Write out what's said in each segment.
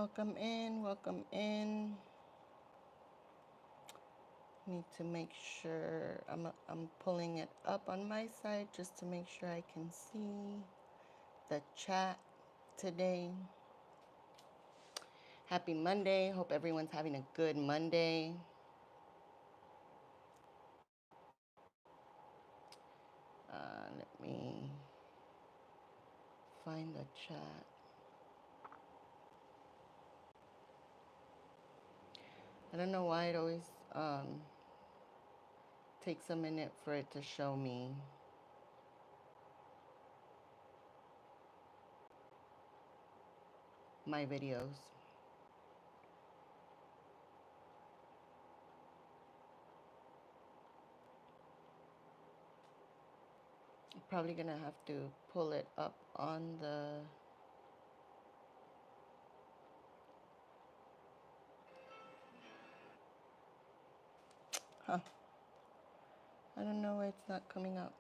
Welcome in, welcome in. Need to make sure I'm pulling it up on my side just to make sure I can see the chat today. Happy Monday. Hope everyone's having a good Monday. Let me find the chat. I don't know why it always takes a minute for it to show me. My videos. I'm probably gonna have to pull it up on the I don't know why it's not coming up.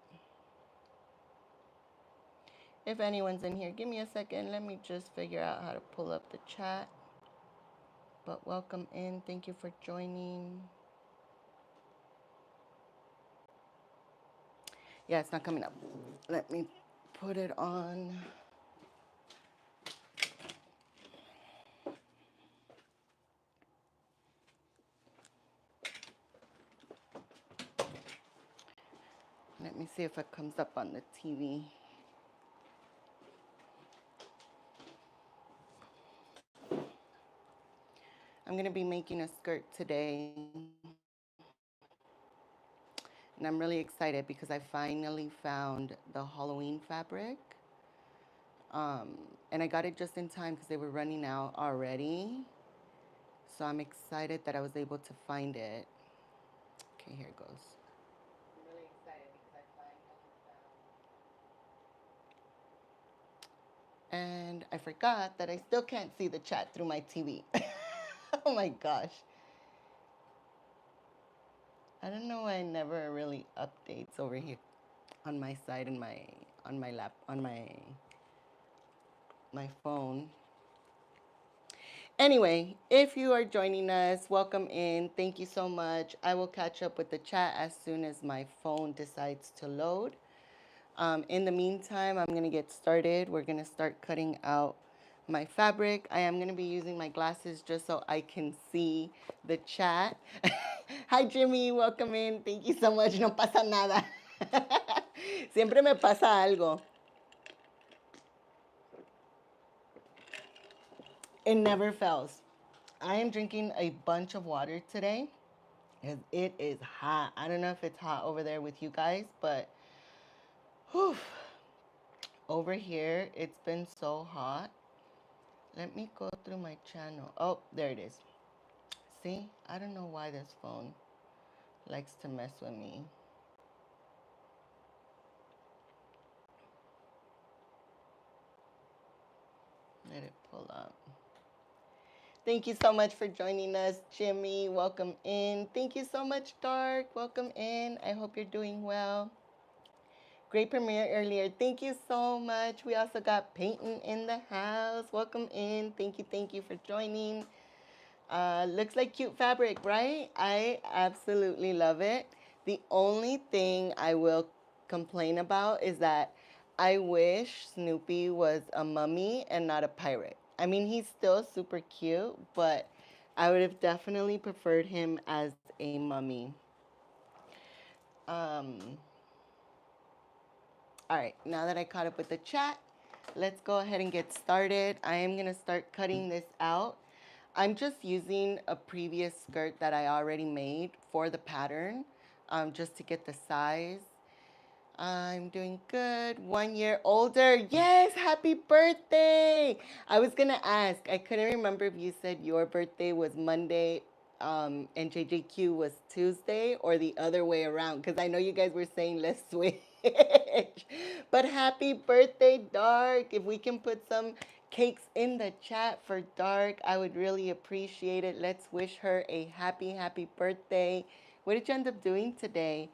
If anyone's in here, give me a second. Let me just figure out how to pull up the chat. But welcome in. Thank you for joining. Yeah, it's not coming up. Let me put it on. Let me see if it comes up on the TV. I'm going to be making a skirt today. And I'm really excited because I finally found the Halloween fabric. And I got it just in time because they were running out already. So I'm excited that I was able to find it. Okay, here it goes. I'm really excited because I finally found. And I forgot that I still can't see the chat through my TV. Oh my gosh. I don't know why it never really updates over here on my side and on my phone. Anyway, if you are joining us, welcome in. Thank you so much. I will catch up with the chat as soon as my phone decides to load. In the meantime, I'm going to get started. We're going to start cutting out my fabric. I am going to be using my glasses just so I can see the chat. Hi, Jimmy. Welcome in. Thank you so much. No pasa nada. Siempre me pasa algo. It never fails. I am drinking a bunch of water today because it is hot. I don't know if it's hot over there with you guys, but whew, over here it's been so hot. Let me go through my channel. Oh, there it is. See, I don't know why this phone likes to mess with me. Let it pull up. Thank you so much for joining us, Jimmy. Welcome in. Thank you so much, Dark. Welcome in. I hope you're doing well. Great premiere earlier. Thank you so much. We also got Peyton in the house. Welcome in. Thank you for joining. Looks like cute fabric, right? I absolutely love it. The only thing I will complain about is that I wish Snoopy was a mummy and not a pirate. I mean, he's still super cute, but I would have definitely preferred him as a mummy. All right, now that I caught up with the chat, let's go ahead and get started. I am gonna start cutting this out. I'm just using a previous skirt that I already made for the pattern, just to get the size. I'm doing good. 1 year older. Yes, happy birthday. I was gonna ask, I couldn't remember if you said your birthday was Monday, and JJQ was Tuesday, or the other way around, because I know you guys were saying let's switch. But happy birthday, Dark. If we can put some cakes in the chat for Dark, I would really appreciate it. Let's wish her a happy birthday. What did you end up doing today?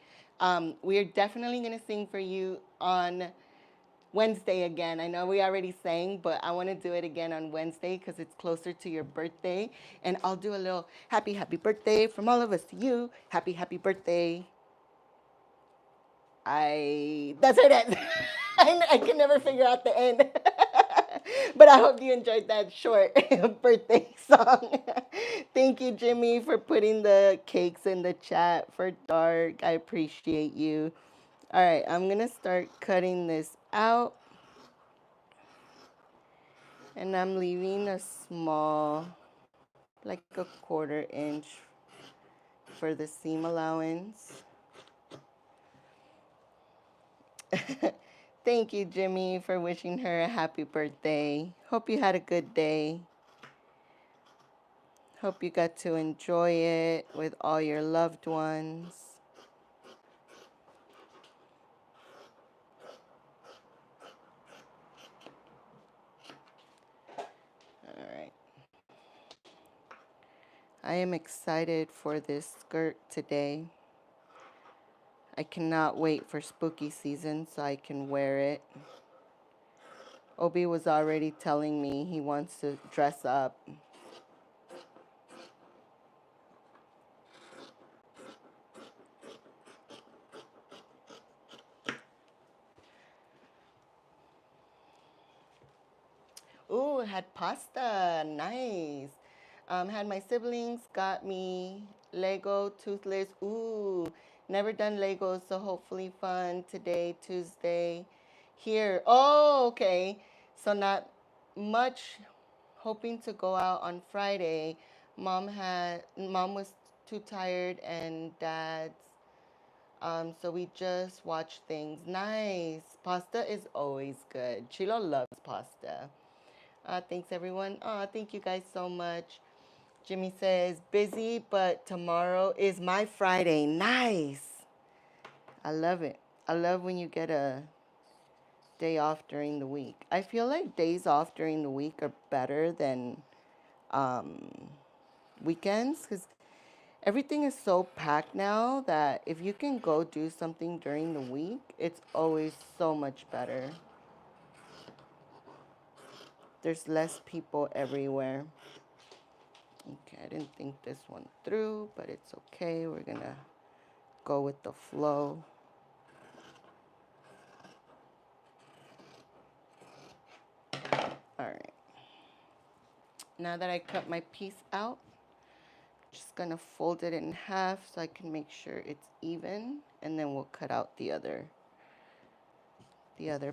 We are definitely going to sing for you on Wednesday again. I know we already sang, but I want to do it again on Wednesday because it's closer to your birthday. And I'll do a little happy, happy birthday from all of us to you. Happy, happy birthday. That's it. I can never figure out the end. But I hope you enjoyed that short birthday song. Thank you, Jimmy, for putting the cakes in the chat for dark. I appreciate you. All right, I'm going to start cutting this out. And I'm leaving a small, like a 1/4 inch for the seam allowance. Thank you, Jimmy, for wishing her a happy birthday. Hope you had a good day. Hope you got to enjoy it with all your loved ones. All right. I am excited for this skirt today. I cannot wait for spooky season so I can wear it. Obi was already telling me he wants to dress up. Ooh, had pasta. Nice. Had my siblings got me Lego Toothless. Ooh, never done Legos, so hopefully fun today, Tuesday. Here. Oh, okay. So not much. Hoping to go out on Friday. Mom was too tired and dad's. So we just watched things. Nice. Pasta is always good. Chilo loves pasta. Thanks, everyone. Thank you guys so much. Jimmy says, busy, but tomorrow is my Friday. Nice. I love it. I love when you get a day off during the week. I feel like days off during the week are better than weekends because everything is so packed now that if you can go do something during the week, it's always so much better. There's less people everywhere. Okay, I didn't think this one through, but it's okay. We're gonna go with the flow. All right. Now that I cut my piece out, just gonna fold it in half so I can make sure it's even, and then we'll cut out the other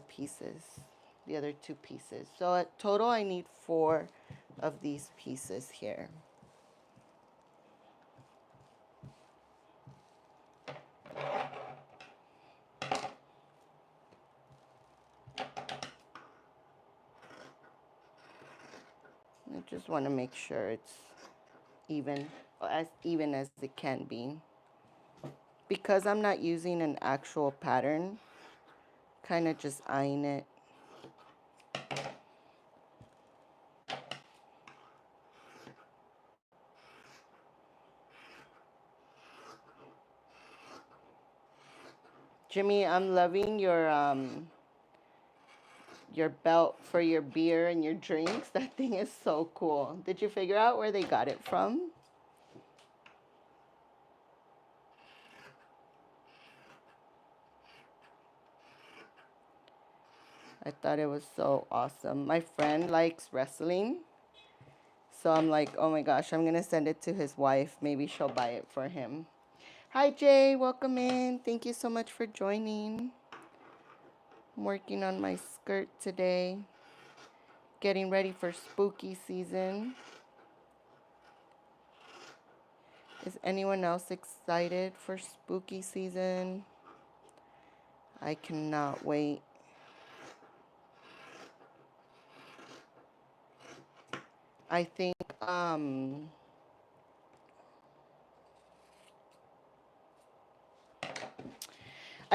pieces, the other 2 pieces. So at total, I need 4 of these pieces here. I just want to make sure it's even, or as even as it can be. Because I'm not using an actual pattern, kind of just eyeing it. Jimmy, I'm loving your belt for your beer and your drinks. That thing is so cool. Did you figure out where they got it from? I thought it was so awesome. My friend likes wrestling. So I'm like, oh my gosh, I'm going to send it to his wife. Maybe she'll buy it for him. Hi, Jay. Welcome in. Thank you so much for joining. I'm working on my skirt today. Getting ready for spooky season. Is anyone else excited for spooky season? I cannot wait. I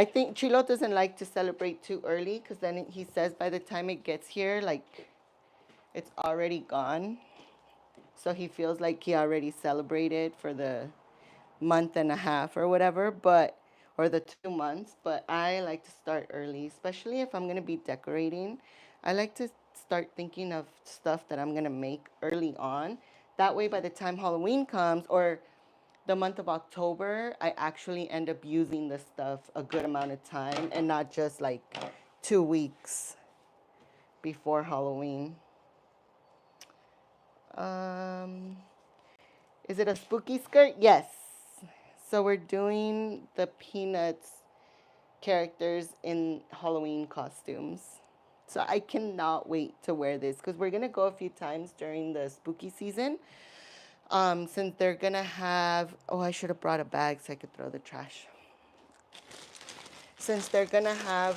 think Chilo doesn't like to celebrate too early because then he says by the time it gets here, like it's already gone. So he feels like he already celebrated for the month and a half or whatever, or the 2 months, but I like to start early, especially if I'm going to be decorating. I like to start thinking of stuff that I'm going to make early on. That way, by the time Halloween comes or the month of October, I actually end up using the stuff a good amount of time and not just like 2 weeks before Halloween. Um, is it a spooky skirt? Yes. So we're doing the Peanuts characters in Halloween costumes. So I cannot wait to wear this because we're gonna go a few times during the spooky season. Since they're gonna have, oh, I should have brought a bag so I could throw the trash. Since they're gonna have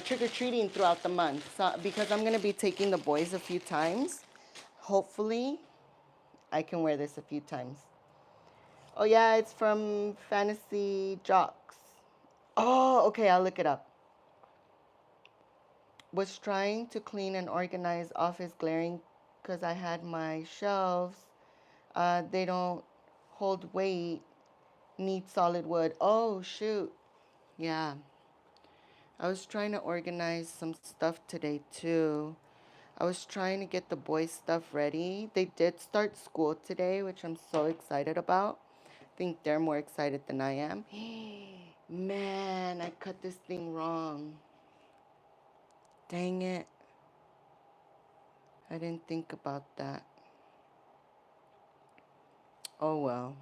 trick or treating throughout the month, so because I'm gonna be taking the boys a few times, hopefully I can wear this a few times. Oh yeah, it's from Fantasy Jocks. Oh, okay, I'll look it up. Was trying to clean and organize office glaring because I had my shelves. They don't hold weight, need solid wood. Oh, shoot. Yeah. I was trying to organize some stuff today too. I was trying to get the boys' stuff ready. They did start school today, which I'm so excited about. I think they're more excited than I am. Man, I cut this thing wrong. Dang it. I didn't think about that. Oh well.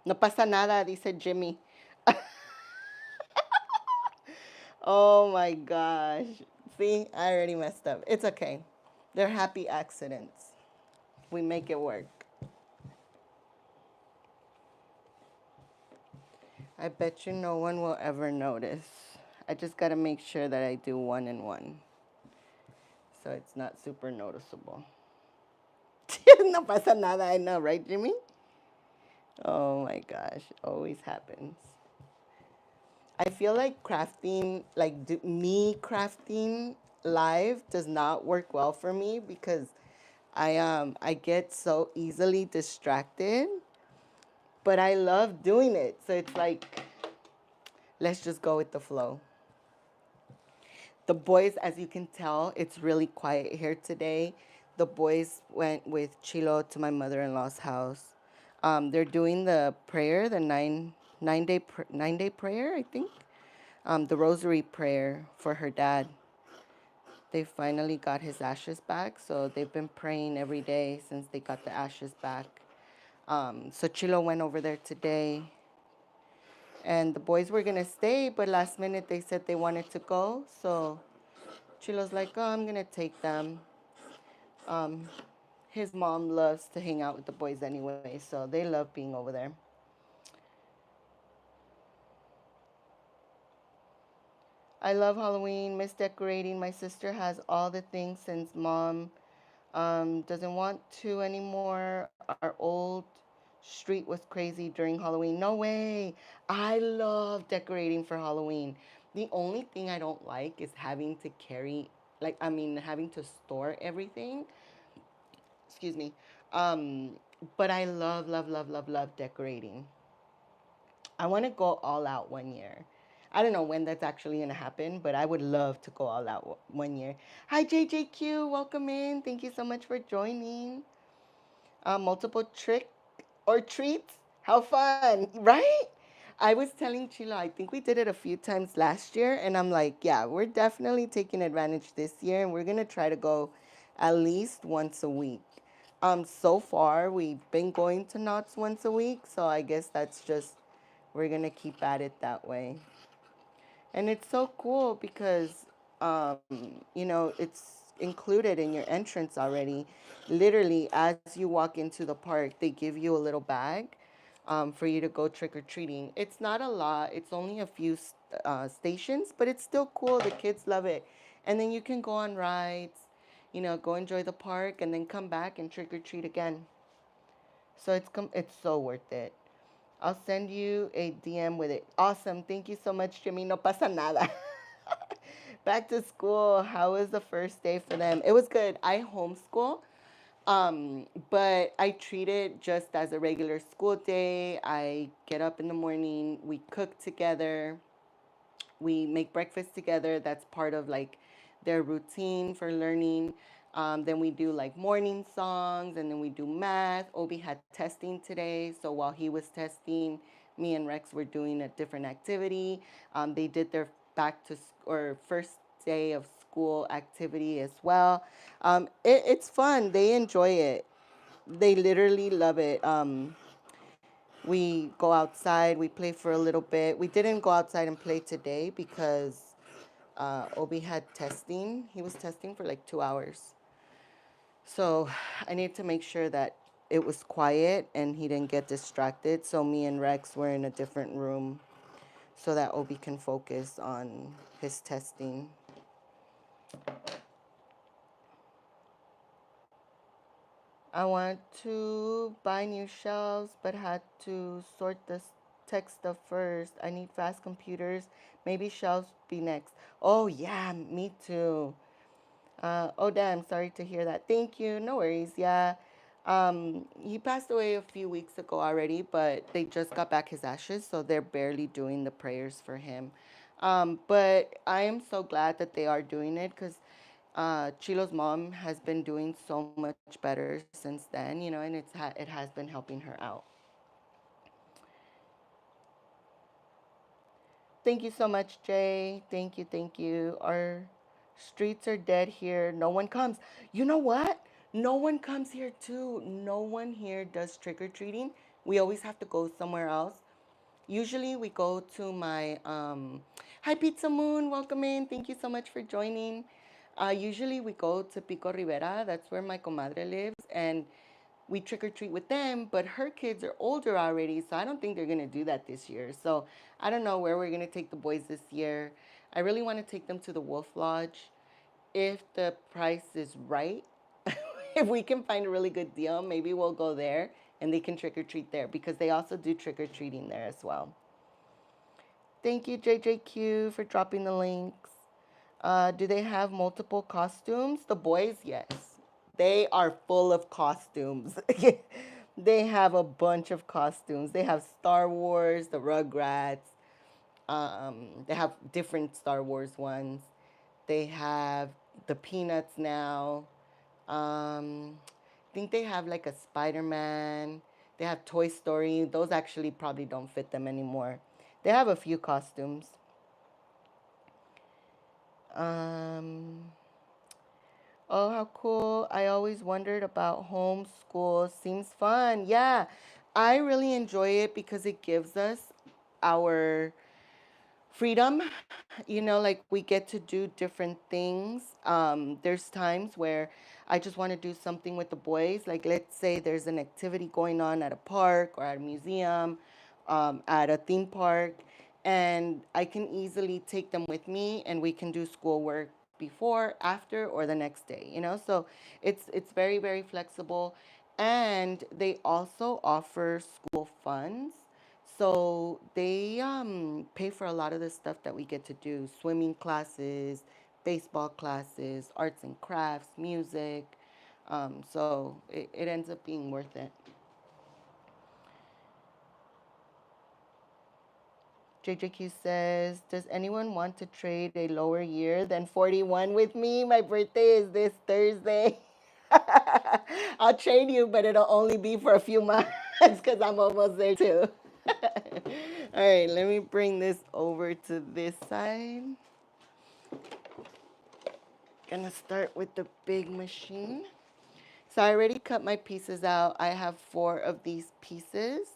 No pasa nada, dice Jimmy. Oh my gosh. See, I already messed up. It's okay. They're happy accidents. We make it work. I bet you no one will ever notice. I just got to make sure that I do one and one so it's not super noticeable. No pasa nada, I know, right, Jimmy? Oh my gosh, always happens. I feel like crafting, like me crafting live does not work well for me because I get so easily distracted, but I love doing it. So it's like let's just go with the flow. The boys, as you can tell, it's really quiet here today. The boys went with Chilo to my mother-in-law's house. They're doing the prayer, the nine day prayer, I think. The rosary prayer for her dad. They finally got his ashes back, so they've been praying every day since they got the ashes back. So Chilo went over there today, and the boys were gonna stay, but last minute they said they wanted to go, so Chilo's like, oh, I'm gonna take them. Um, his mom loves to hang out with the boys anyway, so they love being over there. I love Halloween, miss decorating. My sister has all the things since mom doesn't want to anymore. Our old street was crazy during Halloween. No way. I love decorating for Halloween. The only thing I don't like is having to carry, having to store everything. Excuse me. Um, but I love, love, love, love, love decorating. I want to go all out one year. I don't know when that's actually going to happen, but I would love to go all out one year. Hi, JJQ. Welcome in. Thank you so much for joining. Multiple trick or treats. How fun, right? I was telling Chilo, I think we did it a few times last year, and I'm like, yeah, we're definitely taking advantage this year, and we're gonna try to go at least once a week. So far we've been going to Knott's once a week, so I guess that's just we're gonna keep at it that way. And it's so cool because, um, it's included in your entrance already. Literally, as you walk into the park, they give you a little bag for you to go trick or treating. It's not a lot, it's only a few stations, but it's still cool. The kids love it. And then you can go on rides, go enjoy the park, and then come back and trick or treat again. So it's so worth it. I'll send you a DM with it. Awesome. Thank you so much, Jimmy. No pasa nada. Back to school. How was the first day for them? It was good. I homeschool. But I treat it just as a regular school day. I get up in the morning, we cook together, we make breakfast together. That's part of like their routine for learning. Then we do like morning songs, and then we do math. Obi had testing today, so while he was testing, me and Rex were doing a different activity. They did their back to or first day of school activity as well. It's fun. They enjoy it. They literally love it. We go outside, we play for a little bit. We didn't go outside and play today because Obi had testing. He was testing for like 2 hours. So I need to make sure that it was quiet and he didn't get distracted. So me and Rex were in a different room so that Obi can focus on his testing. I want to buy new shelves, but had to sort the tech stuff first. I need fast computers. Maybe shelves be next. Oh, yeah, me too. Oh, damn, sorry to hear that. Thank you. No worries. Yeah. He passed away a few weeks ago already, but they just got back his ashes, so they're barely doing the prayers for him. But I am so glad that they are doing it because Chilo's mom has been doing so much better since then, you know, and it has been helping her out. Thank you so much, Jay. Thank you, thank you. Our streets are dead here. No one comes. You know what? No one comes here too. No one here does trick or treating. We always have to go somewhere else. Usually we go to my hi Pizza Moon, welcome in. Thank you so much for joining. Usually we go to Pico Rivera. That's where my comadre lives, and we trick or treat with them, but her kids are older already, so I don't think they're gonna do that this year. So I don't know where we're gonna take the boys this year. I really want to take them to the Wolf Lodge if the price is right. If we can find a really good deal, maybe we'll go there and they can trick or treat there because they also do trick or treating there as well. Thank you, JJQ, for dropping the links. Do they have multiple costumes? The boys, yes. They are full of costumes. They have a bunch of costumes. They have Star Wars, the Rugrats. They have different Star Wars ones. They have the Peanuts now. I think they have like a Spider Man. They have Toy Story. Those actually probably don't fit them anymore. They have a few costumes. Um, oh, how cool. I always wondered about homeschool. Seems fun. Yeah, I really enjoy it because it gives us our freedom. You know, like we get to do different things. There's times where I just want to do something with the boys. Like, let's say there's an activity going on at a park or at a museum, at a theme park, and I can easily take them with me and we can do schoolwork before, after, or the next day, you know? So it's very, very flexible. And they also offer school funds. So they pay for a lot of the stuff that we get to do: swimming classes, baseball classes, arts and crafts, music. So it ends up being worth it. JJQ says, does anyone want to trade a lower year than 41 with me? My birthday is this Thursday. I'll trade you, but it'll only be for a few months because I'm almost there too. All right, let me bring this over to this side. Gonna start with the big machine. So I already cut my pieces out. I have 4 of these pieces.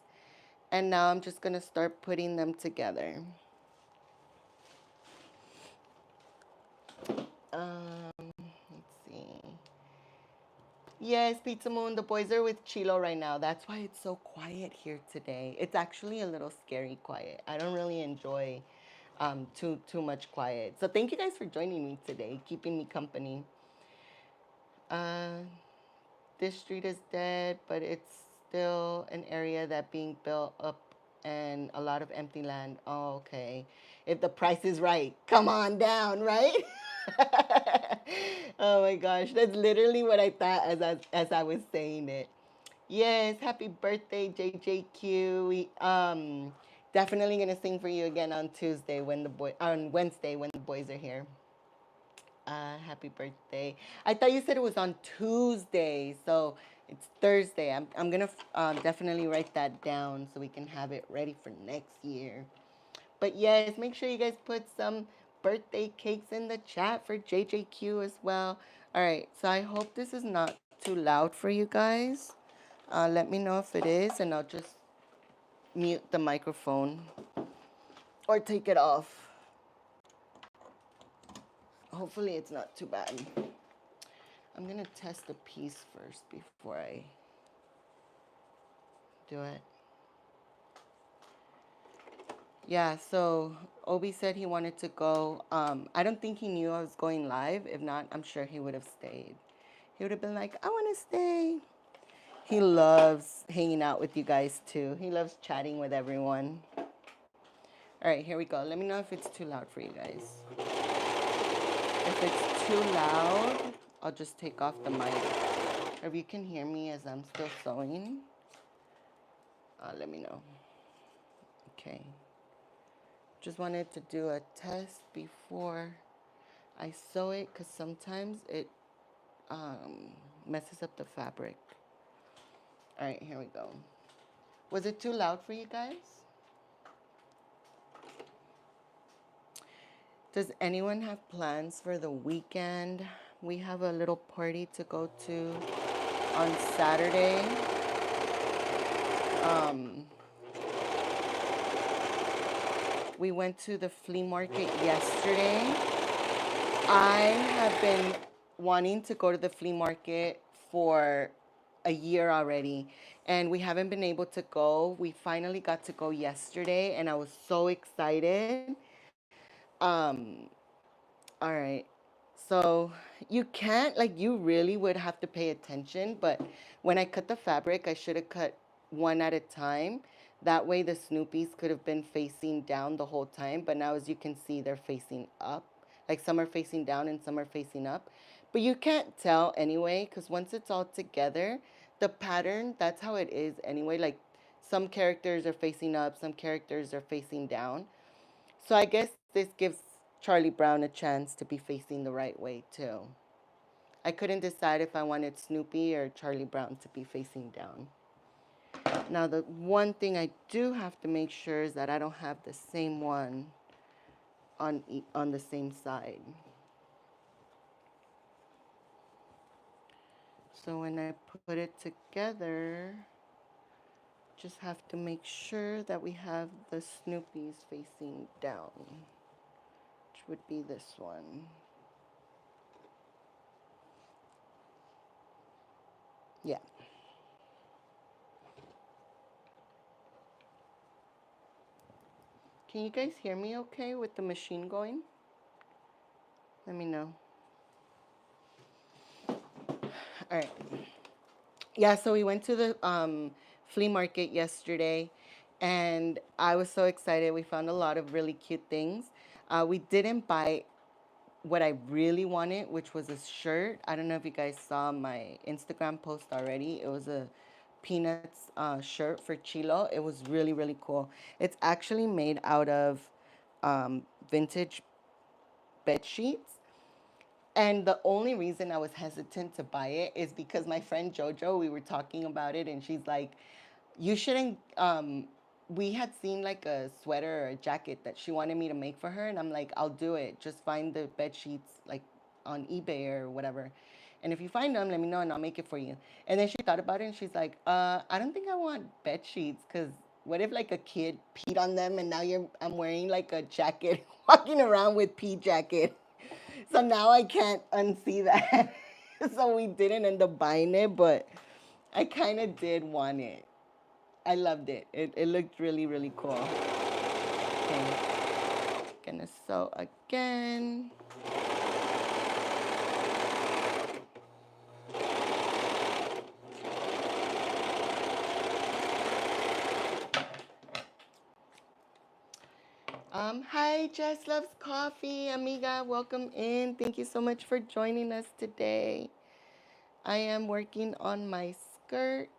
And now I'm just gonna start putting them together. Let's see. Yes, Pizza Moon, the boys are with Chilo right now. That's why it's so quiet here today. It's actually a little scary quiet. I don't really enjoy too much quiet. So thank you guys for joining me today, keeping me company. Uh, this street is dead, but it's still an area that being built up and a lot of empty land. Oh, okay. If the price is right, come on down, right? Oh my gosh, that's literally what I thought as I was saying it. Yes, happy birthday, JJQ. Definitely gonna sing for you again on Tuesday when the boy on Wednesday when the boys are here. Happy birthday. I thought you said it was on Tuesday, so it's Thursday. I'm gonna definitely write that down so we can have it ready for next year. But yes, make sure you guys put some birthday cakes in the chat for JJQ as well. All right, so I hope this is not too loud for you guys. Let me know if it is, and I'll just mute the microphone or take it off. Hopefully, it's not too bad. I'm gonna test the piece first before I do it. Yeah, so Obi said he wanted to go. I don't think he knew I was going live. If not, I'm sure he would have stayed. He would have been like, I want to stay. He loves hanging out with you guys too. He loves chatting with everyone. All right, here we go. Let me know if it's too loud for you guys. If it's too loud, I'll just take off the mic. Or if you can hear me as I'm still sewing, let me know. Okay. Just wanted to do a test before I sew it because sometimes it messes up the fabric. All right, here we go. Was it too loud for you guys? Does anyone have plans for the weekend? We have a little party to go to on Saturday. We went to the flea market yesterday. I have been wanting to go to the flea market for a year already, and we haven't been able to go. We finally got to go yesterday, and I was so excited. Um, all right. So you can't, like, you really would have to pay attention, but when I cut the fabric, I should have cut one at a time. That way the Snoopies could have been facing down the whole time, but now as you can see, they're facing up. Like some are facing down and some are facing up. But you can't tell anyway, because once it's all together, the pattern, that's how it is anyway. Like some characters are facing up, some characters are facing down. So I guess this gives Charlie Brown a chance to be facing the right way too. I couldn't decide if I wanted Snoopy or Charlie Brown to be facing down. Now the one thing I do have to make sure is that I don't have the same one on the same side. So when I put it together, just have to make sure that we have the Snoopies facing down, which would be this one. Yeah. Can you guys hear me okay with the machine going? Let me know. All right. Yeah, so we went to the flea market yesterday, and I was so excited. We found a lot of really cute things. We didn't buy what I really wanted, which was a shirt. I don't know if you guys saw my Instagram post already. It was a Peanuts shirt for Chilo. It was really, really cool. It's actually made out of vintage bed sheets. And the only reason I was hesitant to buy it is because my friend Jojo, we were talking about it, and she's like, you shouldn't. We had seen like a sweater or a jacket that she wanted me to make for her, and I'm like, I'll do it. Just find the bed sheets like on eBay or whatever. And if you find them, let me know and I'll make it for you. And then she thought about it and she's like, I don't think I want bed sheets because what if like a kid peed on them and now I'm wearing like a jacket, walking around with pee jacket. So now I can't unsee that. So we didn't end up buying it, but I kind of did want it. I loved it. It looked really, really cool. Okay, gonna sew again. Hi, Jess Loves Coffee, amiga. Welcome in. Thank you so much for joining us today. I am working on my skirt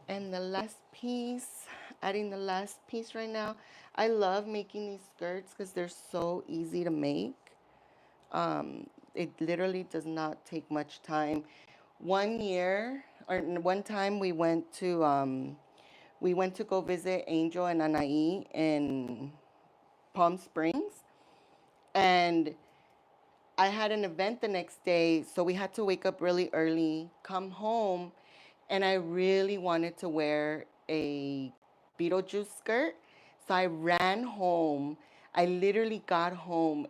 and the last piece, adding the last piece right now. I love making these skirts because they're so easy to make. It literally does not take much time. One time we went to go visit Angel and Anai in Palm Springs, and I had an event the next day, so we had to wake up really early, come home, and I really wanted to wear a Beetlejuice skirt. So I ran home. I literally got home,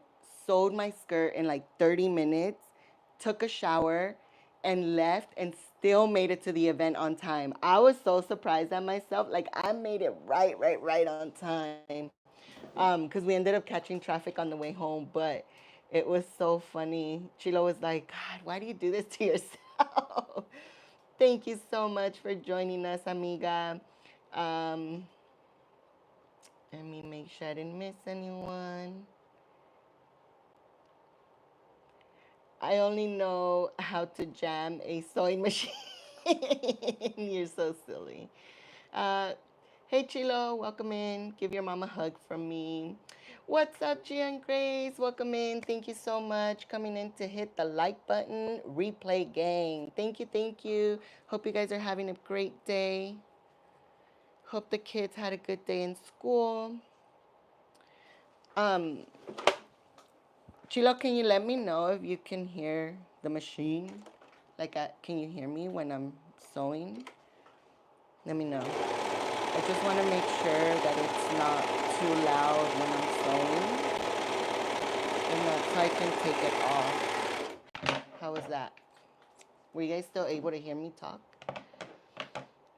sewed my skirt in like 30 minutes, took a shower, and left, and still made it to the event on time. I was so surprised at myself. Like, I made it right on time. Because we ended up catching traffic on the way home, but it was so funny. Chilo was like, God, why do you do this to yourself? Thank you so much for joining us, amiga. Um, Let me make sure I didn't miss anyone. I only know how to jam a sewing machine. You're so silly. Uh, hey, Chilo, welcome in. Give your mom a hug from me. What's up, Gian Grace? Welcome in. Thank you so much coming in to hit the like button. Replay gang. Thank you, thank you. Hope you guys are having a great day. Hope the kids had a good day in school. Um, Chilo, can you let me know if you can hear the machine? Like, can you hear me when I'm sewing? Let me know. I just want to make sure that it's not too loud when I'm sewing, and that so I can take it off. How was that? Were you guys still able to hear me talk?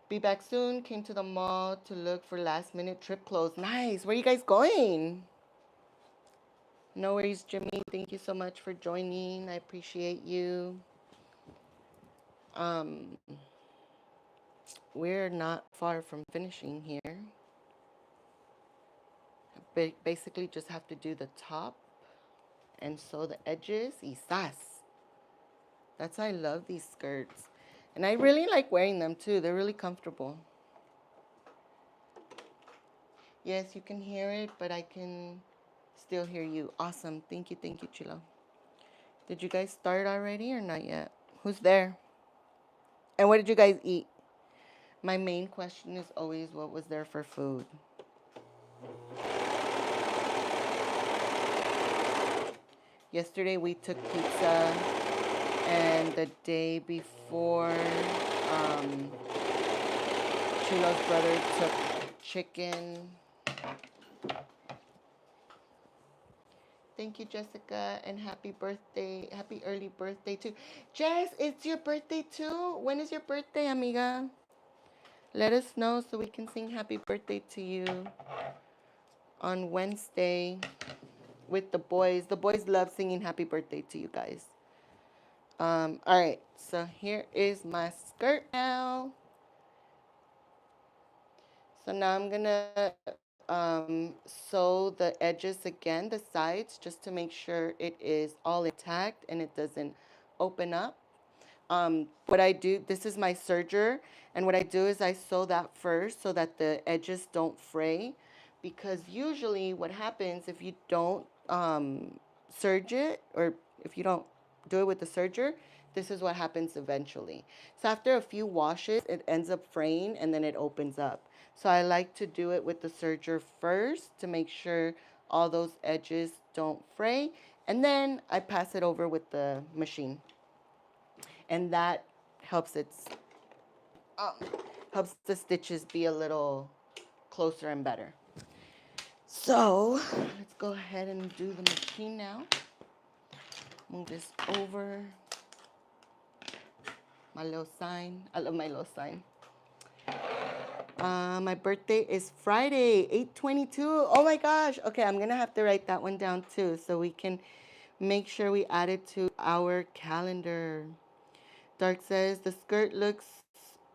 Be back soon. Came to the mall to look for last minute trip clothes. Nice. Where are you guys going? No worries, Jimmy. Thank you so much for joining. I appreciate you. Um, we're not far from finishing here. Basically, just have to do the top and sew the edges. Isas. That's why I love these skirts. And I really like wearing them too. They're really comfortable. Yes, you can hear it, but I can still hear you. Awesome. Thank you, Chilo. Did you guys start already or not yet? Who's there? And what did you guys eat? My main question is always what was there for food? Yesterday we took pizza, and the day before, Chilo's brother took chicken. Thank you, Jessica, and happy birthday. Happy early birthday, too. Jess, it's your birthday, too. When is your birthday, amiga? Let us know so we can sing happy birthday to you on Wednesday with the boys. The boys love singing happy birthday to you guys. All right, so here is my skirt now. So now I'm gonna sew the edges again, the sides, just to make sure it is all intact and it doesn't open up. What I do, this is my serger, and what I do is I sew that first so that the edges don't fray, because usually what happens if you don't serge it, or if you don't do it with the serger, this is what happens eventually. So after a few washes, it ends up fraying and then it opens up. So I like to do it with the serger first to make sure all those edges don't fray, and then I pass it over with the machine, and that helps um, helps the stitches be a little closer and better. So let's go ahead and do the machine now. Move this over. My little sign. I love my little sign. My birthday is Friday, 8/22. Oh my gosh. Okay, I'm gonna have to write that one down too, so we can make sure we add it to our calendar. Dark says the skirt looks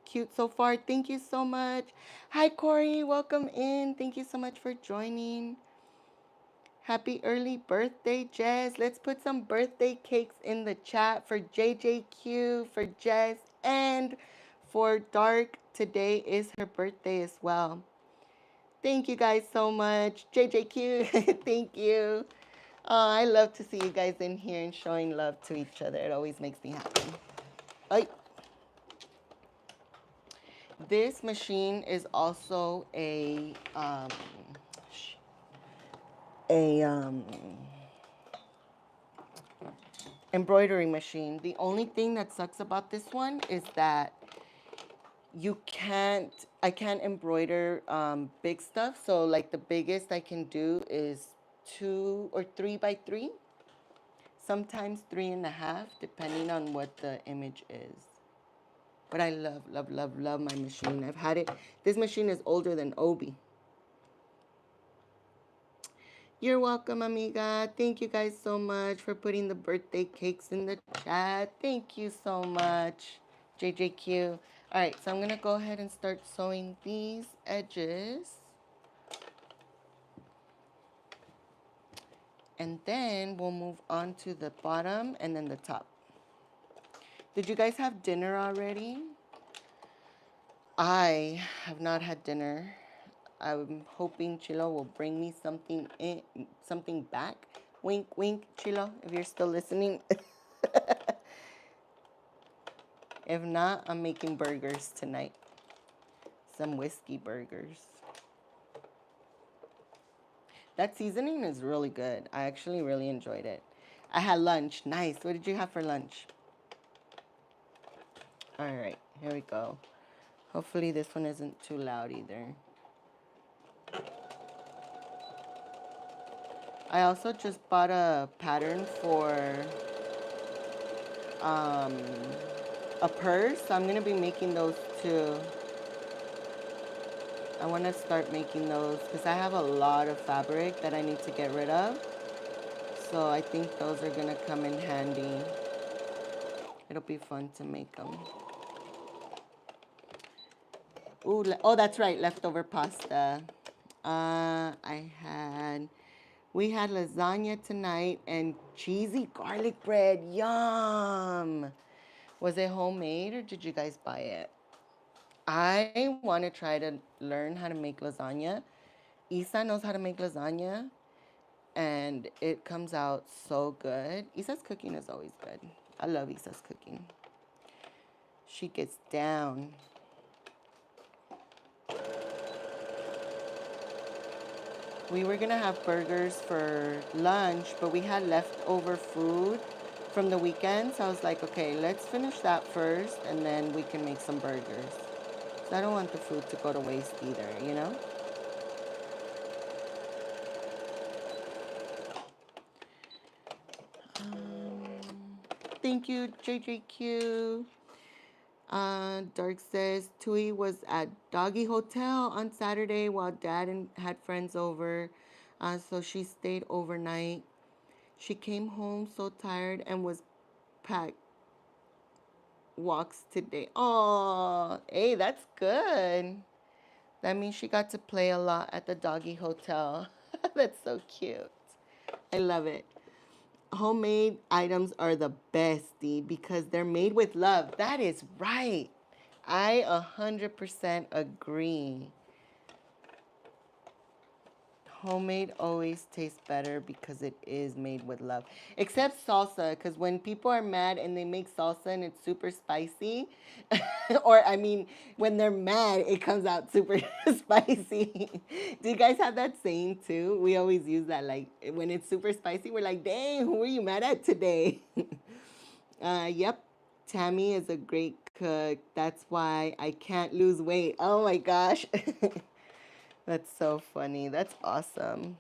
cute so far. Thank you so much. Hi, Corey. Welcome in. Thank you so much for joining. Happy early birthday, Jess. Let's put some birthday cakes in the chat for JJQ, for Jess, and for Dark. Today is her birthday as well. Thank you guys so much. JJQ, thank you. I love to see you guys in here and showing love to each other. It always makes me happy. Ay. This machine is also a embroidery machine. The only thing that sucks about this one is that I can't embroider big stuff. So like the biggest I can do is 2 or 3 by 3, sometimes 3.5, depending on what the image is. But I love, love, love, love my machine. I've had it. This machine is older than Obi. You're welcome, amiga. Thank you guys so much for putting the birthday cakes in the chat. Thank you so much, JJQ. All right, so I'm going to go ahead and start sewing these edges. And then we'll move on to the bottom and then the top. Did you guys have dinner already? I have not had dinner. I'm hoping Chilo will bring me something back. Wink, wink, Chilo, if you're still listening. If not, I'm making burgers tonight. Some whiskey burgers. That seasoning is really good. I actually really enjoyed it. I had lunch. Nice. What did you have for lunch? All right, here we go. Hopefully this one isn't too loud either. I also just bought a pattern for a purse. I'm going to be making those too. I want to start making those because I have a lot of fabric that I need to get rid of. So I think those are going to come in handy. It'll be fun to make them. Ooh, oh, that's right, leftover pasta. We had lasagna tonight and cheesy garlic bread. Yum! Was it homemade or did you guys buy it? I want to try to learn how to make lasagna. Isa knows how to make lasagna and it comes out so good. Isa's cooking is always good. I love Isa's cooking. She gets down. We were gonna have burgers for lunch, but we had leftover food from the weekend. So I was like, okay, let's finish that first and then we can make some burgers. So I don't want the food to go to waste either, you know? Thank you, JJQ. Dark says Tui was at Doggy Hotel on Saturday while Dad had friends over. So she stayed overnight. She came home so tired and was packed walks today. Oh, hey, that's good. That means she got to play a lot at the Doggy Hotel. That's so cute. I love it. Homemade items are the bestie because they're made with love. That is right. I 100% agree. Homemade always tastes better because it is made with love. Except salsa, because when people are mad and they make salsa and it's super spicy, or I mean, when they're mad, it comes out super spicy. Do you guys have that saying too? We always use that, like when it's super spicy, we're like, dang, who are you mad at today? Yep. Tammy is a great cook. That's why I can't lose weight. Oh my gosh. That's so funny. That's awesome.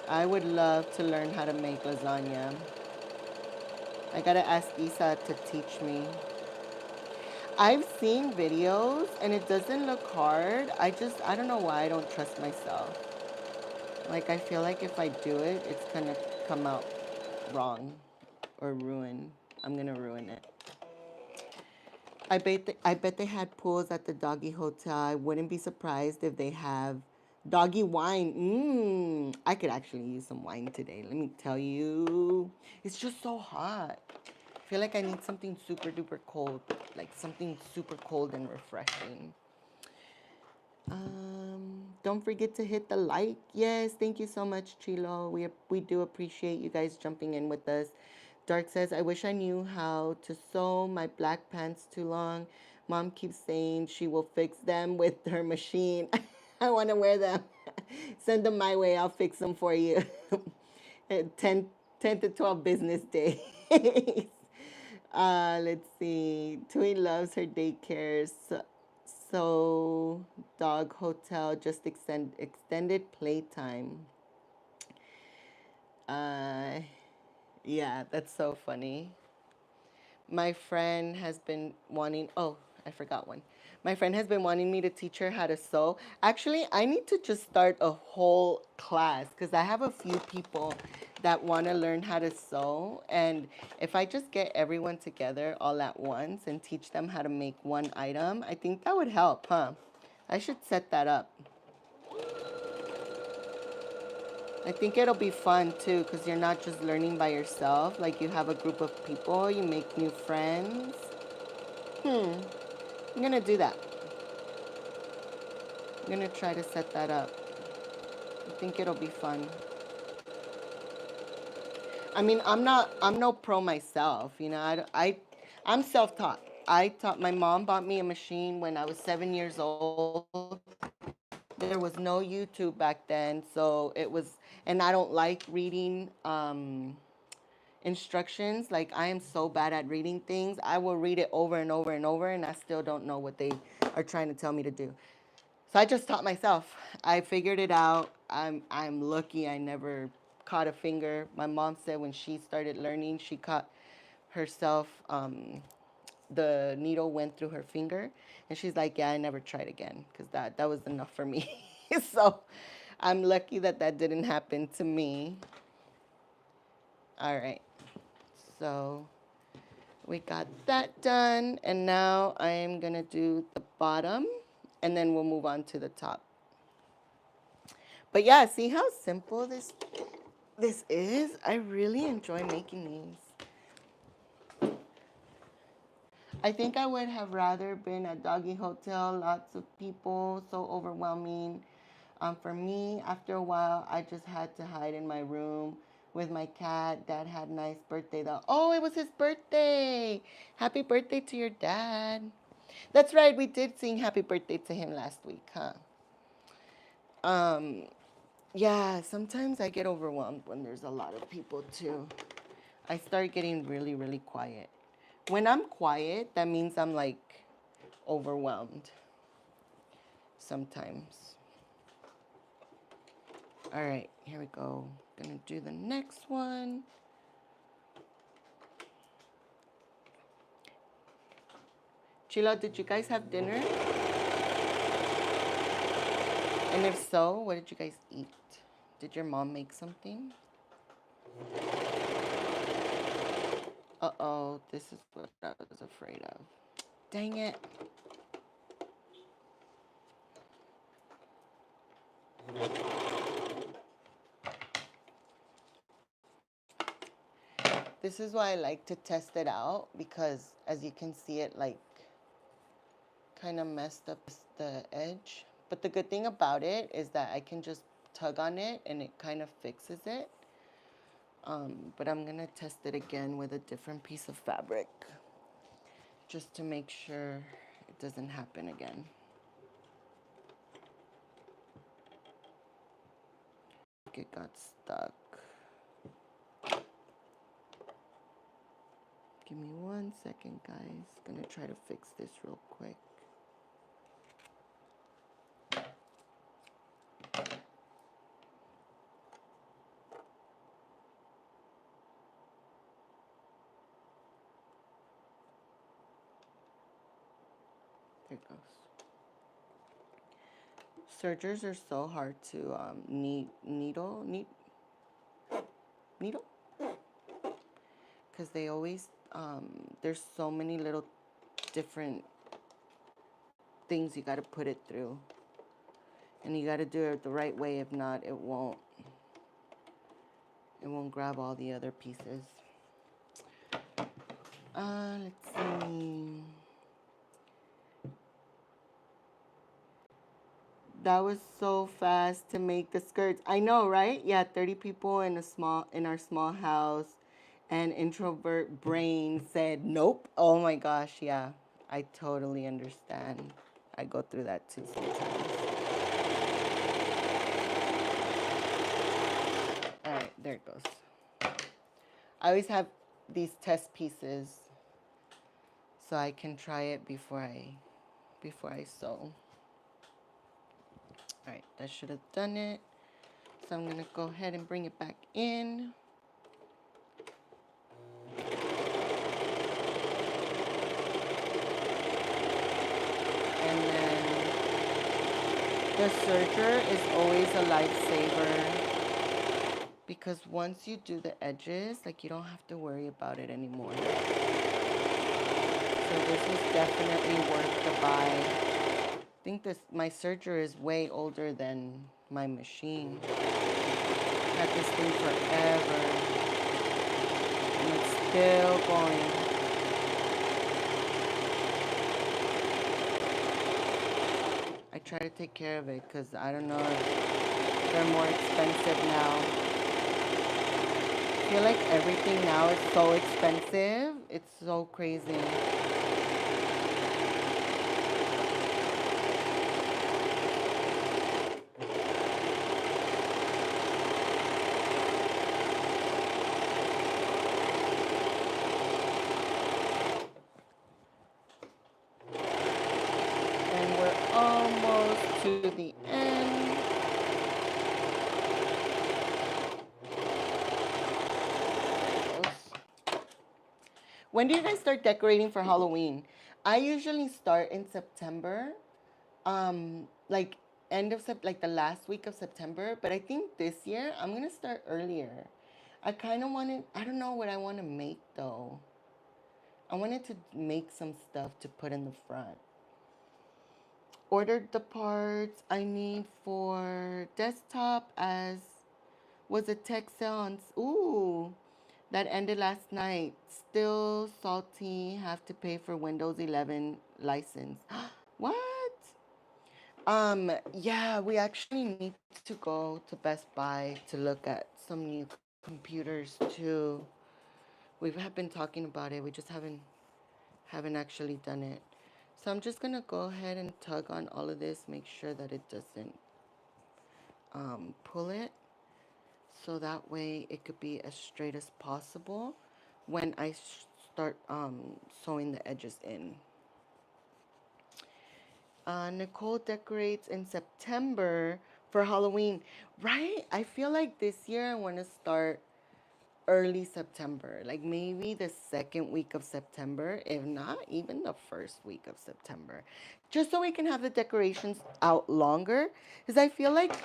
I would love to learn how to make lasagna. I gotta ask Isa to teach me. I've seen videos and it doesn't look hard. I don't know why I don't trust myself. Like I feel like if I do it, it's gonna come out wrong or ruin. I'm gonna ruin it. I bet they had pools at the doggy hotel. I wouldn't be surprised if they have doggy wine. I could actually use some wine today. Let me tell you. It's just so hot. I feel like I need something super duper cold, like something super cold and refreshing. Don't forget to hit the like. Yes, thank you so much, Chilo. We do appreciate you guys jumping in with us. Dark says, I wish I knew how to sew my black pants too long. Mom keeps saying she will fix them with her machine. I want to wear them. Send them my way. I'll fix them for you. 10 to 12 business days. Let's see. Tui loves her daycare. So dog hotel, just extended playtime. Uh, yeah, that's so funny. My friend has been wanting, oh, I forgot one. My friend has been wanting me to teach her how to sew. Actually, I need to just start a whole class because I have a few people that want to learn how to sew. And if I just get everyone together all at once and teach them how to make one item, I think that would help, huh? I should set that up. I think it'll be fun too because you're not just learning by yourself. Like you have a group of people, you make new friends. I'm gonna do that. I'm gonna try to set that up. I think it'll be fun. I mean, I'm no pro myself, you know. I'm self-taught. I taught my mom bought me a machine when I was 7 years old. There was no YouTube back then, so it was, and I don't like reading instructions. Like I am so bad at reading things. I will read it over and over and over, and I still don't know what they are trying to tell me to do. So I just taught myself. I figured it out. I'm lucky I never caught a finger. My mom said when she started learning, she caught herself. The needle went through her finger, and she's like, "Yeah, I never tried again because that was enough for me." So I'm lucky that that didn't happen to me. All right. So we got that done, and now I am gonna do the bottom, and then we'll move on to the top. But yeah, see how simple this is? I really enjoy making these. I think I would have rather been at Doggy Hotel, lots of people, so overwhelming. For me, after a while, I just had to hide in my room with my cat. Dad had a nice birthday though. Oh, it was his birthday. Happy birthday to your dad. That's right, we did sing happy birthday to him last week, huh? Um, yeah, sometimes I get overwhelmed when there's a lot of people too. I start getting really, really quiet. When I'm quiet, that means I'm like overwhelmed sometimes. All right, here we go. Gonna do the next one. Chila, did you guys have dinner? And if so, what did you guys eat? Did your mom make something? Uh-oh, this is what I was afraid of. Dang it. This is why I like to test it out because as you can see it like kind of messed up the edge. But the good thing about it is that I can just tug on it and it kind of fixes it. But I'm gonna test it again with a different piece of fabric just to make sure it doesn't happen again. It got stuck. Give me 1 second, guys. Gonna try to fix this real quick. There it goes. Sergers are so hard to needle, because they always there's so many little different things you got to put it through. And you got to do it the right way. If not, it won't grab all the other pieces. Let's see. That was so fast to make the skirts. I know, right? Yeah, 30 people in our small house. And introvert brain said nope. Oh my gosh, yeah. I totally understand. I go through that too sometimes. All right, there it goes. I always have these test pieces so I can try it before I sew. All right, that should have done it. So I'm gonna go ahead and bring it back in. And then the serger is always a lifesaver because once you do the edges, like you don't have to worry about it anymore. So this was definitely worth the buy. I think my serger is way older than my machine. Had this thing forever, and it's still going. I try to take care of it because I don't know if they're more expensive now. I feel like everything now is so expensive. It's so crazy. And we're almost to the end. When do you guys start decorating for Halloween? I usually start in September, like like the last week of September. But I think this year I'm gonna start earlier. I kind of wanted, I don't know what I want to make though. I wanted to make some stuff to put in the front. Ordered the parts I need for desktop as was a tech sale on, ooh, that ended last night. Still salty, have to pay for Windows 11 license. What? Yeah, we actually need to go to Best Buy to look at some new computers too. We have been talking about it. We just haven't actually done it. So I'm just gonna go ahead and tug on all of this, make sure that it doesn't pull it. So that way it could be as straight as possible when I start sewing the edges in. Nicole decorates in September for Halloween. Right? I feel like this year I want to start early September, like maybe the second week of September, if not even the first week of September, just so we can have the decorations out longer. Because I feel like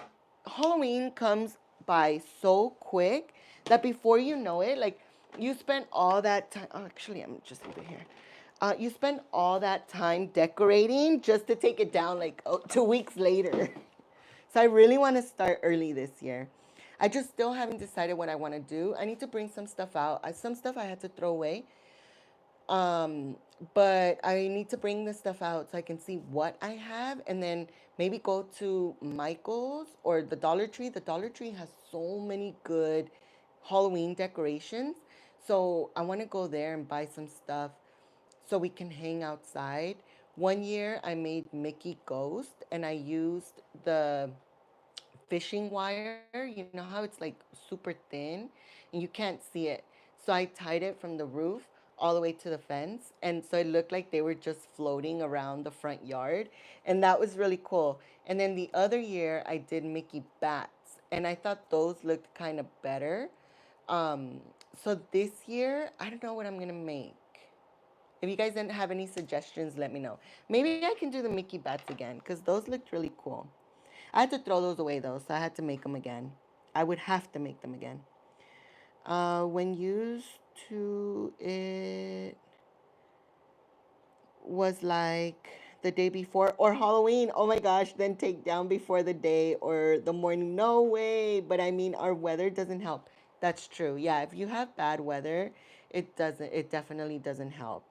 Halloween comes by so quick that before you know it, like you spend all that time. Oh, actually, I'm just over here. You spend all that time decorating just to take it down like 2 weeks later. So I really want to start early this year. I just still haven't decided what I want to do. I need to bring some stuff out. Some stuff I had to throw away. Um, but I need to bring the stuff out so I can see what I have and then maybe go to Michael's or the Dollar Tree. The Dollar Tree has so many good Halloween decorations. So I want to go there and buy some stuff so we can hang outside. One year I made Mickey Ghost and I used the fishing wire. You know how it's like super thin and you can't see it. So I tied it from the roof all the way to the fence. And so it looked like they were just floating around the front yard. And that was really cool. And then the other year I did Mickey Bats. And I thought those looked kind of better. Um, so this year, I don't know what I'm going to make. If you guys didn't have any suggestions, let me know. Maybe I can do the Mickey Bats again because those looked really cool. I had to throw those away though, so I had to make them again. I would have to make them again. When used to it was like the day before or Halloween. Oh my gosh, then take down before the day or the morning. No way. But I mean, our weather doesn't help. That's true. Yeah, if you have bad weather, it definitely doesn't help.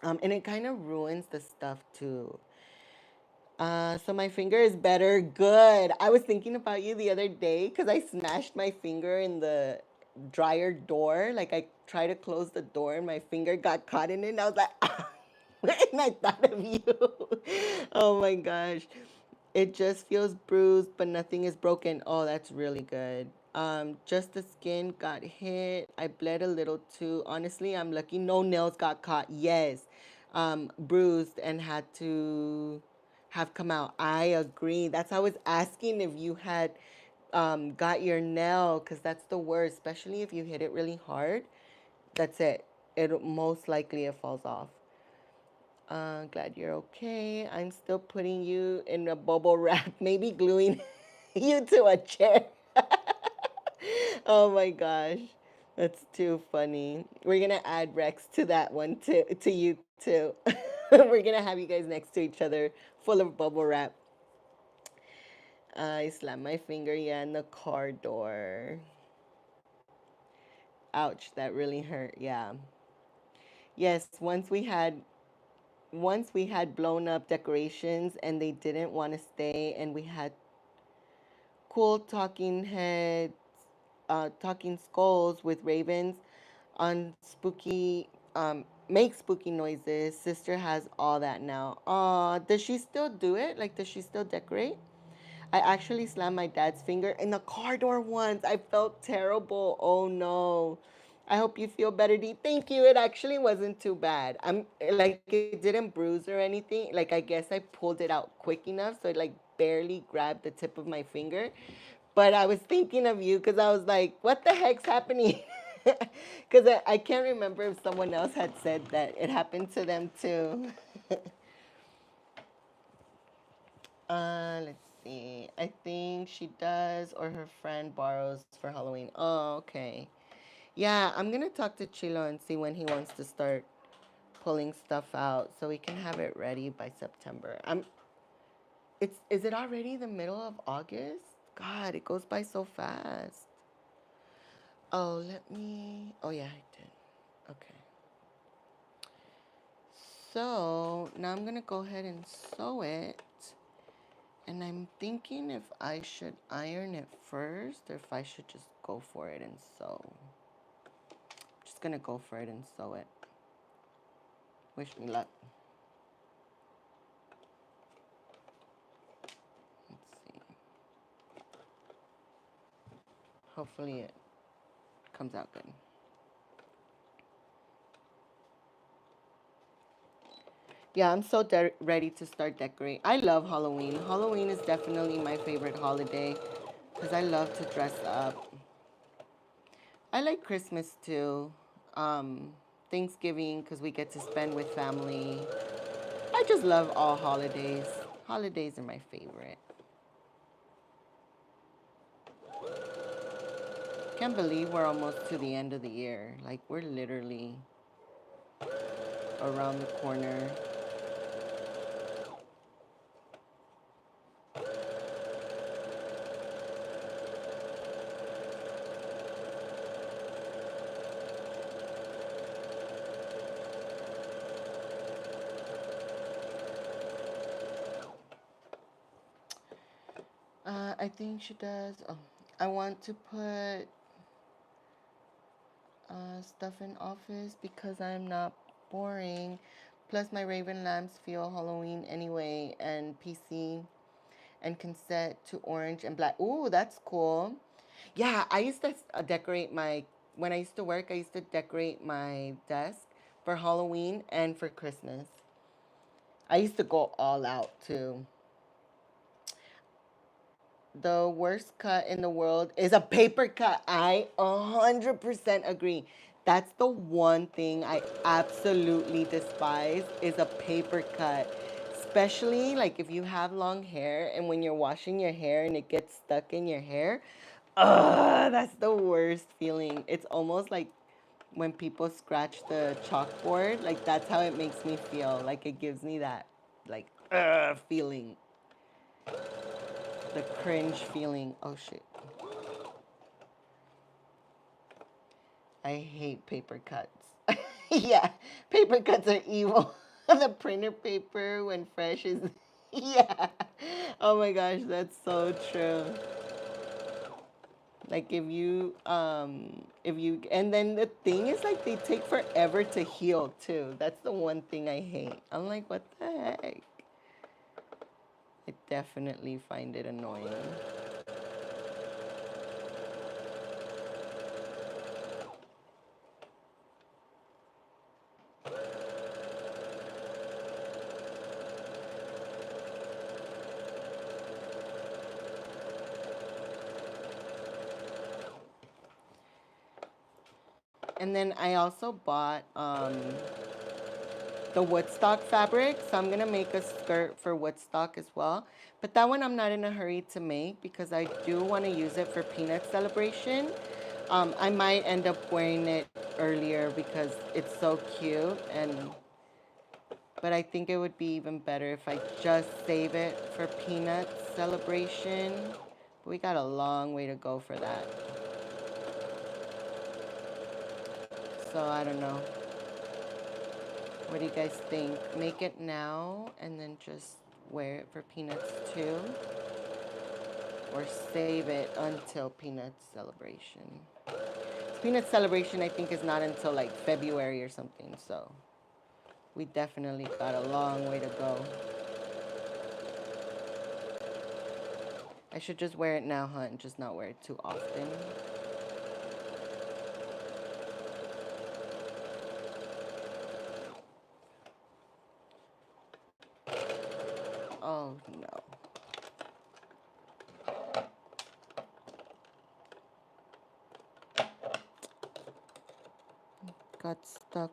And it kind of ruins the stuff too. So my finger is better. Good. I was thinking about you the other day because I smashed my finger in the dryer door. Like I tried to close the door and my finger got caught in it. And I was like, and I thought of you. Oh my gosh. It just feels bruised, but nothing is broken. Oh, that's really good. Just the skin got hit. I bled a little too. Honestly, I'm lucky no nails got caught. Yes. Bruised and had to have come out. I agree. That's why I was asking if you had got your nail, because that's the worst, especially if you hit it really hard. That's it. It most likely it falls off. Glad you're okay. I'm still putting you in a bubble wrap, maybe gluing you to a chair. Oh my gosh. That's too funny. We're gonna add Rex to that one too, to you too. We're gonna have you guys next to each other, full of bubble wrap. I slammed my finger, yeah, in the car door. Ouch, that really hurt. Yeah. Yes, once we had blown up decorations and they didn't want to stay and we had cool talking heads, talking skulls with ravens on spooky, make spooky noises. Sister has all that now. Does she still do it? Like, does she still decorate? I actually slammed my dad's finger in the car door once. I felt terrible. Oh no. I hope you feel better, Dee. Thank you. It actually wasn't too bad. I'm like it didn't bruise or anything. Like I guess I pulled it out quick enough so it like barely grabbed the tip of my finger. But I was thinking of you because I was like, what the heck's happening? Because I can't remember if someone else had said that it happened to them too. Let's see. I think she does, or her friend borrows for Halloween. Oh, okay. Yeah, I'm gonna talk to Chilo and see when he wants to start pulling stuff out so we can have it ready by September. Is it already the middle of August? God, it goes by so fast. Oh, oh yeah, I did. Okay. So now I'm gonna go ahead and sew it. And I'm thinking if I should iron it first or if I should just go for it and sew. Just gonna go for it and sew it. Wish me luck. Let's see. Hopefully it comes out good. Yeah, I'm so ready to start decorating. I love Halloween. Halloween is definitely my favorite holiday because I love to dress up. I like Christmas too. Um, Thanksgiving because we get to spend with family. I just love all holidays. Holidays are my favorite. Can't believe we're almost to the end of the year. Like, we're literally around the corner. I think she does. Oh, I want to put stuff in office because I'm not boring. Plus, my Raven lamps feel Halloween anyway, and PC and can set to orange and black. Ooh, that's cool. Yeah, I used to decorate when I used to work, I used to decorate my desk for Halloween and for Christmas. I used to go all out too. The worst cut in the world is a paper cut. I 100% agree. That's the one thing I absolutely despise is a paper cut. Especially like if you have long hair and when you're washing your hair and it gets stuck in your hair. Ugh, that's the worst feeling. It's almost like when people scratch the chalkboard, like that's how it makes me feel. Like it gives me that like feeling. The cringe feeling. Oh shit. I hate paper cuts. Yeah, paper cuts are evil. The printer paper when fresh is yeah. Oh my gosh, that's so true. Like if you and then the thing is like they take forever to heal too. That's the one thing I hate. I'm like, what the heck? I definitely find it annoying. And then I also bought the Woodstock fabric, so I'm gonna make a skirt for Woodstock as well. But that one I'm not in a hurry to make because I do want to use it for Peanut celebration. I might end up wearing it earlier because it's so cute, but I think it would be even better if I just save it for Peanut celebration. We got a long way to go for that. So I don't know. What do you guys think? Make it now and then just wear it for Peanuts too? Or save it until Peanuts celebration? Peanuts celebration I think is not until like February or something, so we definitely got a long way to go. I should just wear it now, huh? And just not wear it too often. Oh no. Got stuck.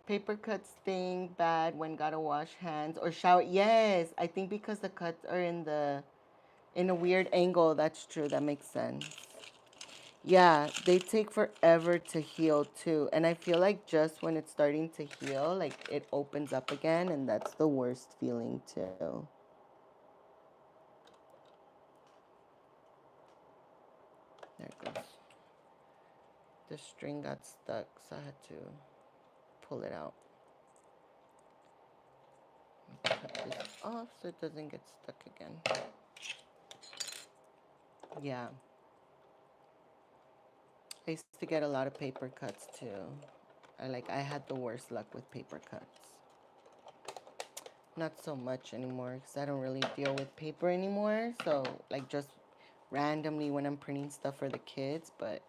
Paper cuts sting bad when gotta wash hands or shower. Yes, I think because the cuts are in a weird angle. That's true. That makes sense. Yeah, they take forever to heal too. And I feel like just when it's starting to heal, like it opens up again, and that's the worst feeling too. There it goes. The string got stuck, so I had to pull it out. Cut this off so it doesn't get stuck again. Yeah. I used to get a lot of paper cuts too. I had the worst luck with paper cuts. Not so much anymore because I don't really deal with paper anymore. So like just randomly when I'm printing stuff for the kids, but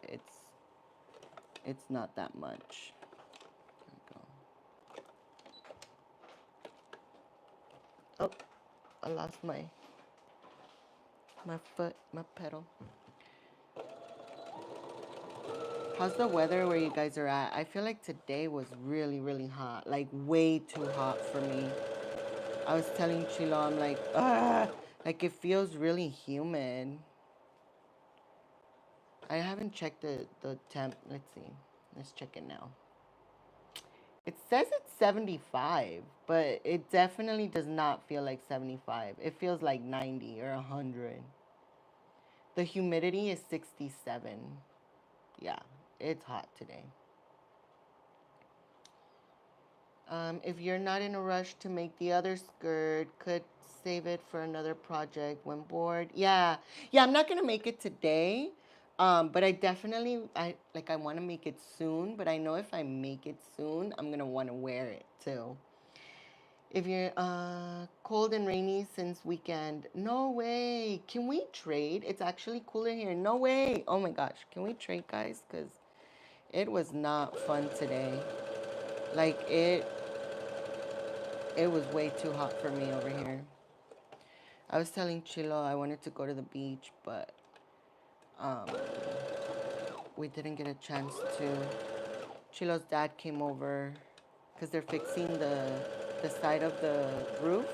it's not that much. There we go. Oh, I lost my foot, my pedal. How's the weather where you guys are at? I feel like today was really, really hot. Like way too hot for me. I was telling Chilo, I'm like, like it feels really humid. I haven't checked the temp. Let's see. Let's check it now. It says it's 75, but it definitely does not feel like 75. It feels like 90 or 100. The humidity is 67. Yeah, it's hot today. If you're not in a rush to make the other skirt, could save it for another project when bored. Yeah, yeah, I'm not gonna make it today, but I definitely I want to make it soon. But I know if I make it soon, I'm gonna want to wear it too. If you're cold and rainy since weekend, no way. Can we trade? It's actually cooler here. No way. Oh my gosh, can we trade, guys? Because it was not fun today. Like it was way too hot for me over here. I was telling Chilo I wanted to go to the beach, but um, we didn't get a chance to. Chilo's dad came over because they're fixing the side of the roof.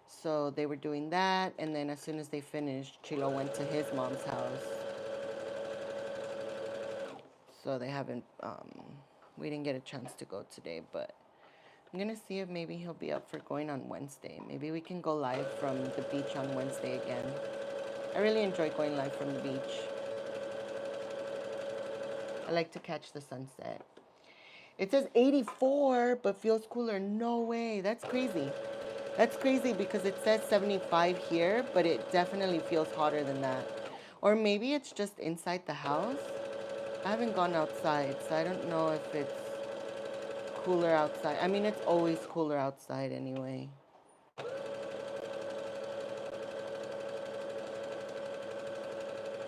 So they were doing that, and then as soon as they finished, Chilo went to his mom's house. So they haven't, we didn't get a chance to go today, but I'm gonna see if maybe he'll be up for going on Wednesday. Maybe we can go live from the beach on Wednesday again. I really enjoy going live from the beach. I like to catch the sunset. It says 84, but feels cooler. No way. That's crazy. That's crazy because it says 75 here, but it definitely feels hotter than that. Or maybe it's just inside the house. I haven't gone outside, so I don't know if it's cooler outside. I mean, it's always cooler outside anyway.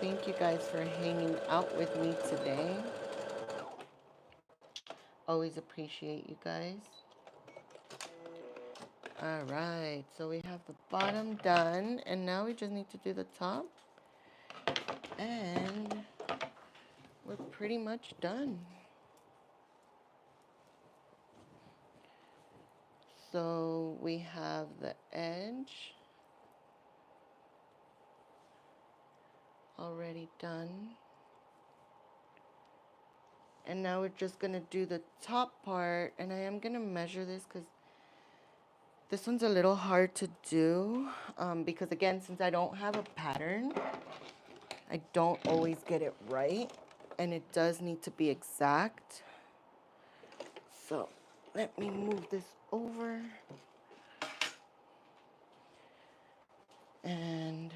Thank you guys for hanging out with me today. Always appreciate you guys. All right, so we have the bottom done, and now we just need to do the top. And we're pretty much done. So we have the edge already done. And now we're just gonna do the top part, and I am gonna measure this because this one's a little hard to do because again, since I don't have a pattern, I don't always get it right, and it does need to be exact. So let me move this over. And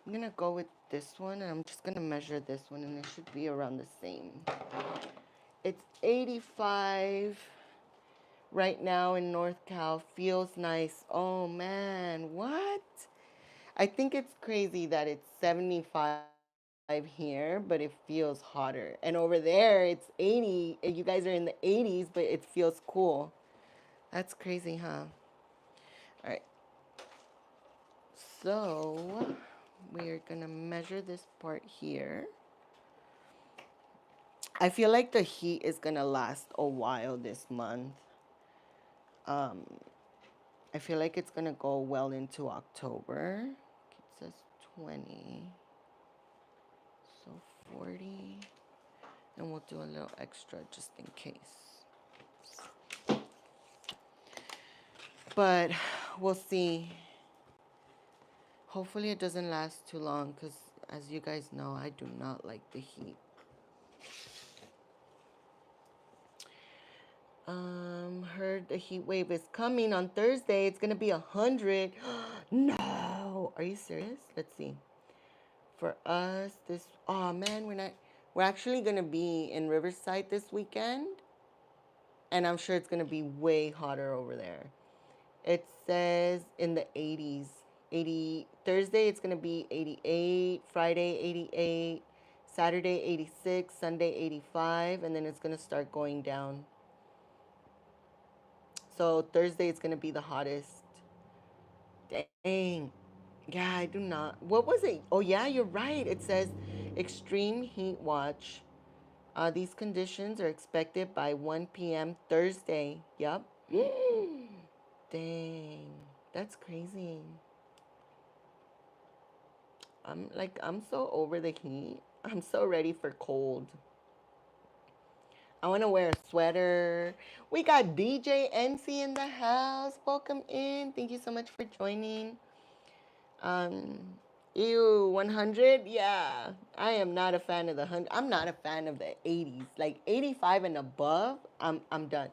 I'm gonna go with this one, and I'm just gonna measure this one, and it should be around the same. It's 85 right now in North Cal. Feels nice. Oh man, what? I think it's crazy that it's 75 here, but it feels hotter. And over there, it's 80. And you guys are in the 80s, but it feels cool. That's crazy, huh? All right. So we're gonna measure this part here. I feel like the heat is gonna last a while this month. Um, I feel like it's gonna go well into October. It says 20, so 40, and we'll do a little extra just in case. But we'll see. Hopefully it doesn't last too long because as you guys know, I do not like the heat. Heard the heat wave is coming on Thursday. It's gonna be 100. No, are you serious? Let's see. For us, oh man, we're actually gonna be in Riverside this weekend, and I'm sure it's gonna be way hotter over there. It says in the 80s. 80 Thursday it's gonna be 88, Friday 88, Saturday 86, Sunday 85, and then it's gonna start going down. So Thursday it's gonna be the hottest. Dang. Yeah, I do not. What was it? Oh yeah, you're right. It says extreme heat watch. These conditions are expected by 1 p.m. Thursday. Yep. Dang. That's crazy. I'm so over the heat. I'm so ready for cold. I want to wear a sweater. We got DJ NC in the house. Welcome in. Thank you so much for joining. Um, ew, 100? Yeah. I am not a fan of the 100. I'm not a fan of the 80s. Like 85 and above, I'm done.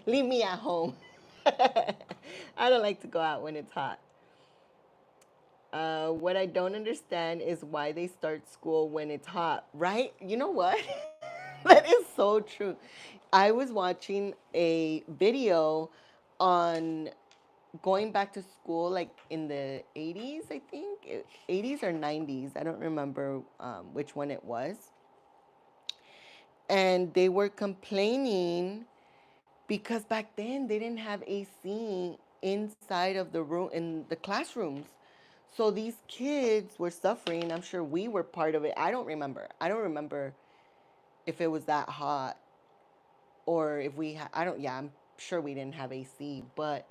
Leave me at home. I don't like to go out when it's hot. What I don't understand is why they start school when it's hot, right? You know what? That is so true. I was watching a video on going back to school like in the 80s, I think. 80s or 90s. I don't remember which one it was. And they were complaining because back then they didn't have AC inside of the room in the classrooms. So these kids were suffering. I'm sure we were part of it. I don't remember. I don't remember if it was that hot. or if we, I don't, yeah, I'm sure we didn't have AC, but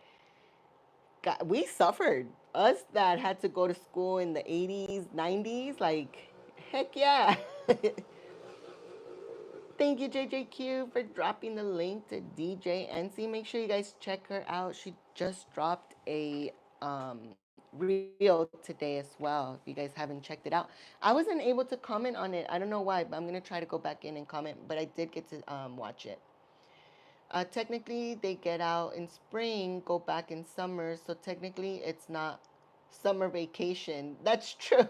God, we suffered. Us that had to go to school in the 80s, 90s, like, heck yeah. Thank you, JJQ, for dropping the link to DJ NC. Make sure you guys check her out. She just dropped a reel today as well. If you guys haven't checked it out, I wasn't able to comment on it. I don't know why, but I'm gonna try to go back in and comment. But I did get to watch it. Technically, they get out in spring, go back in summer. So technically, it's not summer vacation. That's true.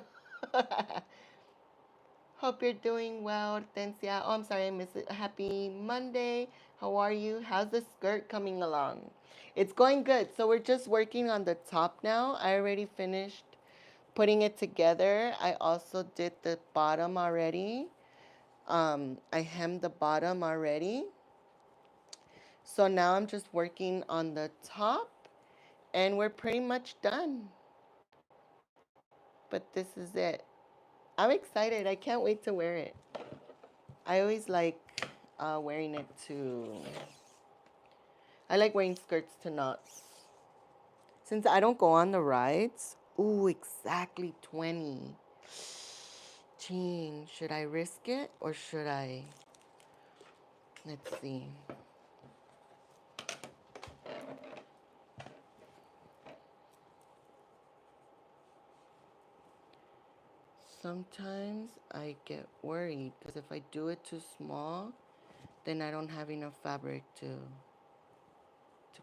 Hope you're doing well, Hortensia. Oh, I'm sorry, I missed it. Happy Monday. How are you? How's the skirt coming along? It's going good. So we're just working on the top now. I already finished putting it together. I also did the bottom already. I hemmed the bottom already. So now I'm just working on the top and we're pretty much done. But this is it. I'm excited. I can't wait to wear it. I always like wearing it to, I like wearing skirts to knots. Since I don't go on the rides, ooh, exactly 20. Gee, should I risk it or should I? Let's see. Sometimes I get worried because if I do it too small, then I don't have enough fabric to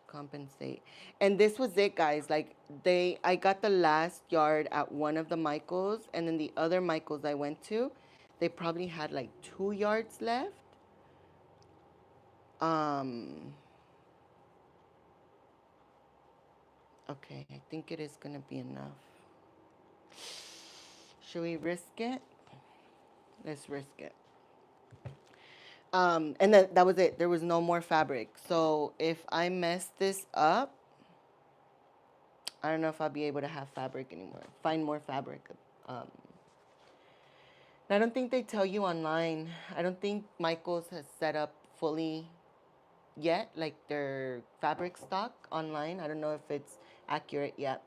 compensate. And this was it, guys. Like I got the last yard at one of the Michaels, and then the other Michaels I went to, they probably had like 2 yards left. Um, okay, I think it is gonna be enough. Should we risk it? Let's risk it. And then that was it. There was no more fabric. So if I mess this up, I don't know if I'll be able to have fabric anymore. Find more fabric. Um, I don't think they tell you online. I don't think Michaels has set up fully yet, like their fabric stock online. I don't know if it's accurate yet.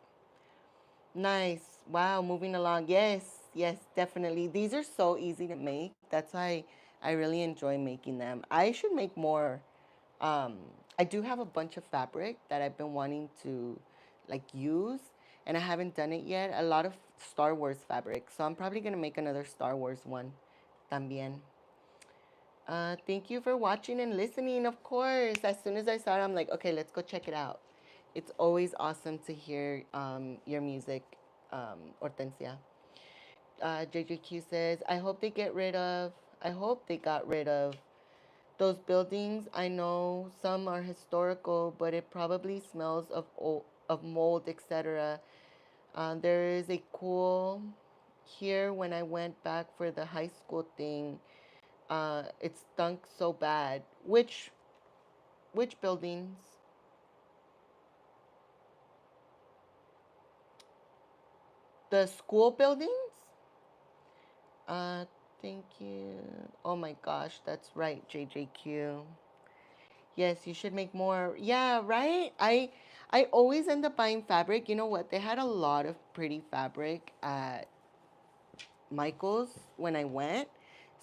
Nice. Wow, moving along. Yes, yes, definitely. These are so easy to make. That's why I really enjoy making them. I should make more. Um, I do have a bunch of fabric that I've been wanting to like use, and I haven't done it yet. A lot of Star Wars fabric. So I'm probably gonna make another Star Wars one también. Thank you for watching and listening, of course. As soon as I saw it, I'm like, okay, let's go check it out. It's always awesome to hear your music, Hortensia. JJQ says, I hope they got rid of those buildings. I know some are historical, but it probably smells of mold, etc. There is a cool here when I went back for the high school thing. It stunk so bad. Which buildings? The school buildings? Uh, thank you. Oh my gosh, that's right, JJQ. Yes, you should make more. Yeah, right? I always end up buying fabric. You know what? They had a lot of pretty fabric at Michael's when I went.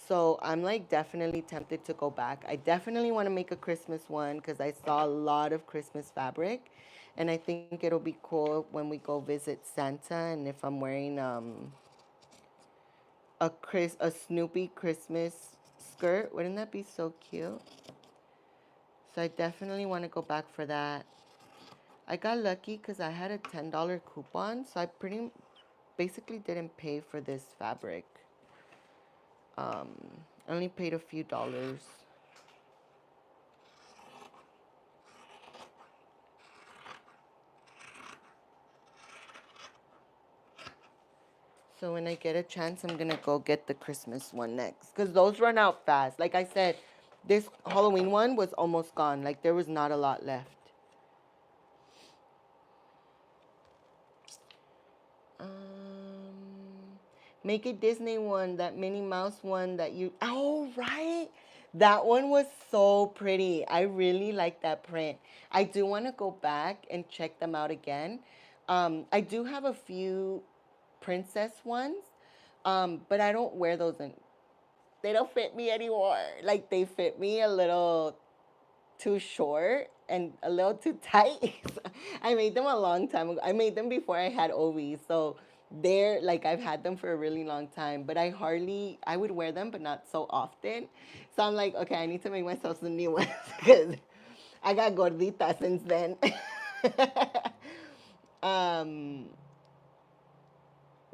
So I'm like definitely tempted to go back. I definitely want to make a Christmas one because I saw a lot of Christmas fabric. And I think it'll be cool when we go visit Santa and if I'm wearing a Snoopy Christmas skirt. Wouldn't that be so cute? So I definitely want to go back for that. I got lucky because I had a $10 coupon, so I basically didn't pay for this fabric. I only paid a few dollars. So when I get a chance, I'm gonna go get the Christmas one next because those run out fast. Like I said, this Halloween one was almost gone. Like there was not a lot left. Um, Make a Disney one, that Minnie Mouse one that you. Oh right, That one was so pretty. I really like that print. I do want to go back and check them out again. I do have a few princess ones, but I don't wear those in. They don't fit me anymore. Like they fit me a little too short and a little too tight. I made them a long time ago. I made them before I had Ovi, so they're like I've had them for a really long time. But I would wear them, but not so often. So I'm like, okay, I need to make myself some new ones because I got gordita since then. um,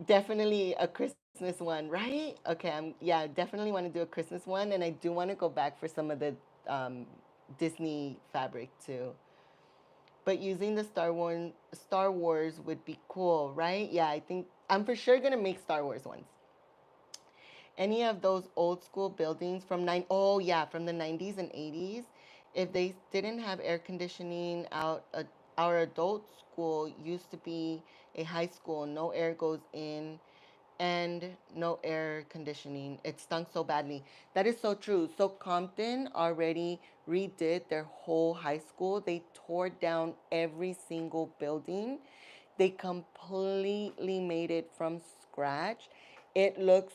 Definitely a Christmas one, right? Okay, yeah, definitely want to do a Christmas one, and I do want to go back for some of the um, Disney fabric too. But using the Star Wars would be cool, right? Yeah, I think I'm for sure gonna make Star Wars ones. Any of those old school buildings from oh yeah, from the 90s and 80s, if they didn't have air conditioning our adult school used to be a high school, no air goes in and no air conditioning. It stunk so badly. That is so true. So Compton already redid their whole high school. They tore down every single building. They completely made it from scratch. It looks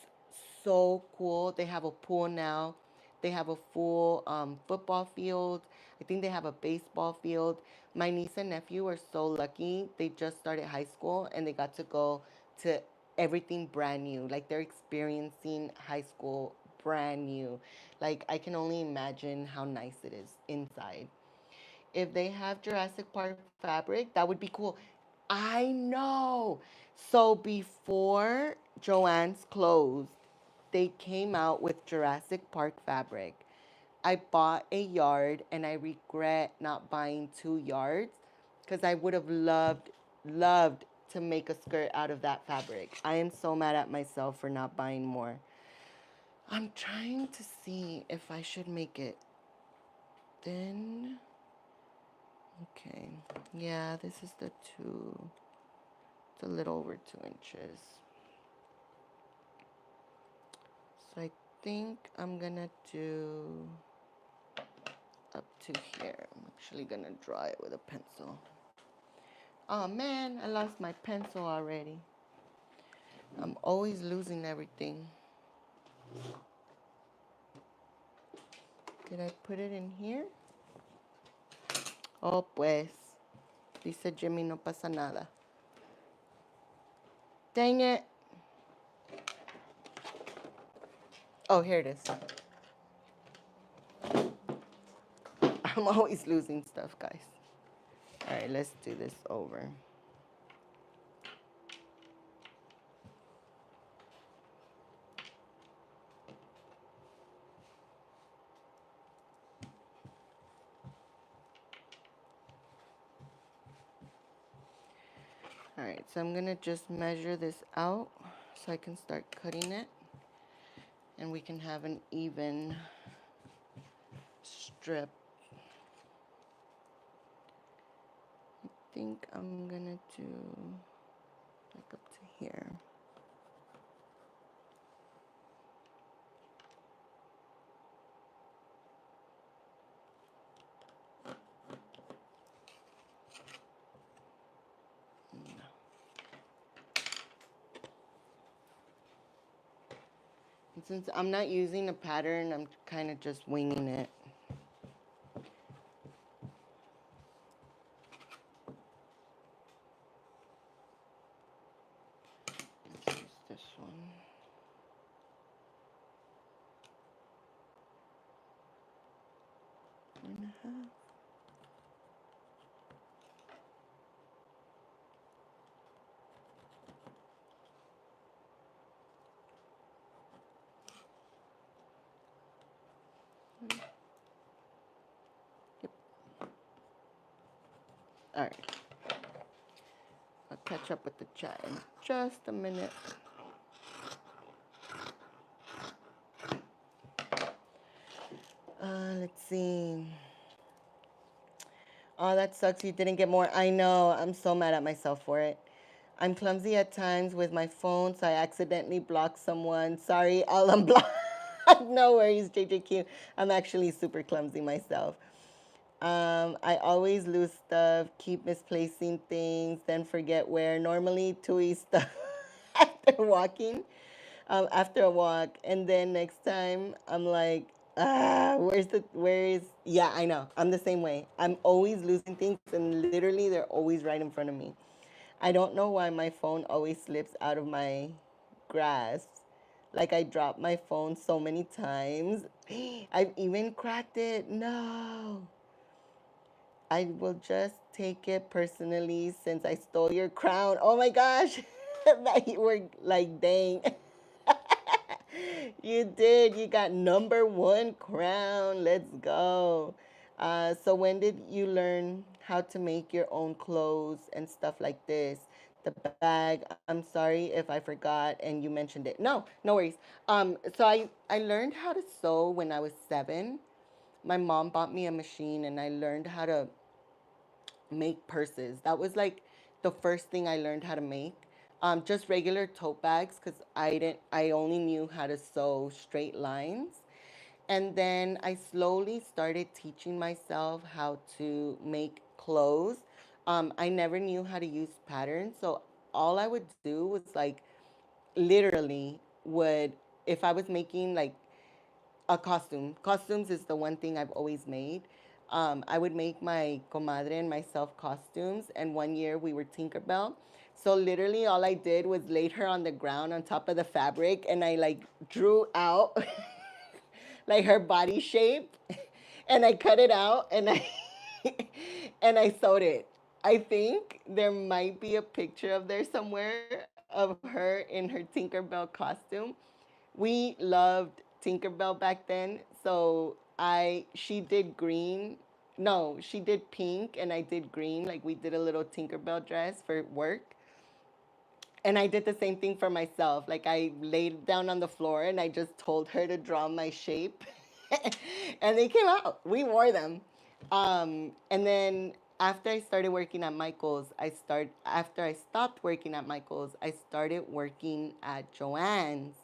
so cool. They have a pool now. They have a full football field. I think they have a baseball field. My niece and nephew are so lucky. They just started high school and they got to go to everything brand new. Like they're experiencing high school brand new. Like I can only imagine how nice it is inside. If they have Jurassic Park fabric, that would be cool. I know. So before Joann's closed, they came out with Jurassic Park fabric. I bought a yard and I regret not buying 2 yards because I would have loved to make a skirt out of that fabric. I am so mad at myself for not buying more. I'm trying to see if I should make it thin. Okay. Yeah, this is the 2. It's a little over 2 inches. So I think I'm gonna do up to here. I'm actually gonna draw it with a pencil. Oh man, I lost my pencil already. I'm always losing everything. Did I put it in here? Oh pues, dice Jimmy, no pasa nada. Dang it. Oh, here it is. I'm always losing stuff, guys. All right, let's do this over. All right, so I'm gonna just measure this out so I can start cutting it and we can have an even strip. I think I'm gonna do like up to here. And since I'm not using a pattern, I'm kind of just winging it. Let's use this one. And a half. Yep. All right. I'll catch up with the chat in just a minute. Let's see. Oh, that sucks. You didn't get more. I know. I'm so mad at myself for it. I'm clumsy at times with my phone, so I accidentally blocked someone. Sorry, I'll unblock. No worries, JJQ. I'm actually super clumsy myself. I always lose stuff, keep misplacing things, then forget where. Normally, Tui stuff after walking, after a walk, and then next time I'm like, where is? Yeah, I know. I'm the same way. I'm always losing things, and literally they're always right in front of me. I don't know why my phone always slips out of my grasp. Like I dropped my phone so many times. I've even cracked it. No. I will just take it personally since I stole your crown. Oh my gosh. That you were like, dang. You did. You got number one crown. Let's go. So when did you learn how to make your own clothes and stuff like this? The bag. I'm sorry if I forgot and you mentioned it. No, no worries. So I learned how to sew when I was 7. My mom bought me a machine and I learned how to make purses. That was like the first thing I learned how to make. Just regular tote bags because I only knew how to sew straight lines. And then I slowly started teaching myself how to make clothes. I never knew how to use patterns. So all I would do was like literally would, if I was making like a costume. Costumes is the one thing I've always made. I would make my comadre and myself costumes, and one year we were Tinkerbell. So literally, all I did was laid her on the ground on top of the fabric, and I like drew out like her body shape, and I cut it out, and I and I sewed it. I think there might be a picture of there somewhere of her in her Tinkerbell costume. We loved Tinkerbell back then, so I she did green. No, she did pink and I did green. Like we did a little Tinkerbell dress for work. And I did the same thing for myself. Like I laid down on the floor and I just told her to draw my shape. And they came out. We wore them. And then after I started working at Michael's, after I stopped working at Michael's, I started working at Joann's.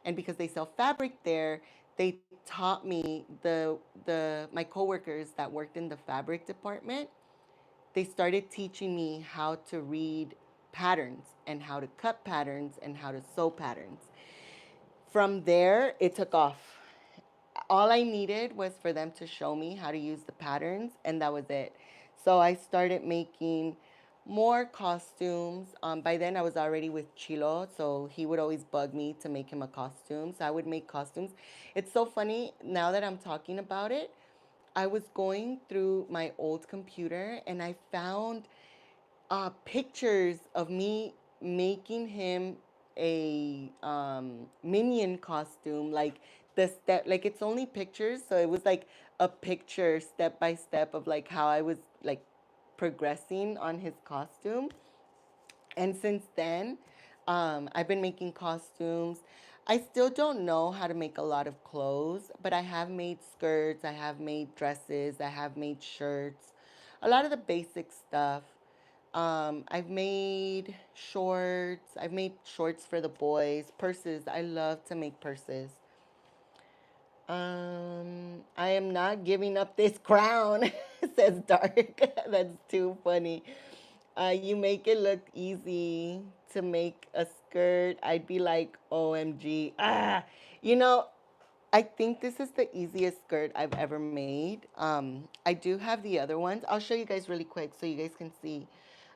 And because they sell fabric there, they taught me the my coworkers that worked in the fabric department, they started teaching me how to read patterns and how to cut patterns and how to sew patterns. From there, it took off. All I needed was for them to show me how to use the patterns, and that was it. So I started making more costumes. By then, I was already with Chilo, so he would always bug me to make him a costume. So I would make costumes. It's so funny now that I'm talking about it. I was going through my old computer and I found pictures of me making him a minion costume, like the step, like it's only pictures, so it was like a picture step by step of like how I was like progressing on his costume. And since then, I've been making costumes. I still don't know how to make a lot of clothes, but I have made skirts, I have made dresses, I have made shirts, a lot of the basic stuff. I've made shorts. I've made shorts for the boys. Purses. I love to make purses. I am not giving up this crown, says Dark. That's too funny. You make it look easy to make a skirt. I'd be like, OMG. You know, I think this is the easiest skirt I've ever made. I do have the other ones. I'll show you guys really quick so you guys can see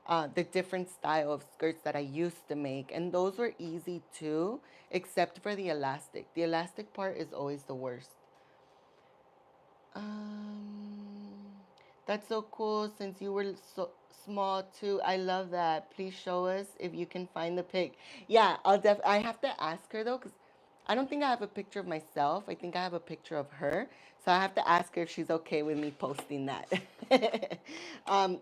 the different style of skirts that I used to make. And those were easy too, except for the elastic. The elastic part is always the worst. Um, that's so cool since you were so small too. I love that. Please show us if you can find the pic. Yeah, I have to ask her though, because I don't think I have a picture of myself. I think I have a picture of her. So I have to ask her if she's okay with me posting that.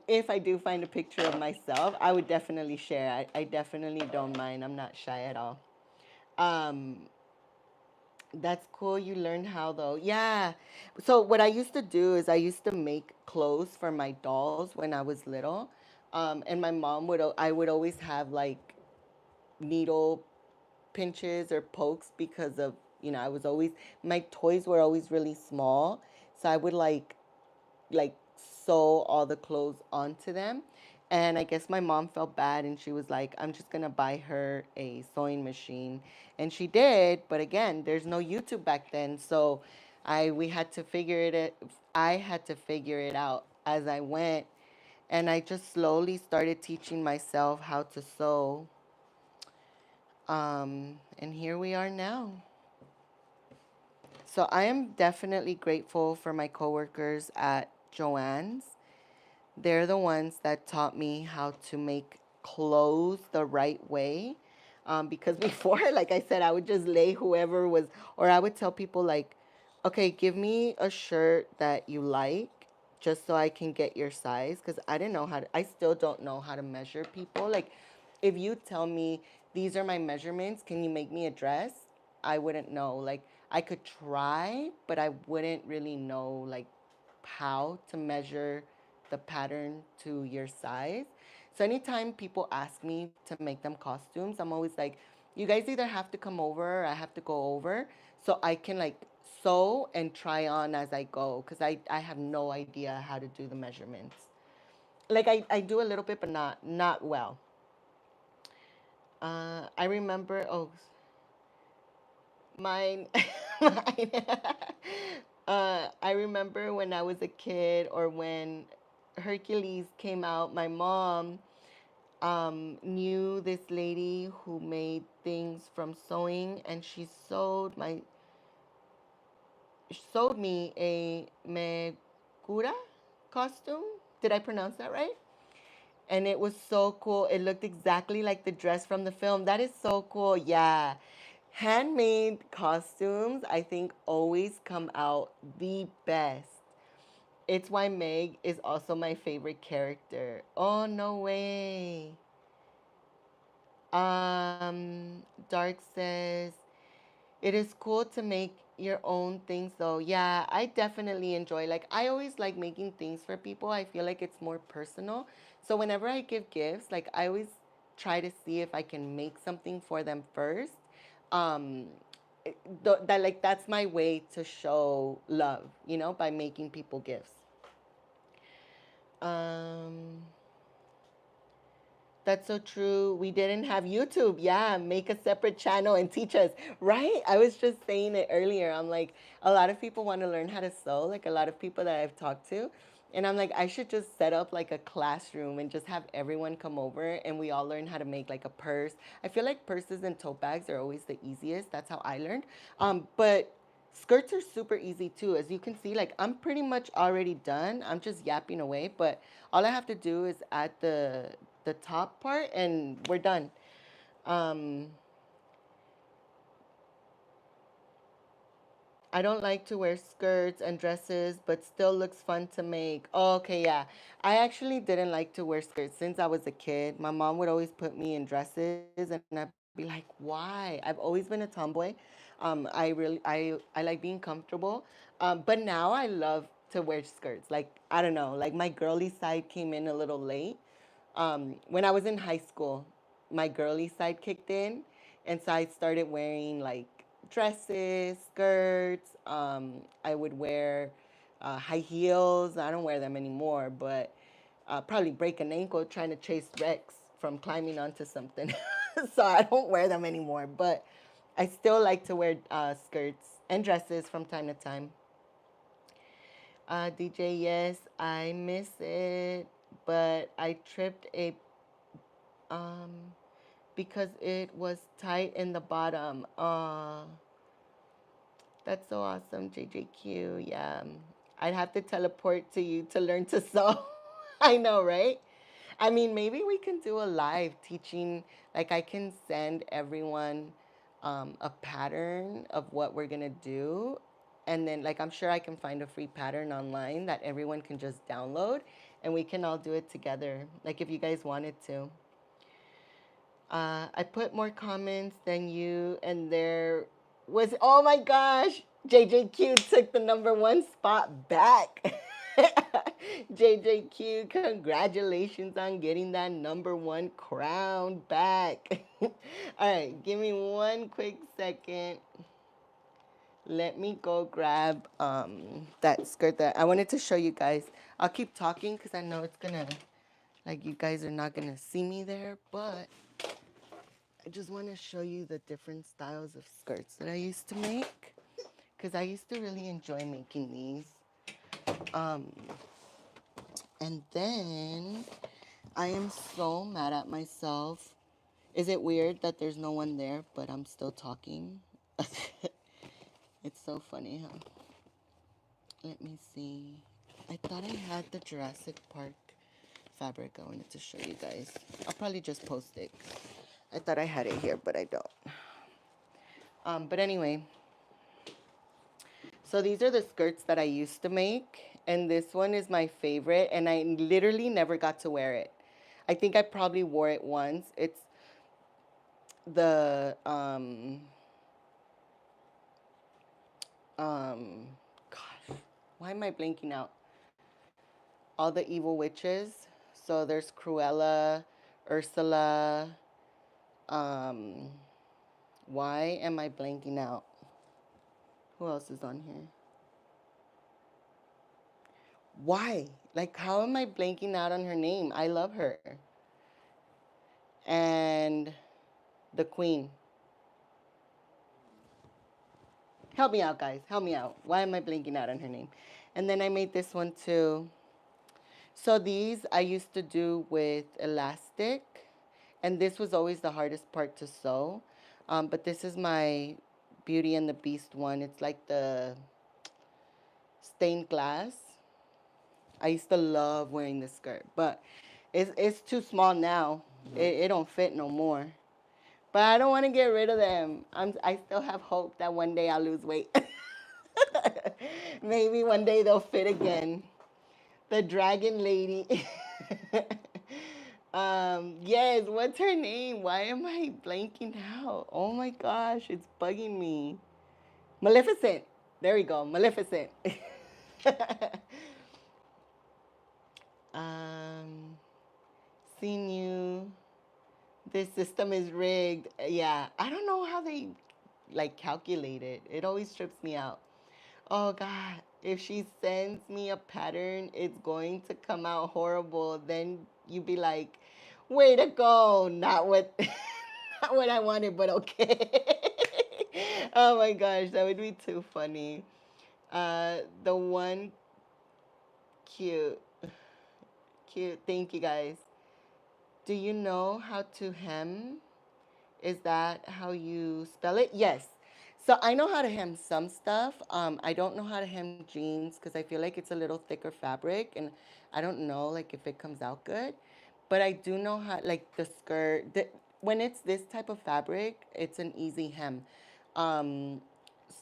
If I do find a picture of myself, I would definitely share. I definitely don't mind. I'm not shy at all. Um, that's cool. You learned how though. Yeah. So what I used to do is I used to make clothes for my dolls when I was little. And my mom I would always have like needle pinches or pokes because of I was always, my toys were always really small. So I would like sew all the clothes onto them. And I guess my mom felt bad and she was like, I'm just gonna buy her a sewing machine. And she did, but again, there's no YouTube back then. So we had to I had to figure it out as I went. And I just slowly started teaching myself how to sew. And here we are now. So I am definitely grateful for my coworkers at Joann's. They're the ones that taught me how to make clothes the right way. Because before, like I said, I would just lay whoever was, or I would tell people, like, okay, give me a shirt that you like just so I can get your size. Because I didn't know I still don't know how to measure people. Like, if you tell me these are my measurements, can you make me a dress? I wouldn't know. Like, I could try, but I wouldn't really know, like, how to measure the pattern to your size. So anytime people ask me to make them costumes, I'm always like, you guys either have to come over or I have to go over so I can like sew and try on as I go because I have no idea how to do the measurements. Like I do a little bit, but not well. I remember, oh, mine, mine. I remember when I was a kid or when Hercules came out, my mom knew this lady who made things from sewing, and she sewed me a Megura costume. Did I pronounce that right? And it was so cool. It looked exactly like the dress from the film. That is so cool. Yeah. Handmade costumes, I think, always come out the best. It's why Meg is also my favorite character. Oh, no way. Dark says, it is cool to make your own things though. Yeah, I definitely enjoy. Like I always like making things for people. I feel like it's more personal. So whenever I give gifts, like I always try to see if I can make something for them first. Um that like that's my way to show love, by making people gifts. Um That's so true. We didn't have YouTube. Yeah, make a separate channel and teach us, right? I was just saying it earlier. I'm like, a lot of people want to learn how to sew, like a lot of people that I've talked to. And I'm like, I should just set up like a classroom and just have everyone come over and we all learn how to make like a purse. I feel like purses and tote bags are always the easiest. That's how I learned. But skirts are super easy too. As you can see, like I'm pretty much already done. I'm just yapping away, but all I have to do is add the top part and we're done. Um, I don't like to wear skirts and dresses, but still looks fun to make. Oh, okay, yeah. I actually didn't like to wear skirts since I was a kid. My mom would always put me in dresses, and I'd be like, why? I've always been a tomboy. I like being comfortable. But now I love to wear skirts. Like, I don't know, like my girly side came in a little late. When I was in high school, my girly side kicked in, and so I started wearing like dresses, skirts. I would wear high heels. I don't wear them anymore, but probably break an ankle trying to chase Rex from climbing onto something. So I don't wear them anymore, but I still like to wear skirts and dresses from time to time. DJ, yes, I miss it, but I tripped a um because it was tight in the bottom. That's so awesome, JJQ. Yeah, I'd have to teleport to you to learn to sew. I know, right? I mean, maybe we can do a live teaching. Like, I can send everyone a pattern of what we're gonna do, and then, like, I'm sure I can find a free pattern online that everyone can just download, and we can all do it together. Like, if you guys wanted to. I put more comments than you, and there was, oh my gosh, JJQ took the number 1 spot back. JJQ, congratulations on getting that number 1 crown back. All right, give me one quick second. Let me go grab that skirt that I wanted to show you guys. I'll keep talking because I know it's gonna, like, you guys are not gonna see me there, but I just want to show you the different styles of skirts that I used to make because I used to really enjoy making these. Um, and then I am so mad at myself. Is it weird that there's no one there, but I'm still talking? It's so funny, huh? Let me see. I thought I had the Jurassic Park fabric I wanted to show you guys. I'll probably just post it. I thought I had it here, but I don't. But anyway, so these are the skirts that I used to make, and this one is my favorite, and I literally never got to wear it. I think I probably wore it once. It's the gosh, why am I blanking out? All the evil witches. So there's Cruella, Ursula. Um, why am I blanking out? Who else is on here? Why? Like, how am I blanking out on her name? I love her. And the Queen. Help me out, guys. Help me out. Why am I blanking out on her name? And then I made this one too. So these I used to do with elastic, and this was always the hardest part to sew. But this is my Beauty and the Beast one. It's like the stained glass. I used to love wearing this skirt, but it's too small now. It don't fit no more. But I don't want to get rid of them. I still have hope that one day I'll lose weight. Maybe one day they'll fit again. The dragon lady. Yes, what's her name? Why am I blanking out? Oh my gosh, it's bugging me. Maleficent. There we go, Maleficent. um, seen you. This system is rigged. Yeah, I don't know how they like calculate it. It always trips me out. Oh God, if she sends me a pattern, it's going to come out horrible. Then you be like, way to go. Not what not what I wanted, but okay. Oh my gosh, that would be too funny. The one cute. Cute. Thank you guys. Do you know how to hem? Is that how you spell it? Yes. So I know how to hem some stuff. I don't know how to hem jeans because I feel like it's a little thicker fabric, and I don't know like if it comes out good. But I do know how, like the skirt. When it's this type of fabric, it's an easy hem. Um,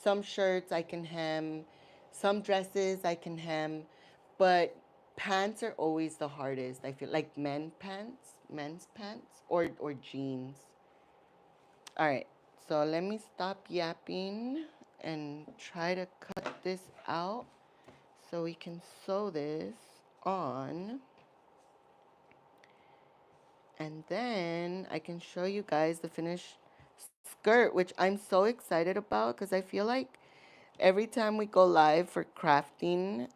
some shirts I can hem, some dresses I can hem, but pants are always the hardest. I feel like men's pants, or jeans. All right, so let me stop yapping and try to cut this out so we can sew this on. And then I can show you guys the finished skirt, which I'm so excited about because I feel like every time we go live for crafting,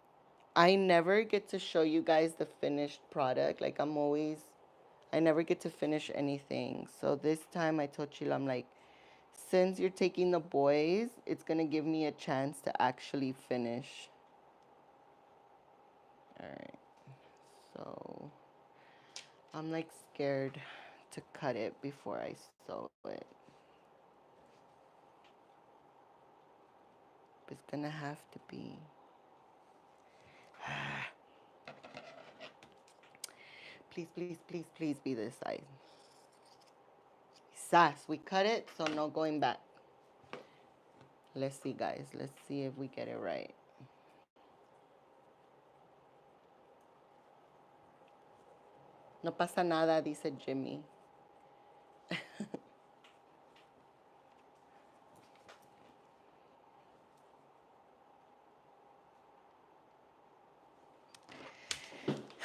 I never get to show you guys the finished product. Like I never get to finish anything. So this time I told Sheila, I'm like, since you're taking the boys, it's going to give me a chance to actually finish. All right. So I'm like scared to cut it before I sew it. It's going to have to be. Please, please, please, please be this size. Sass, we cut it, so no going back. Let's see, guys. Let's see if we get it right. No pasa nada, dice Jimmy.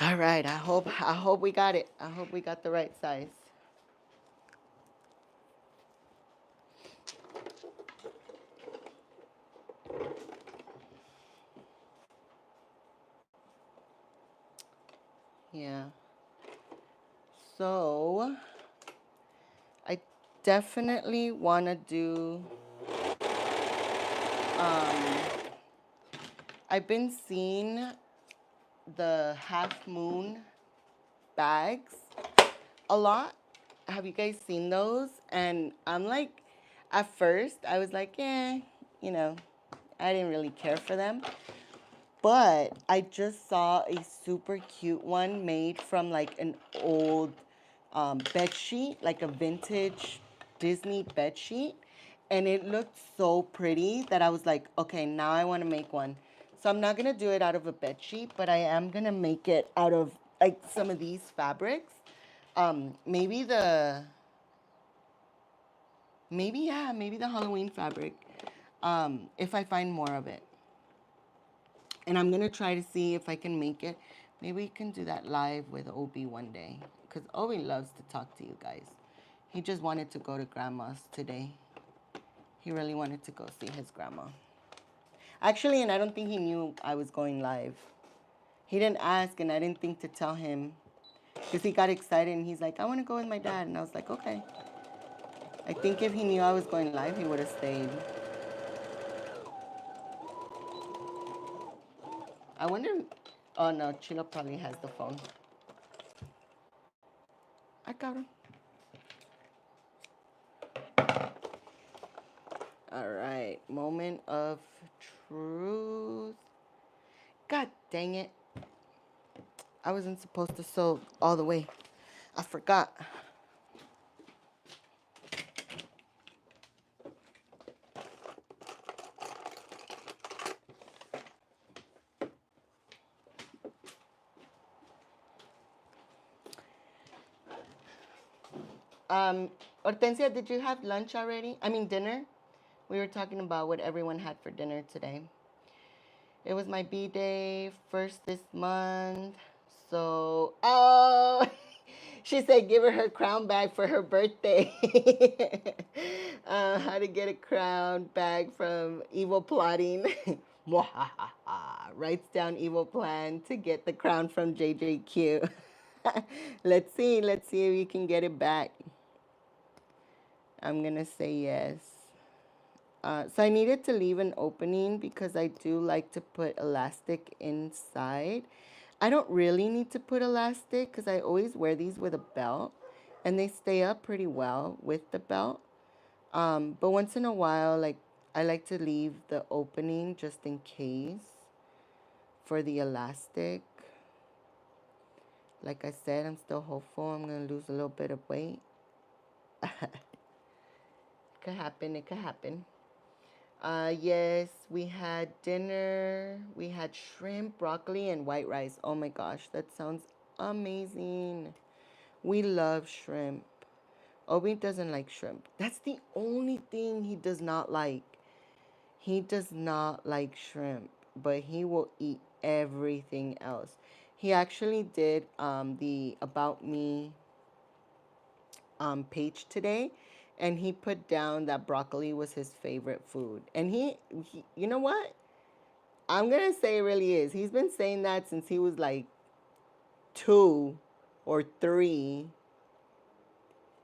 All right, I hope we got it. I hope we got the right size. Yeah. So I definitely want to do, um, I've been seeing the half moon bags a lot. Have you guys seen those? And I'm like, at first, I was like, you know, I didn't really care for them. But I just saw a super cute one made from like an old bed sheet, like a vintage Disney bed sheet. And it looked so pretty that I was like, okay, now I want to make one. So I'm not going to do it out of a bed sheet, but I am going to make it out of like some of these fabrics. Maybe maybe the Halloween fabric, if I find more of it. And I'm going to try to see if I can make it. Maybe we can do that live with Obi one day. Because Obi loves to talk to you guys. He just wanted to go to grandma's today. He really wanted to go see his grandma. Actually, and I don't think he knew I was going live. He didn't ask, and I didn't think to tell him. Because he got excited, and he's like, I want to go with my dad. And I was like, okay. I think if he knew I was going live, he would have stayed. I wonder... Oh, no. Chilo probably has the phone. I got him. All right, moment of truth. God dang it. I wasn't supposed to sew all the way. I forgot. Hortensia, did you have lunch already? I mean, dinner? We were talking about what everyone had for dinner today. It was my B-day, first this month. So, oh, she said give her crown bag for her birthday. How to get a crown bag from Evil Plotting. Writes down evil plan to get the crown from JJQ. Let's see if you can get it back. I'm gonna say yes. So I needed to leave an opening because I do like to put elastic inside. I don't really need to put elastic because I always wear these with a belt and they stay up pretty well with the belt. But once in a while, like I like to leave the opening just in case for the elastic. Like I said, I'm still hopeful I'm going to lose a little bit of weight. It could happen. It could happen. Yes, we had dinner. We had shrimp, broccoli, and white rice. Oh my gosh, that sounds amazing. We love shrimp. Obi doesn't like shrimp. That's the only thing he does not like. He does not like shrimp, but he will eat everything else. He actually did the About Me page today, and he put down that broccoli was his favorite food. And he you know what? I'm gonna say it really is. He's been saying that since he was like 2 or 3.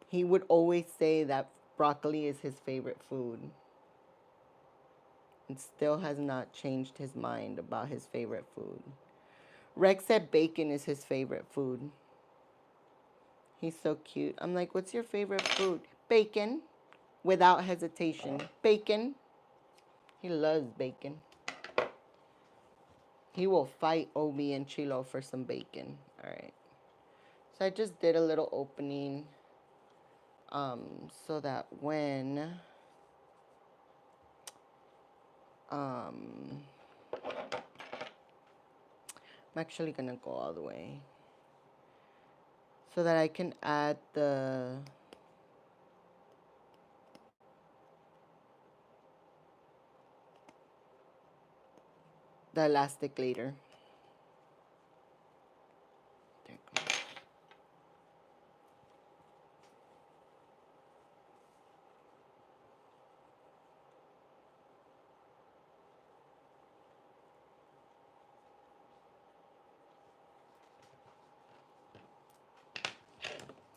He would always say that broccoli is his favorite food. And still has not changed his mind about his favorite food. Rex said bacon is his favorite food. He's so cute. I'm like, what's your favorite food? Bacon. Without hesitation. Bacon. He loves bacon. He will fight Obi and Chilo for some bacon. All right. So I just did a little opening so that when I'm actually going to go all the way so that I can add the elastic later. There it goes.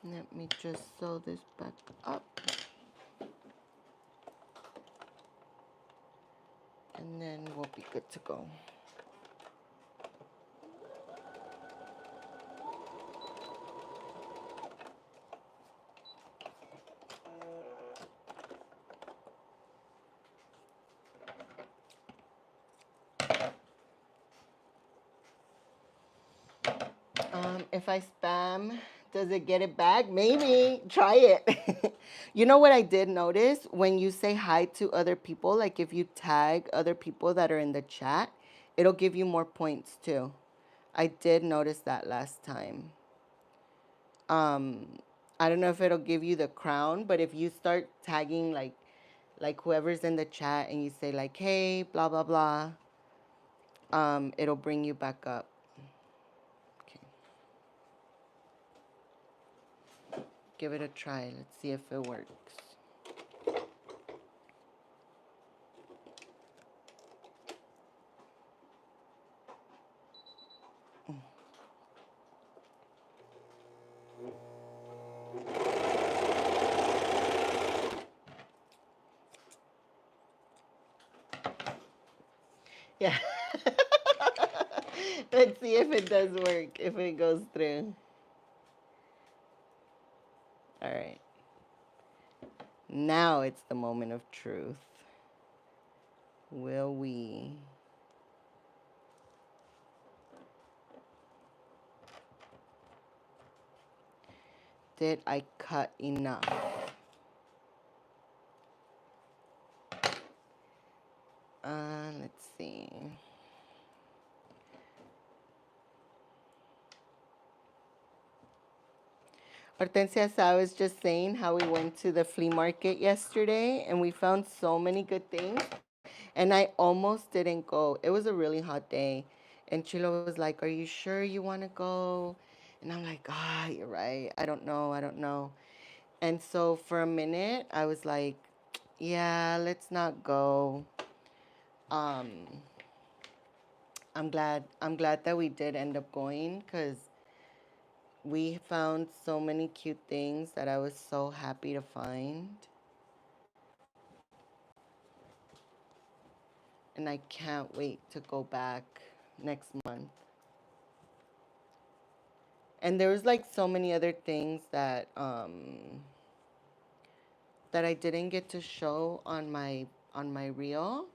Let me just sew this back up. And then we'll be good to go. If I spam, does it get it back? Maybe. Try it. You know what I did notice? When you say hi to other people, like if you tag other people that are in the chat, it'll give you more points too. I did notice that last time. Um, I don't know if it'll give you the crown, but if you start tagging like whoever's in the chat and you say like, hey, blah blah blah, it'll bring you back up. Okay. Give it a try. Let's see if it works. Yeah. Let's see if it does work, if it goes through. All right. Now it's the moment of truth. Will we? Did I cut enough? Let's see. Hortensia, so I was just saying how we went to the flea market yesterday and we found so many good things. And I almost didn't go. It was a really hot day. And Chilo was like, are you sure you want to go? And I'm like, you're right. I don't know. I don't know. And so for a minute, I was like, yeah, let's not go. Um, I'm glad that we did end up going because we found so many cute things that I was so happy to find. And I can't wait to go back next month. And there was like so many other things that I didn't get to show on my reel.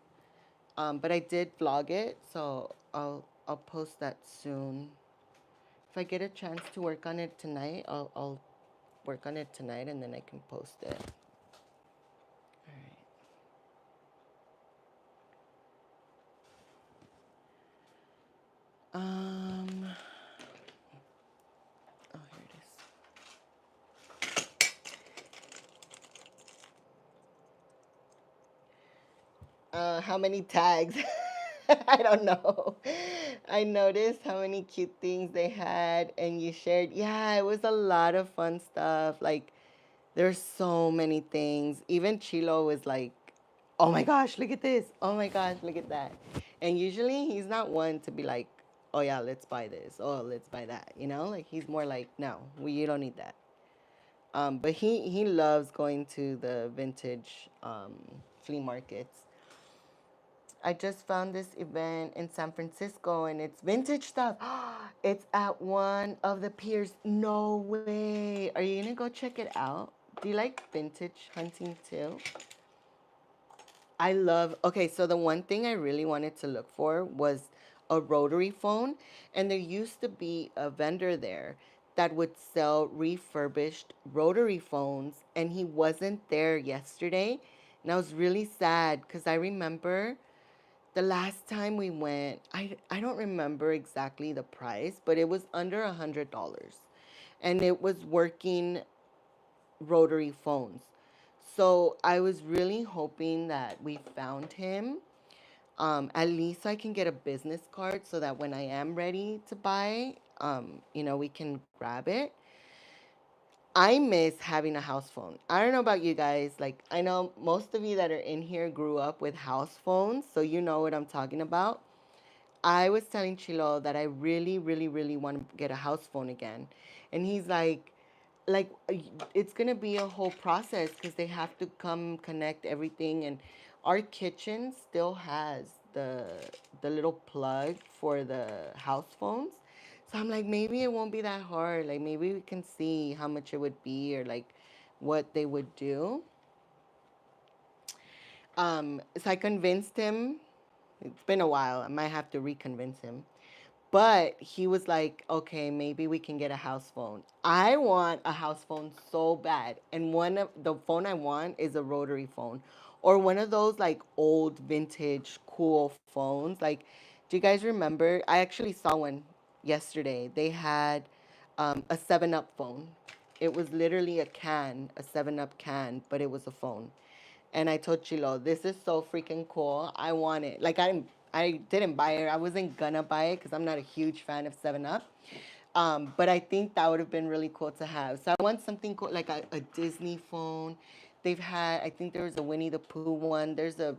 But I did vlog it, so I'll post that soon. If I get a chance to work on it tonight, I'll work on it tonight and then I can post it. All right. Oh, here it is. How many tags? I don't know. I noticed how many cute things they had and you shared. Yeah, it was a lot of fun stuff. Like there's so many things. Even Chilo was like, oh my gosh, look at this. Oh my gosh, look at that. And usually he's not one to be like, oh yeah, let's buy this. Oh, let's buy that. You know, like he's more like, no, you don't need that. But he loves going to the vintage flea markets. I just found this event in San Francisco and it's vintage stuff. It's at one of the piers. No way. Are you gonna go check it out? Do you like vintage hunting too? Okay, so the one thing I really wanted to look for was a rotary phone. And there used to be a vendor there that would sell refurbished rotary phones. And he wasn't there yesterday. And I was really sad because I remember the last time we went, I don't remember exactly the price, but it was under $100. And it was working rotary phones. So I was really hoping that we found him. At least I can get a business card so that when I am ready to buy, we can grab it. I miss having a house phone. I don't know about you guys. Like, I know most of you that are in here grew up with house phones, so you know what I'm talking about. I was telling Chilo that I really, really, really want to get a house phone again. And he's like, like it's gonna be a whole process because they have to come connect everything, and our kitchen still has the little plug for the house phones. So I'm like, maybe it won't be that hard. Like maybe we can see how much it would be or like what they would do. So I convinced him. It's been a while. I might have to reconvince him. But he was like, okay, maybe we can get a house phone. I want a house phone so bad. And one of the phone I want is a rotary phone or one of those like old vintage cool phones. Like, do you guys remember? I actually saw one yesterday. They had a 7 Up phone. It was literally a can, a 7 Up can, but it was a phone. And I told Chilo, this is so freaking cool. I want it. Like I didn't buy it. I wasn't gonna buy it because I'm not a huge fan of 7 Up. But I think that would have been really cool to have. So I want something cool, like a Disney phone. They've had, I think there was a Winnie the Pooh one. There's a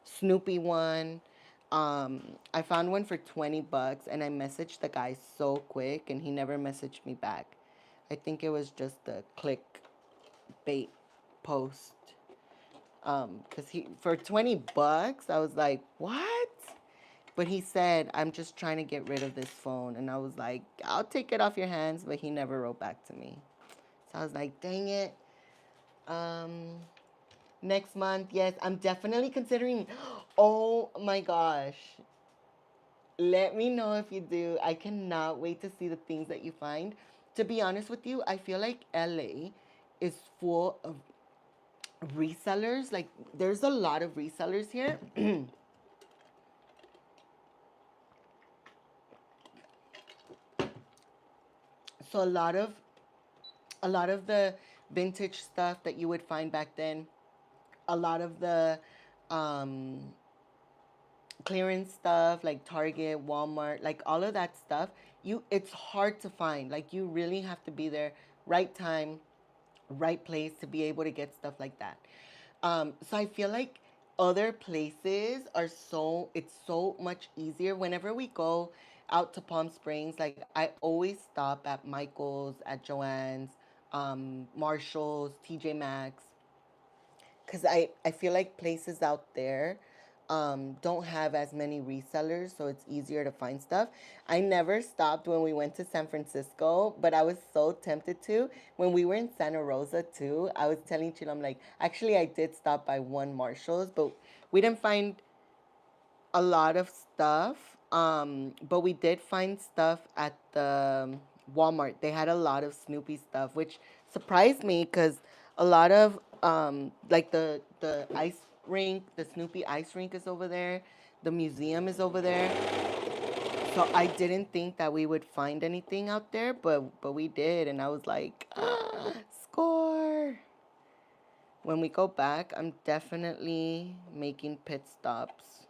Snoopy one. I found one for 20 bucks and I messaged the guy so quick and he never messaged me back. I think it was just a click bait post. Cause he for 20 bucks, I was like, what? But he said, I'm just trying to get rid of this phone. And I was like, I'll take it off your hands. But he never wrote back to me. So I was like, dang it. Um, Next month, yes, I'm definitely considering. Oh my gosh. Let me know if you do. I cannot wait to see the things that you find. To be honest with you, I feel like LA is full of resellers. Like, there's a lot of resellers here. So a lot of the vintage stuff that you would find back then, a lot of the um, clearance stuff like Target, Walmart, like all of that stuff, it's hard to find. Like you really have to be there, right time, right place to be able to get stuff like that. So I feel like other places are it's so much easier. Whenever we go out to Palm Springs, like I always stop at Michael's, at Joann's, Marshall's, TJ Maxx, because I feel like places out there don't have as many resellers, so it's easier to find stuff. I never stopped when we went to San Francisco, but I was so tempted to. When we were in Santa Rosa too, I was telling Chilo, I'm like, actually, I did stop by one Marshall's, but we didn't find a lot of stuff. But we did find stuff at the Walmart. They had a lot of Snoopy stuff, which surprised me because a lot of like the ice rink, the Snoopy ice rink is over there. The museum is over there. So I didn't think that we would find anything out there, but we did, and I was like, score. When we go back, I'm definitely making pit stops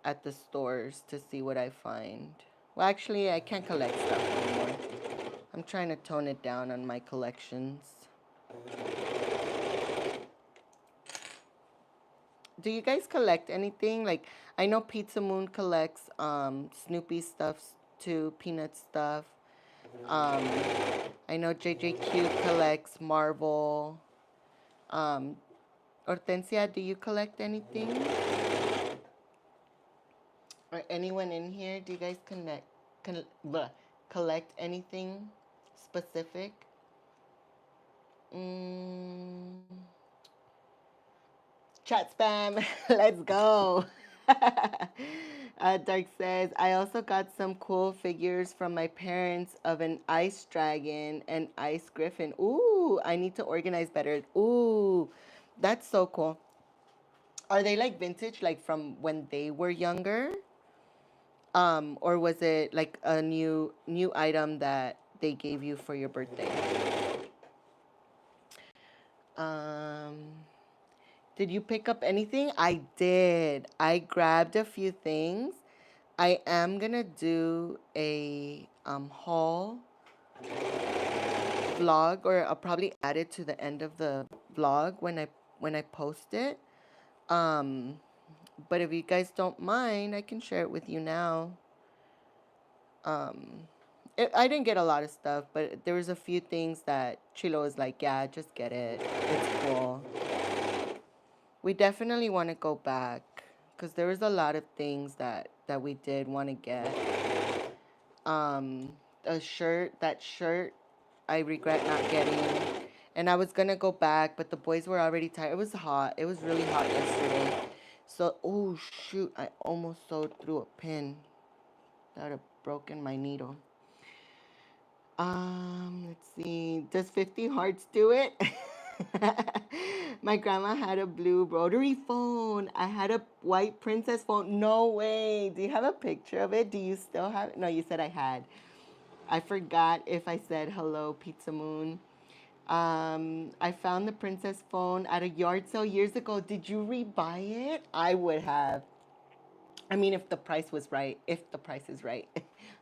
at the stores to see what I find. Well, actually, I can't collect stuff anymore. I'm trying to tone it down on my collections. Do you guys collect anything? Like, I know Pizza Moon collects Snoopy stuff too, Peanut stuff. Um, I know JJQ collects Marvel. Um, Hortensia, do you collect anything? Or anyone in here? Do you guys collect anything specific? Mm, Chat spam. Let's go. Dark says, I also got some cool figures from my parents of an ice dragon and ice griffin. Ooh, I need to organize better. Ooh, that's so cool. Are they like vintage, like from when they were younger? Or was it like a new item that they gave you for your birthday? Um, did you pick up anything? I did. I grabbed a few things. I am gonna do a haul vlog, or I'll probably add it to the end of the vlog when I post it. Um, but if you guys don't mind, I can share it with you now. Um, I didn't get a lot of stuff, but there was a few things that Chilo was like, yeah, just get it. It's cool. We definitely want to go back because there was a lot of things that we did want to get. Um, that shirt, I regret not getting. And I was gonna go back, but the boys were already tired. It was hot. It was really hot yesterday. So, oh shoot, I almost sewed through a pin. That would have broken my needle. Let's see. Does 50 hearts do it? My grandma had a blue rotary phone. I had a white princess phone. No way. Do you have a picture of it? Do you still have it? No, you said I had. I forgot if I said hello, Pizza Moon. I found the princess phone at a yard sale years ago. Did you rebuy it? I would have. I mean, if the price was right. If the price is right.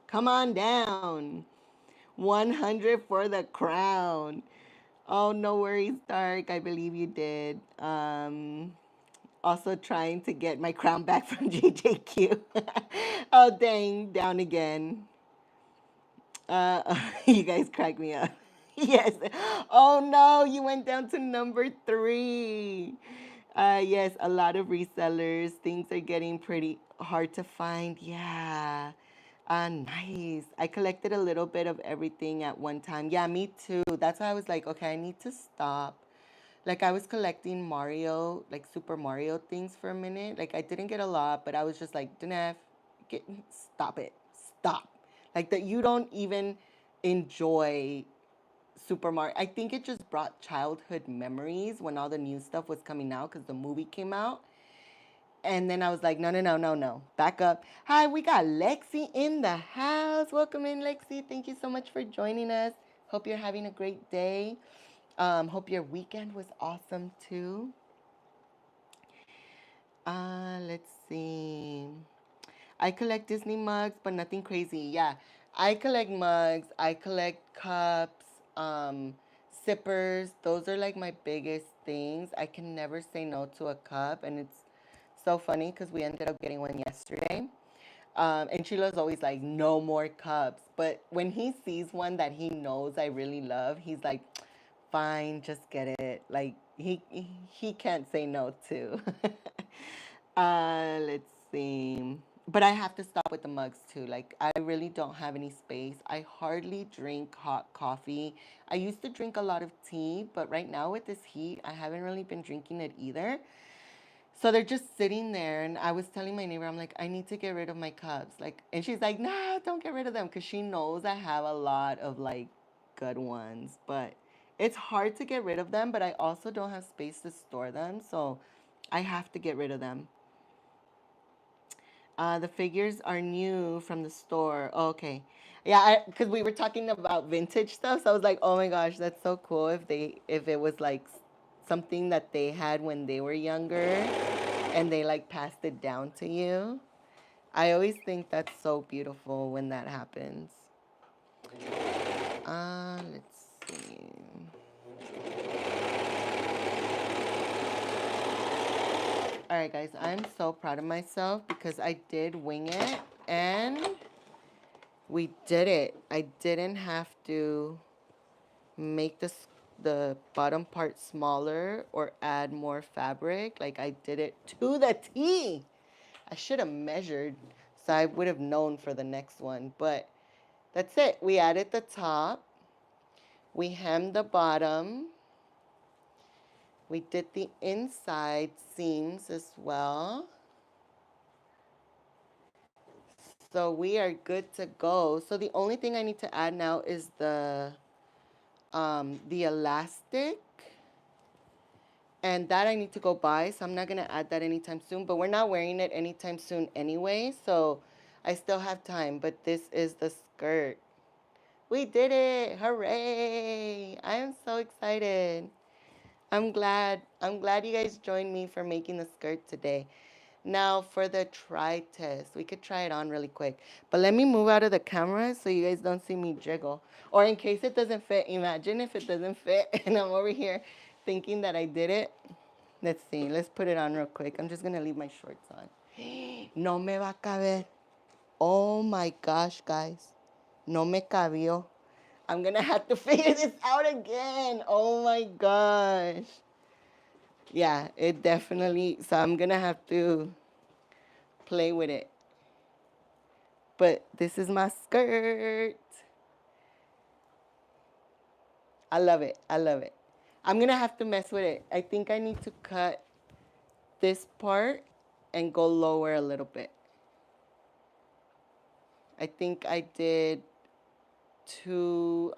Come on down. 100 for the crown. Oh, no worries, Dark. I believe you did. Also trying to get my crown back from JJQ. Oh, dang. Down again. You guys crack me up. Yes. Oh no, you went down to number 3. Yes, a lot of resellers. Things are getting pretty hard to find. Yeah. Nice. I collected a little bit of everything at one time. Yeah, me too. That's why I was like, okay, I need to stop. Like I was collecting Mario, like Super Mario things for a minute. Like I didn't get a lot, but I was just like, Denef, stop it. Stop. Like that you don't even enjoy Super Mario. I think it just brought childhood memories when all the new stuff was coming out because the movie came out. And then I was like, no, no, no, no, no. Back up. Hi, we got Lexi in the house. Welcome in, Lexi. Thank you so much for joining us. Hope you're having a great day. Hope your weekend was awesome too. Let's see. I collect Disney mugs, but nothing crazy. Yeah, I collect mugs. I collect cups, sippers. Those are like my biggest things. I can never say no to a cup, and it's so funny because we ended up getting one yesterday. And Chilo's always like, no more cups. But when he sees one that he knows I really love, he's like, fine, just get it. Like he can't say no to. Let's see. But I have to stop with the mugs too. Like I really don't have any space. I hardly drink hot coffee. I used to drink a lot of tea, but right now with this heat, I haven't really been drinking it either. So they're just sitting there, and I was telling my neighbor, I'm like, I need to get rid of my cups. Like, and she's like, no, don't get rid of them, because she knows I have a lot of like good ones. But it's hard to get rid of them, but I also don't have space to store them, so I have to get rid of them. The figures are new from the store. Oh, okay. Yeah, because we were talking about vintage stuff, so I was like, oh my gosh, that's so cool if it was like something that they had when they were younger and they like passed it down to you. I always think that's so beautiful when that happens. Let's see. All right, guys, I'm so proud of myself because I did wing it and we did it. I didn't have to make the bottom part smaller or add more fabric. Like I did it to the T. I should have measured so I would have known for the next one. But that's it. We added the top. We hemmed the bottom. We did the inside seams as well. So we are good to go. So the only thing I need to add now is the elastic. And that I need to go buy, so I'm not going to add that anytime soon. But we're not wearing it anytime soon anyway, so I still have time. But this is the skirt. We did it! Hooray! I am so excited. I'm glad. I'm glad you guys joined me for making the skirt today. Now for the try test. We could try it on really quick. But let me move out of the camera so you guys don't see me jiggle. Or in case it doesn't fit, imagine if it doesn't fit and I'm over here thinking that I did it. Let's see. Let's put it on real quick. I'm just going to leave my shorts on. No me va a caber. Oh my gosh, guys. No me cabió. I'm gonna have to figure this out again. Oh my gosh. Yeah, it definitely. So I'm gonna have to play with it. But this is my skirt. I love it. I love it. I'm gonna have to mess with it. I think I need to cut this part and go lower a little bit. I think I did too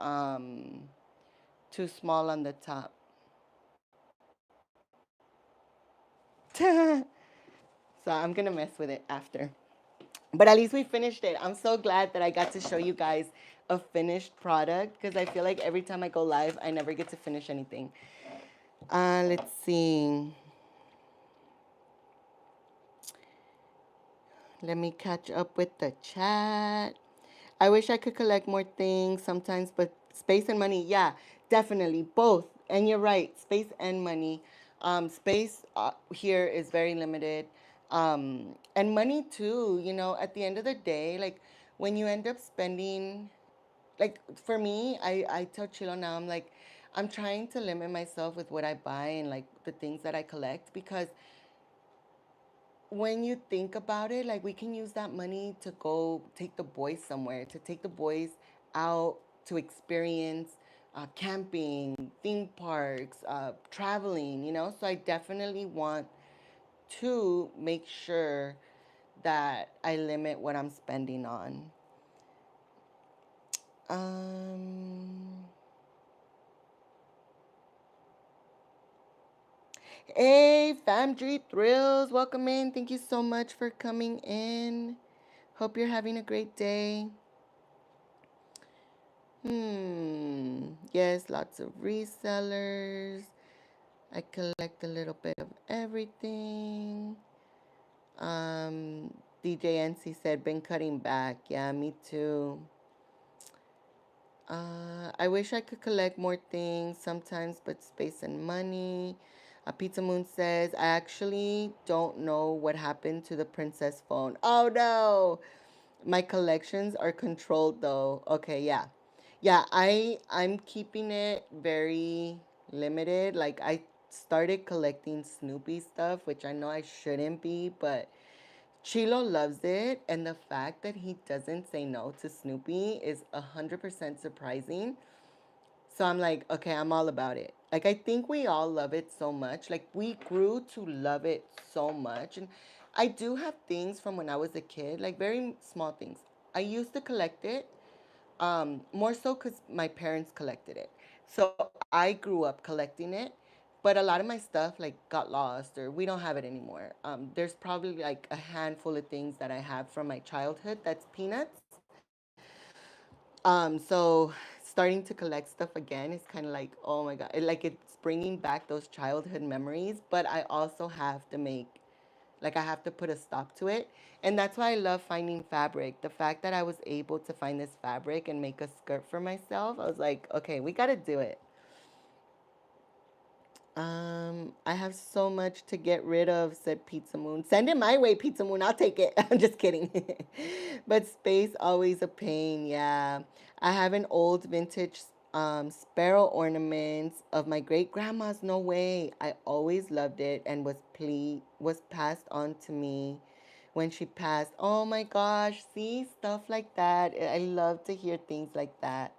too small on the top. So I'm gonna mess with it after. But at least we finished it. I'm so glad that I got to show you guys a finished product because I feel like every time I go live, I never get to finish anything. Let's see. Let me catch up with the chat. I wish I could collect more things sometimes, but space and money, yeah, definitely both. And you're right, space and money. Space here is very limited. And money too, you know, at the end of the day, like when you end up spending, like for me, I tell Chilo now, I'm like, I'm trying to limit myself with what I buy and like the things that I collect because when you think about it, like we can use that money to go take the boys somewhere, to take the boys out to experience camping, theme parks, traveling, you know? So I definitely want to make sure that I limit what I'm spending on. Um, hey, Famdry Thrills, welcome in. Thank you so much for coming in. Hope you're having a great day. Yes, lots of resellers. I collect a little bit of everything. DJ NC said, been cutting back. Yeah, me too. I wish I could collect more things sometimes, but space and money. Pizza Moon says, I actually don't know what happened to the princess phone. Oh no! My collections are controlled though. Okay, yeah. Yeah, I'm keeping it very limited. Like I started collecting Snoopy stuff, which I know I shouldn't be, but Chilo loves it, and the fact that he doesn't say no to Snoopy is 100% surprising. So I'm like, okay, I'm all about it. Like I think we all love it so much. Like we grew to love it so much. And I do have things from when I was a kid, like very small things. I used to collect it, more so because my parents collected it. So I grew up collecting it, but a lot of my stuff like got lost or we don't have it anymore. There's probably like a handful of things that I have from my childhood that's peanuts. So starting to collect stuff again is kind of like, oh my God, like it's bringing back those childhood memories, but I also have to make, like I have to put a stop to it. And that's why I love finding fabric. The fact that I was able to find this fabric and make a skirt for myself, I was like, okay, we got to do it. I have so much to get rid of, said Pizza Moon. Send it my way, Pizza Moon. I'll take it. I'm just kidding. But space always a pain, yeah. I have an old vintage sparrow ornaments of my great grandma's. No way. I always loved it and was passed on to me when she passed. Oh my gosh, see stuff like that. I love to hear things like that.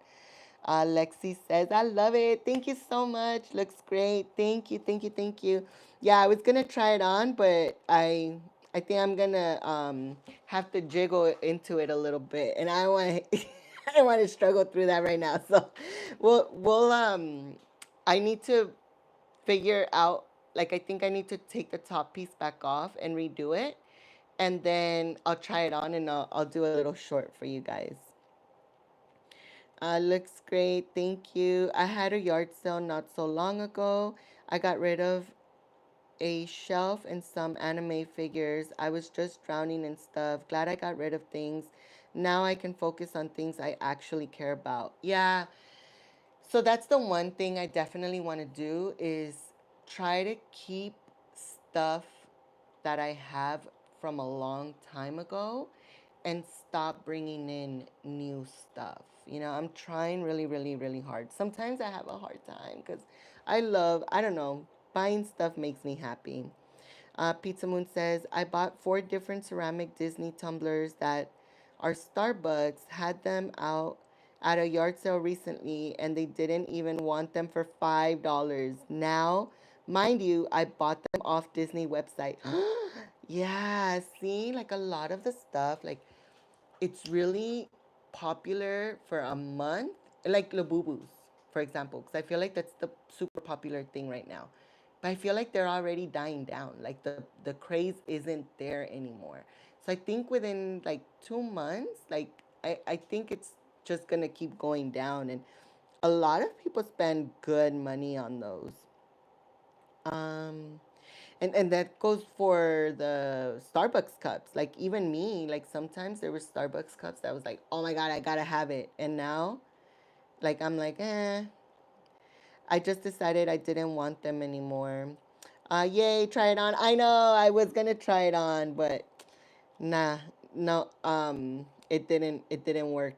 Lexi says, I love it. Thank you so much. Looks great. Thank you, thank you, thank you. Yeah, I was gonna try it on, but I think I'm gonna have to jiggle into it a little bit, and I want I don't want to struggle through that right now. So we'll I need to figure out, like I think I need to take the top piece back off and redo it, and then I'll try it on and I'll do a little short for you guys. Looks great. Thank you. I had a yard sale not so long ago. I got rid of a shelf and some anime figures. I was just drowning in stuff. Glad I got rid of things. Now I can focus on things I actually care about. Yeah. So that's the one thing I definitely want to do is try to keep stuff that I have from a long time ago and stop bringing in new stuff. You know, I'm trying really, really, really hard. Sometimes I have a hard time because I don't know, buying stuff makes me happy. Pizza Moon says, I bought 4 different ceramic Disney tumblers that are Starbucks, had them out at a yard sale recently, and they didn't even want them for $5. Now, mind you, I bought them off Disney website. Yeah, see, like a lot of the stuff, like it's really popular for a month, like Labubus, for example, because I feel like that's the super popular thing right now. But I feel like they're already dying down. Like the craze isn't there anymore. So I think within like 2 months, like I think it's just gonna keep going down, and a lot of people spend good money on those. Um, and that goes for the Starbucks cups. Like even me, like sometimes there were Starbucks cups that was like, oh my God, I gotta have it. And now, like I'm like, I just decided I didn't want them anymore. Yay, try it on. I know I was gonna try it on, but nah, no, it didn't work.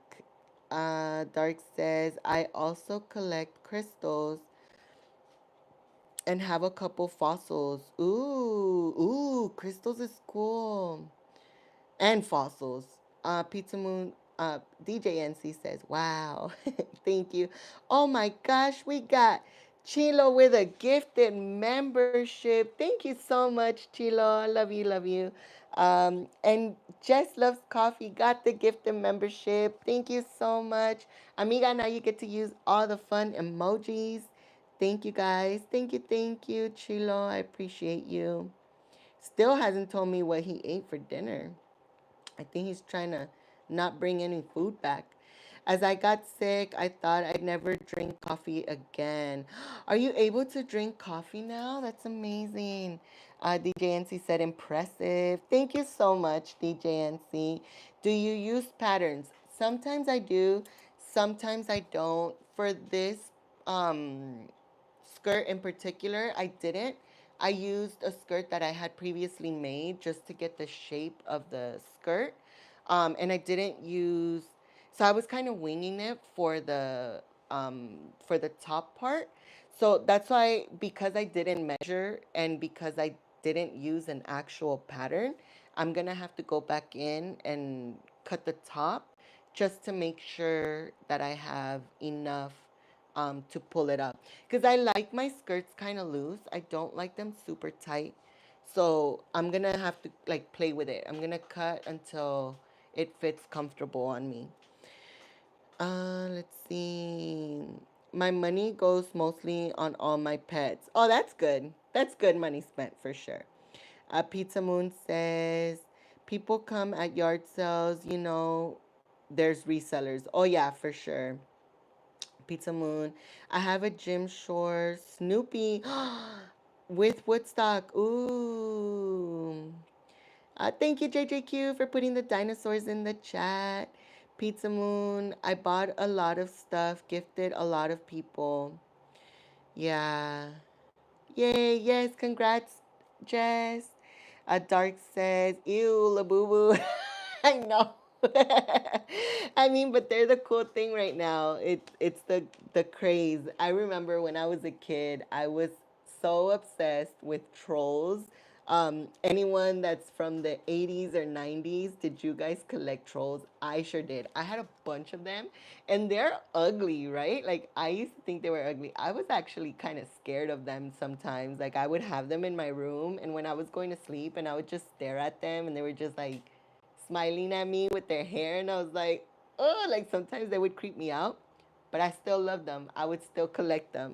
Dark says I also collect crystals and have a couple fossils. Ooh, crystals is cool. And fossils. Pizza Moon, DJ NC says, wow, thank you. Oh my gosh, we got Chilo with a gifted membership. Thank you so much, Chilo. I love you, love you. And Jess Loves Coffee got the gifted membership. Thank you so much. Amiga, now you get to use all the fun emojis. Thank you guys. Thank you, Chilo. I appreciate you. Still hasn't told me what he ate for dinner. I think he's trying to not bring any food back. As I got sick, I thought I'd never drink coffee again. Are you able to drink coffee now? That's amazing. DJ NC said, impressive. Thank you so much, DJ NC. Do you use patterns? Sometimes I do, sometimes I don't. For this um, skirt in particular, I didn't. I used a skirt that I had previously made just to get the shape of the skirt. And I didn't use, so I was kind of winging it for the top part. So that's why, because I didn't measure and because I didn't use an actual pattern, I'm gonna have to go back in and cut the top just to make sure that I have enough to pull it up. Because I like my skirts kind of loose. I don't like them super tight. So I'm gonna have to like play with it. I'm gonna cut until it fits comfortable on me. Let's see. My money goes mostly on all my pets. Oh, that's good. That's good money spent for sure. Pizza Moon says, people come at yard sales, there's resellers. Oh, yeah, for sure. Pizza Moon. I have a Jim Shore Snoopy with Woodstock. Ooh. Thank you, JJQ, for putting the dinosaurs in the chat. Pizza Moon. I bought a lot of stuff, gifted a lot of people. Yeah. Yay, yes, congrats, Jess. Dark says, ew, la boo boo. I know. I mean, but they're the cool thing right now. It's the craze. I remember when I was a kid, I was so obsessed with trolls. Anyone that's from the 80s or 90s, did you guys collect trolls? I sure did. I had a bunch of them, and they're ugly, right? Like I used to think they were ugly. I was actually kind of scared of them sometimes. Like I would have them in my room, and when I was going to sleep, and I would just stare at them, and they were just like smiling at me with their hair, and I was like, oh, like sometimes they would creep me out, but I still love them. I would still collect them.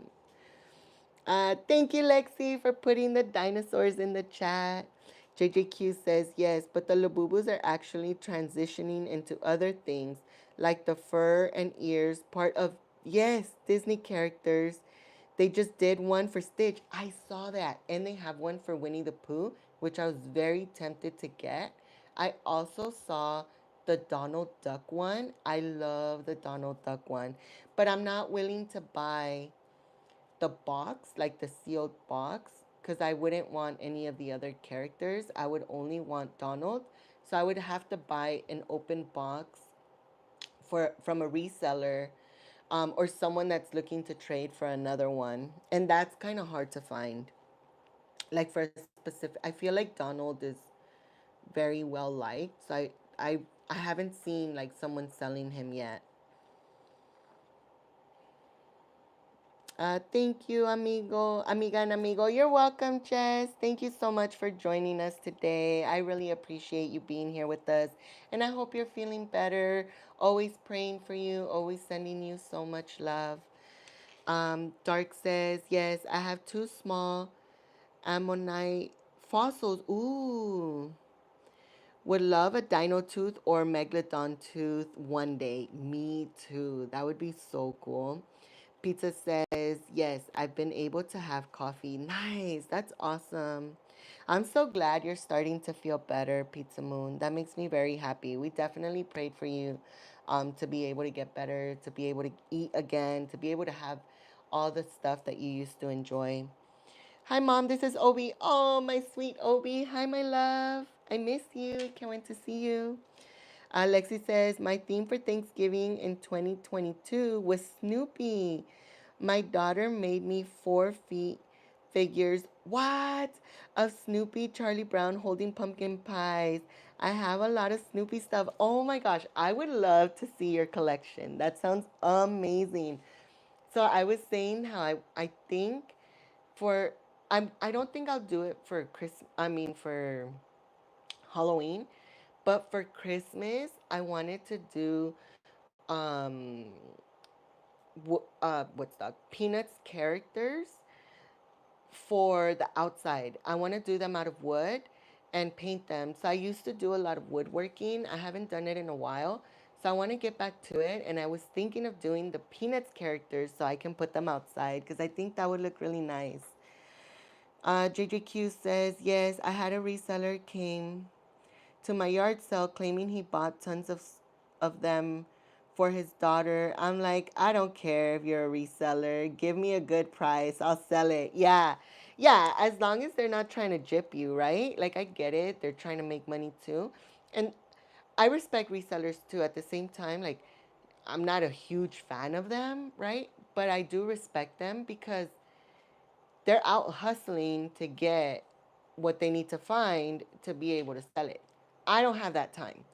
Thank you, Lexi, for putting the dinosaurs in the chat. JJQ says, yes, but the Labubus are actually transitioning into other things, like the fur and ears, part of, yes, Disney characters. They just did one for Stitch. I saw that. And they have one for Winnie the Pooh, which I was very tempted to get. I also saw the Donald Duck one. I love the Donald Duck one. But I'm not willing to buy the box, like the sealed box, because I wouldn't want any of the other characters. I would only want Donald. So I would have to buy an open box for from a reseller, or someone that's looking to trade for another one, and that's kind of hard to find. Like for a specific, I feel like Donald is very well liked, so I haven't seen like someone selling him yet. Thank you, amigo, amiga, and amigo. You're welcome, Jess. Thank you so much for joining us today. I really appreciate you being here with us, and I hope you're feeling better. Always praying for you, always sending you so much love. Dark says, yes, I have two small ammonite fossils. Ooh. Would love a dino tooth or megalodon tooth one day. Me too. That would be so cool. Pizza says, yes, I've been able to have coffee. Nice. That's awesome. I'm so glad you're starting to feel better, Pizza Moon. That makes me very happy. We definitely prayed for you, to be able to get better, to be able to eat again, to be able to have all the stuff that you used to enjoy. Hi, Mom. This is Obi. Oh, my sweet Obi. Hi, my love. I miss you. Can't wait to see you. Lexi says, my theme for Thanksgiving in 2022 was Snoopy. My daughter made me 4 feet figures. What? Of Snoopy, Charlie Brown holding pumpkin pies. I have a lot of Snoopy stuff. Oh my gosh, I would love to see your collection. That sounds amazing. So I was saying how I think for I don't think I'll do it for for Halloween, but for Christmas I wanted to do um what's that? Peanuts characters for the outside. I want to do them out of wood and paint them. So I used to do a lot of woodworking. I haven't done it in a while. So I want to get back to it. And I was thinking of doing the Peanuts characters so I can put them outside because I think that would look really nice. JJQ says, yes, I had a reseller came to my yard sale claiming he bought tons of them for his daughter. I'm like, I don't care if you're a reseller. Give me a good price. I'll sell it. Yeah. Yeah, as long as they're not trying to jip you, right? Like I get it. They're trying to make money too. And I respect resellers too at the same time. Like I'm not a huge fan of them, right? But I do respect them because they're out hustling to get what they need to find to be able to sell it. I don't have that time.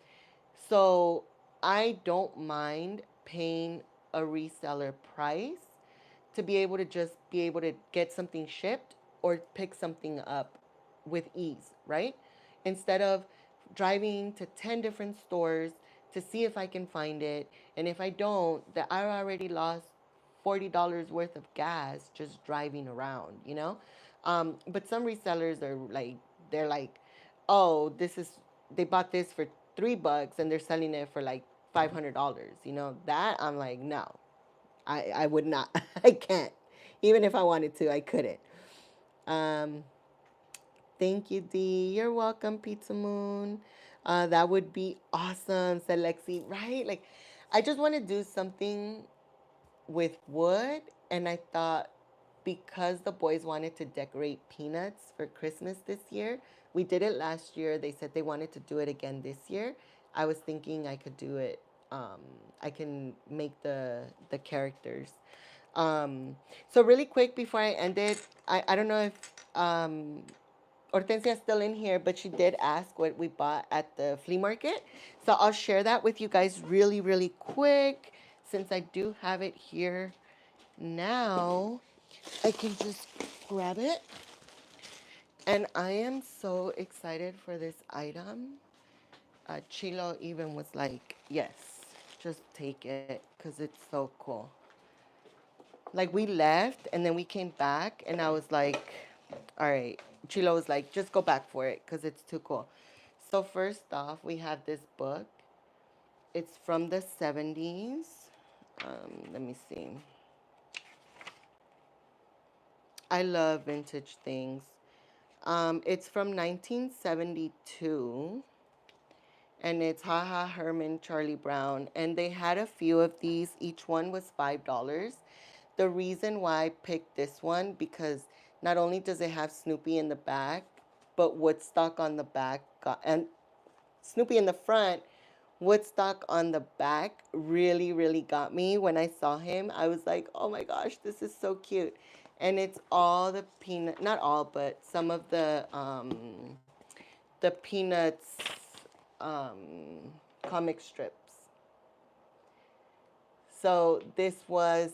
So I don't mind paying a reseller price to be able to just be able to get something shipped or pick something up with ease, right? Instead of driving to 10 different stores to see if I can find it. And if I don't, that I already lost $40 worth of gas just driving around, you know? But some resellers are like, they're like, oh, they bought this for $3 and they're selling it for like $500, you know? That I'm like, no, I would not. I can't. Even if I wanted to, I couldn't. Um, Thank you, Dee. You're welcome, Pizza Moon. That would be awesome, said Lexi. Right? Like, I just want to do something with wood, and I thought because the boys wanted to decorate peanuts for Christmas this year, we did it last year. They said they wanted to do it again this year. I was thinking I could do it. Um, I can make the characters. Um, so really quick before I end it, I don't know if Hortensia's still in here, but she did ask what we bought at the flea market. So I'll share that with you guys really, really quick. Since I do have it here now, I can just grab it. And I am so excited for this item. Chilo even was like, yes, just take it because it's so cool. Like we left and then we came back and I was like, all right. Chilo was like, just go back for it because it's too cool. So first off, we have this book. It's from the 70s. Let me see. I love vintage things. It's from 1972. And it's Haha Herman Charlie Brown. And they had a few of these. Each one was $5. The reason why I picked this one because not only does it have Snoopy in the back, but Woodstock on the back. And Snoopy in the front, Woodstock on the back really, really got me. When I saw him, I was like, oh my gosh, this is so cute. And it's all the peanut, not all, but some of the Peanuts um, comic strips. So this was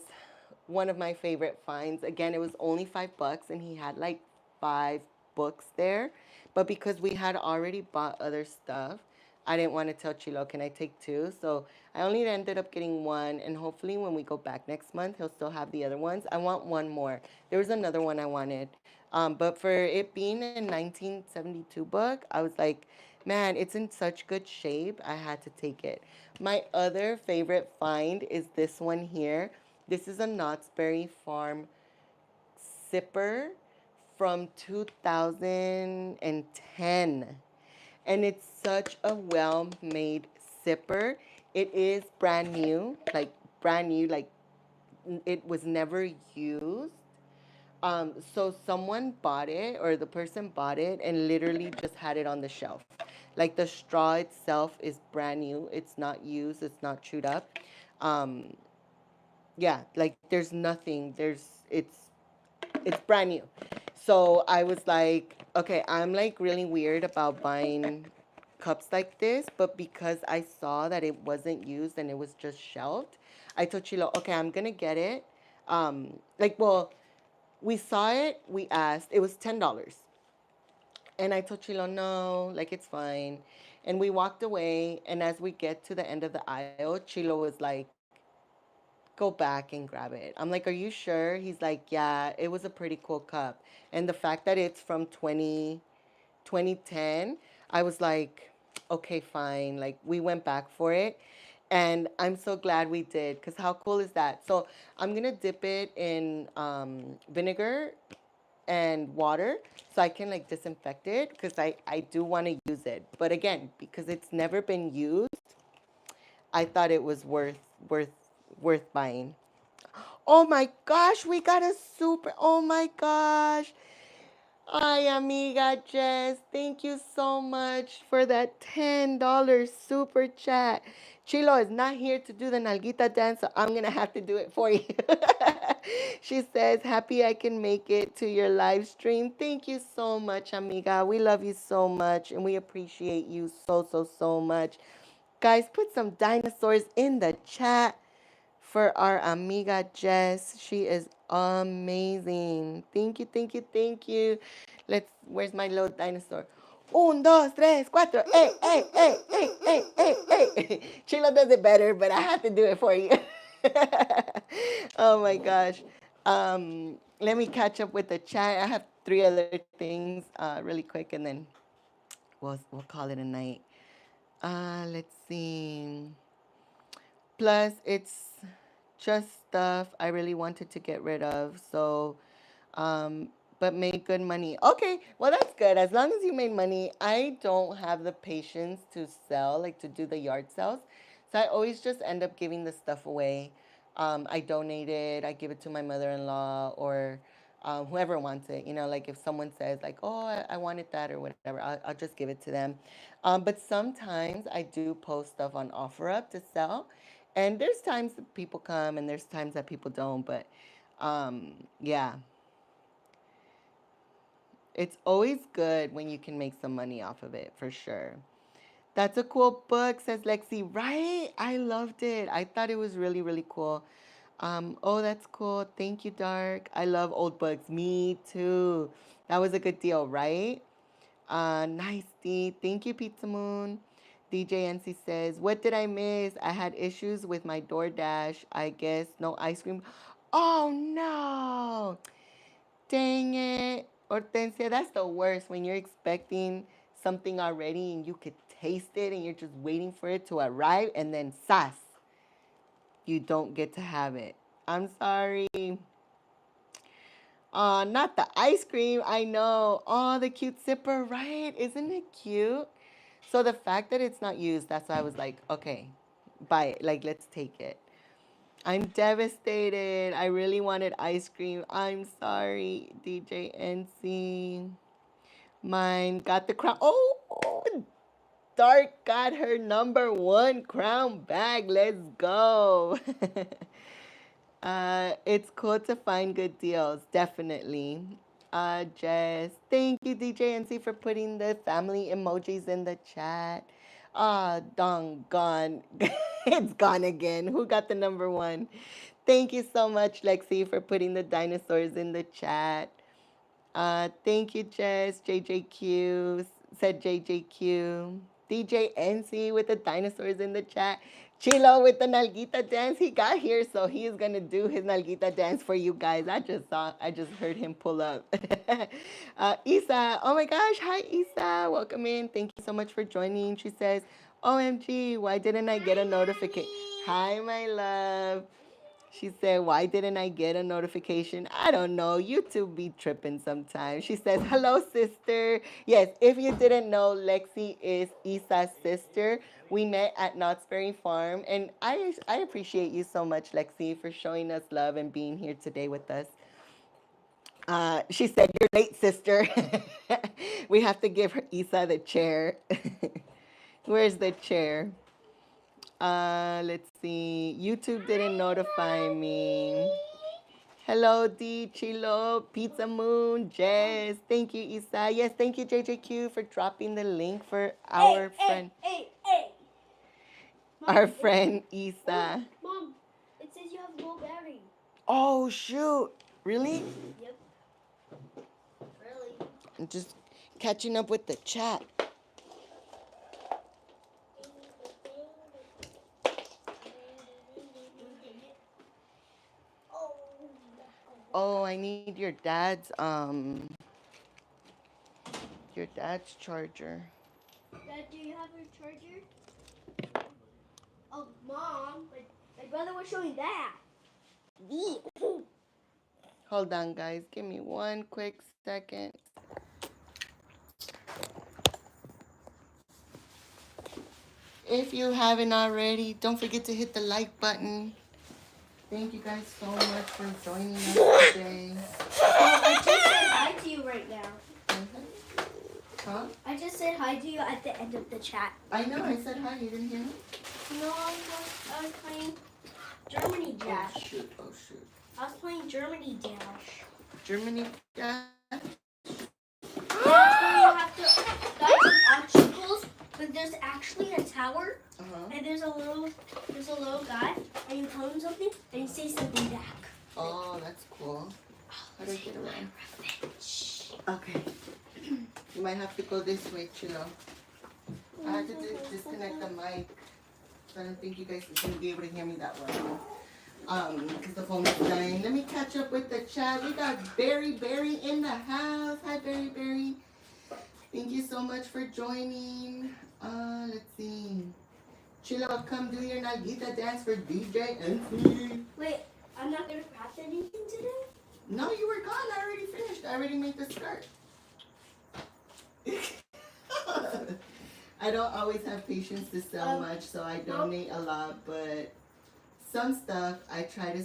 one of my favorite finds. Again, it was only $5, and he had like 5 books there. But because we had already bought other stuff, I didn't want to tell Chilo, can I take two? So I only ended up getting one, and hopefully when we go back next month, he'll still have the other ones. I want one more. There was another one I wanted. But for it being a 1972 book, I was like, man, it's in such good shape. I had to take it. My other favorite find is this one here. This is a Knott's Berry Farm zipper from 2010. And it's such a well-made zipper. It is brand new, like it was never used. So someone bought it, or the person bought it and literally just had it on the shelf. Like the straw itself is brand new. It's not used. It's not chewed up. Um, yeah, like there's nothing. It's brand new. So I was like, okay, I'm like really weird about buying cups like this, but because I saw that it wasn't used and it was just shelved, I told Chilo, okay, I'm gonna get it. Well, we saw it, we asked, it was $10. And I told Chilo, no, like it's fine. And we walked away, and as we get to the end of the aisle, Chilo was like, go back and grab it. I'm like, are you sure? He's like, yeah, it was a pretty cool cup. And the fact that it's from 2010, I was like, okay, fine. Like, we went back for it. And I'm so glad we did, because how cool is that? So I'm going to dip it in vinegar and water so I can like disinfect it, because I do want to use it. But again, because it's never been used, I thought it was worth worth buying. Oh my gosh, we got a super. Oh my gosh. Ay, amiga Jess, thank you so much for that $10 super chat. Chilo is not here to do the Nalguita dance, so I'm going to have to do it for you. She says, happy I can make it to your live stream. Thank you so much, amiga. We love you so much, and we appreciate you so, so, so much. Guys, put some dinosaurs in the chat for our amiga Jess. She is amazing. Thank you, thank you, thank you. Where's my little dinosaur? Un, dos, tres, cuatro. Hey, hey, hey, hey, hey, hey, hey. Chilo does it better, but I have to do it for you. Oh my gosh. Let me catch up with the chat. I have 3 other things really quick, and then we'll call it a night. Let's see. Plus, it's just stuff I really wanted to get rid of. So, um, but made good money. Okay, well, that's good. As long as you made money, I don't have the patience to sell, like to do the yard sales. So I always just end up giving the stuff away. I donate it, I give it to my mother-in-law, or whoever wants it. You know, like if someone says like, oh, I wanted that or whatever, I'll just give it to them. But sometimes I do post stuff on OfferUp to sell. And there's times that people come and there's times that people don't. But yeah, it's always good when you can make some money off of it, for sure. That's a cool book, says Lexi. Right? I loved it. I thought it was really, really cool. Oh, that's cool. Thank you, Dark. I love old books. Me too. That was a good deal, right? Nice, D. Thank you, Pizza Moon. DJ NC says, what did I miss? I had issues with my DoorDash. I guess no ice cream. Oh, no. Dang it. Hortensia, that's the worst when you're expecting something already and you could taste it and you're just waiting for it to arrive, and then sas, you don't get to have it. I'm sorry. Not the ice cream. I know. Oh, the cute zipper, right? Isn't it cute? So the fact that it's not used, that's why I was like, okay, buy it. Like, let's take it. I'm devastated. I really wanted ice cream. I'm sorry, DJ NC. Mine got the crown. Oh, Stark got her #1 crown bag. Let's go. It's cool to find good deals, definitely. Jess, thank you, DJ NC, for putting the family emojis in the chat. Dong, gone. It's gone again. Who got the #1? Thank you so much, Lexi, for putting the dinosaurs in the chat. Thank you, Jess. JJQ said JJQ. DJ NC with the dinosaurs in the chat. Chilo with the Nalguita dance. He got here, so he is gonna do his Nalguita dance for you guys. I just heard him pull up. Isa, oh my gosh, hi Isa, welcome in. Thank you so much for joining. She says, OMG, why didn't I get a notification? Hi, my love. She said, why didn't I get a notification? I don't know. YouTube be tripping sometimes. She says, hello, sister. Yes, if you didn't know, Lexi is Isa's sister. We met at Knott's Berry Farm. And I appreciate you so much, Lexi, for showing us love and being here today with us. She said, you're late, sister. We have to give her Isa the chair. Where's the chair? Let's see. YouTube didn't notify me. Hello, D, Chilo, Pizza Moon, Jess. Thank you, Isa. Yes, thank you, JJQ, for dropping the link for our friend. Mom, our friend, Isa. Mom, it says you have low battery. Oh, shoot. Really? Yep. Really? I'm just catching up with the chat. Oh, I need your dad's charger. Dad, do you have your charger? Oh, Mom, my brother was showing that. Hold on, guys. Give me one quick second. If you haven't already, don't forget to hit the like button. Thank you guys so much for joining us today. Well, I just said hi to you right now. Huh? I just said hi to you at the end of the chat. I know, I said hi. You didn't hear me? No, I was playing Germany Dash. Oh, shoot. Oh, shoot. I was playing Germany Dash. Germany Dash? That's where you have to dodge obstacles, but there's actually a tower, and there's a little guy, and you tell him something, and he says something back. Oh, that's cool. How do I get around? Okay. You might have to go this way, Chilo. I had to disconnect the mic. So I don't think you guys are going to be able to hear me that well. Because the phone is dying. Let me catch up with the chat. We got Berry in the house. Hi, Berry. Thank you so much for joining. Let's see. Chilo, come do your Nalguita dance for DJ NC. Wait, I'm not going to craft anything today? No, you were gone. I already finished. I already made the skirt. I don't always have patience to sell much, so I donate a lot, but some stuff I try to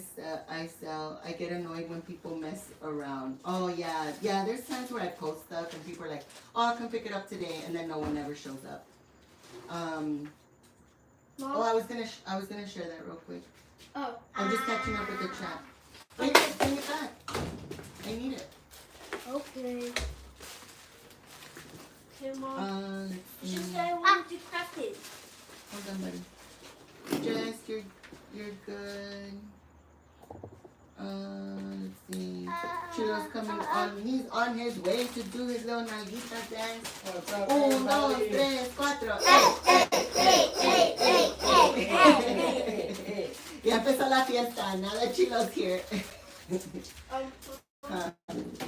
sell. I get annoyed when people mess around. Oh yeah, there's times where I post stuff and people are like, oh, I'll come pick it up today, and then no one ever shows up. Mom? Oh, I was gonna share that real quick. Oh. I'm just catching up with the chat. Wait, bring it back. I need it. Okay. Okay, Mom. Let's It's see. just that I wanted to craft it. Hold on, buddy. Jess, you're good. Let's see. Chilo's coming on. He's on his way to do his little Nalguita dance. Un, dos, tres, cuatro. Ya empezó la fiesta. Now that Chilo's here. Can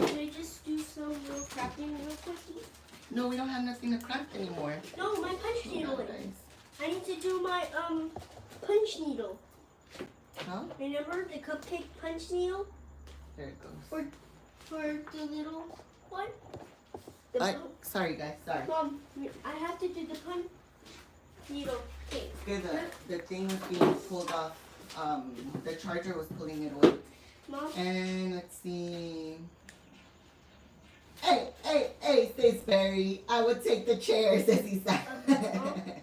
I just do some little crafting real quick? No, we don't have nothing to craft anymore. No, my punch needle. I need to do my punch needle. Huh? Remember the cupcake punch needle? There it goes. For the little one? Sorry, guys. Sorry. Mom, I have to do the punch needle thing. Good. The thing was being pulled off. The charger was pulling it away. Mom? And let's see. Hey, says Barry. I would take the chair, says Isa. Can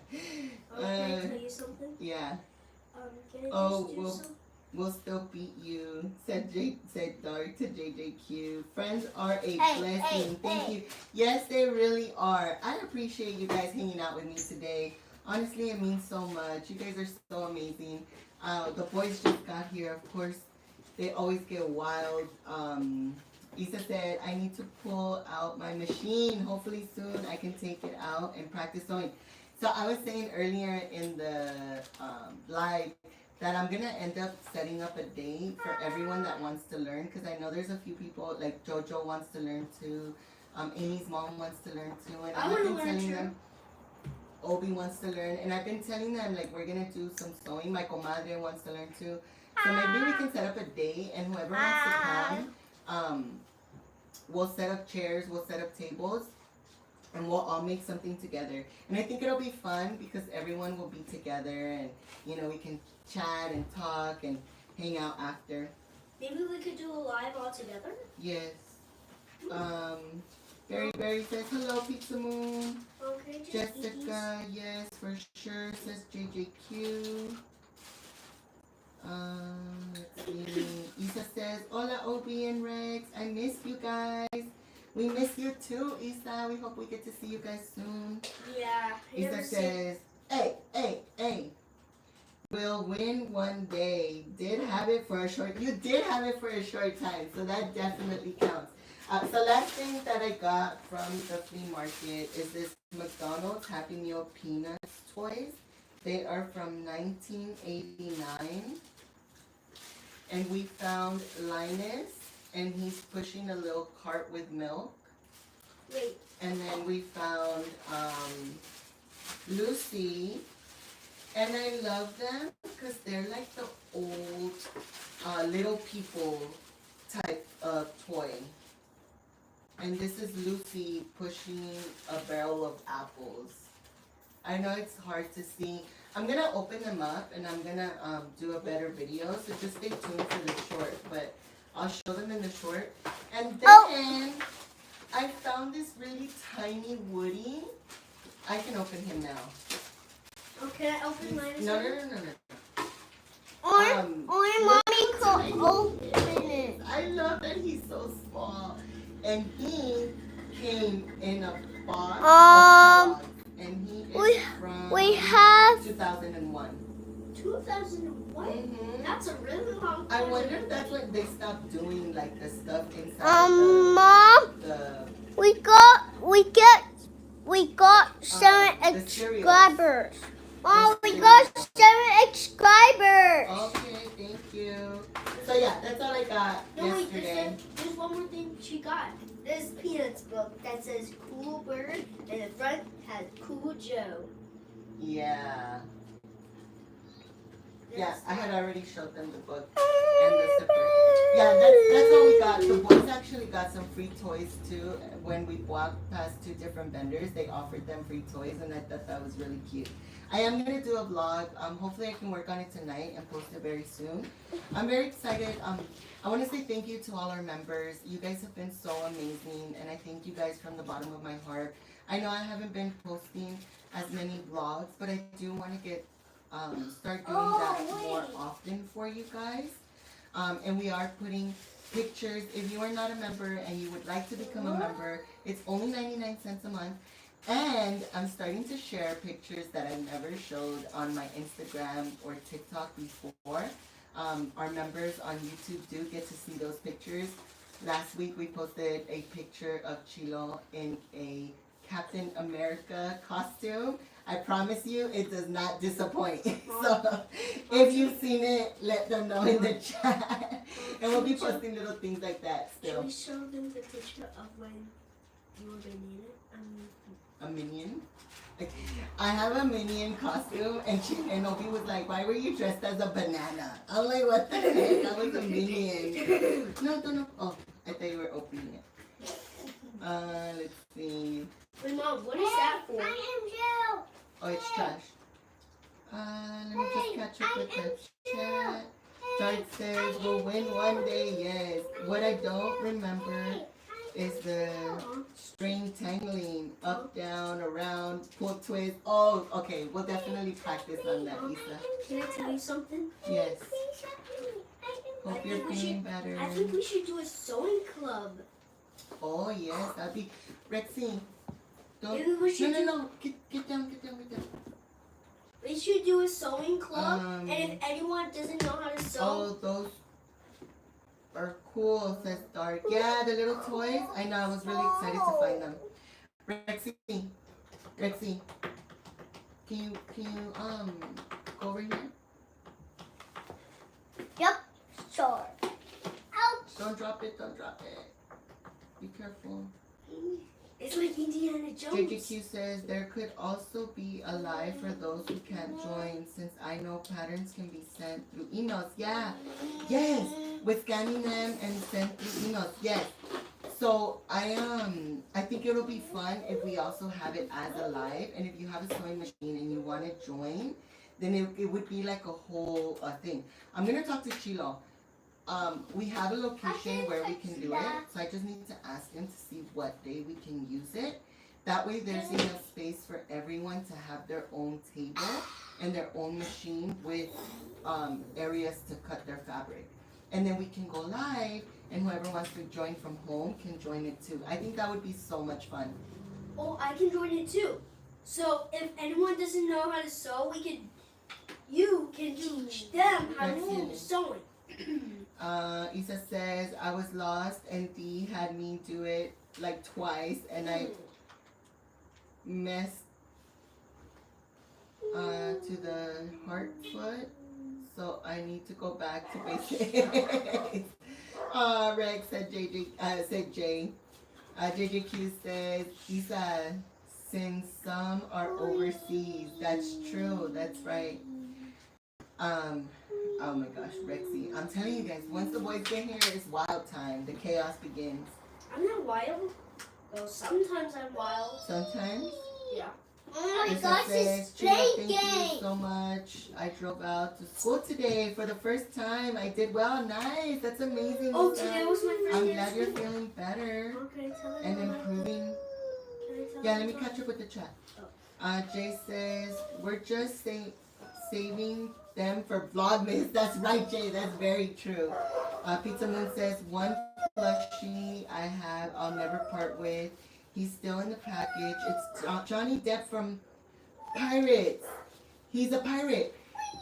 I tell you something? Yeah. Can I Oh, just do some? we'll still beat you, said Dark to JJQ. Friends are a blessing. Thank you. Yes, they really are. I appreciate you guys hanging out with me today. Honestly, it means so much. You guys are so amazing. The boys just got here. Of course, they always get wild. Isa said, I need to pull out my machine. Hopefully soon I can take it out and practice sewing. So I was saying earlier in the live that I'm gonna end up setting up a date for everyone that wants to learn, because I know there's a few people, like Jojo wants to learn too, Amy's mom wants to learn too, and I I've want to been learn telling too. them, Obi wants to learn, and I've been telling them like we're gonna do some sewing. My comadre wants to learn too, so maybe we can set up a date, and whoever wants to come, we'll set up chairs, we'll set up tables, and we'll all make something together. And I think it'll be fun because everyone will be together, and we can chat and talk and hang out after. Maybe we could do a live all together. Yes. Very says hello, Pizza Moon. Okay, Jessica, yes, for sure, says JJQ. Let's see. Isa says, Hola, Obi and Rex. I miss you guys. We miss you too, Isa. We hope we get to see you guys soon. Yeah. Isa says, hey. We'll win one day. You did have it for a short time, so that definitely counts. So last thing that I got from the flea market is this McDonald's Happy Meal Peanuts toys. They are from 1989. And we found Linus, and he's pushing a little cart with milk. Wait. And then we found Lucy. And I love them because they're like the old little people type of toy. And this is Lucy pushing a barrel of apples. I know it's hard to see. I'm going to open them up and I'm going to do a better video. So just stay tuned for the short. But I'll show them in the short. And then I found this really tiny Woody. I can open him now. Oh, can I open mine? No. Mommy could open it. I love that he's so small. And he came in a box of Kellogg's, and he is from 2001. 2001? Mm-hmm. That's a really long time. I wonder if that's when they stopped doing like the stuff inside Mom, we got 7 subscribers. Mom, we got 7 subscribers. Okay, thank you. So yeah, that's all I got yesterday. There's one more thing she got. This Peanuts book that says Cool Bird, and the front has Cool Joe. Yeah. Yeah, I had already showed them the book and the zipper. Yeah, that's all we got. The boys actually got some free toys too. When we walked past 2 different vendors, they offered them free toys, and I thought that was really cute. I am gonna do a vlog. Hopefully I can work on it tonight and post it very soon. I'm very excited. I want to say thank you to all our members. You guys have been so amazing, and I thank you guys from the bottom of my heart. I know I haven't been posting as many vlogs, but I do want to get start doing that more often for you guys. And we are putting pictures. If you are not a member and you would like to become a member, it's only 99 cents a month. And I'm starting to share pictures that I've never showed on my Instagram or TikTok before. Our members on YouTube do get to see those pictures. Last week we posted a picture of Chilo in a Captain America costume. I promise you, it does not disappoint. So, if you've seen it, let them know in the chat. And we'll be posting little things like that still. Should we show them the picture of when you were Minion? A minion? I have a minion costume, and Obi was like, why were you dressed as a banana? I'm like, what the heck? I was a minion. No. Oh, I thought you were opening it. Let's see. Wait, Mom, what is that for? Oh, it's trash. Let me just catch up with the chat. Dart says, we'll win one day, yes. What I don't remember is the string tangling. Up, down, around, pull, twist. Oh, okay. We'll definitely practice on that, Isa. Can I tell you something? Yes. Hope you're feeling better. I think we should do a sewing club. Oh, yes. That'd be... Rexy. Don't... Maybe we should No. Get down. We should do a sewing club, and if anyone doesn't know how to sew... Oh, those are cool, says Dark. Yeah, the little toys. I know, I was really excited to find them. Rexy, can you go over here? Yep, sure. Ouch. Don't drop it. Be careful. It's like Indiana Jones. JJQ says there could also be a live for those who can't join, since I know patterns can be sent through emails. Yeah, yes, with scanning them and sent through emails. Yes. So I think it'll be fun if we also have it as a live, and if you have a sewing machine and you want to join, then it would be like a whole thing. I'm gonna talk to Chilo. We have a location where we can do it, so I just need to ask him to see what day we can use it. That way there's enough space for everyone to have their own table and their own machine with areas to cut their fabric. And then we can go live, and whoever wants to join from home can join it too. I think that would be so much fun. Oh, I can join it too. So if anyone doesn't know how to sew, you can teach them how to do sewing. Isa says, I was lost and Dee had me do it like twice, and I messed to the heart foot, so I need to go back to basics. Rex said Jay. JJQ says, Isa, since some are overseas, that's true, that's right. Oh my gosh, Rexy. I'm telling you guys, once the boys get here, it's wild time. The chaos begins. I'm not wild. Well, sometimes I'm wild. Sometimes? Yeah. Oh my Lisa gosh, says, it's Gina, play thank you game. so much. I drove out to school today for the first time. I did well. Nice. That's amazing. Oh, Lisa. today was my first I'm day glad of you're school. feeling better Okay, tell and them. improving. Can I tell Yeah, them let me about- catch up with the chat. Jay says, we're just saving them for Vlogmas. That's right, Jay. That's very true. Pizza Moon says, one plushie I have, I'll never part with. He's still in the package. It's Johnny Depp from Pirates. He's a pirate.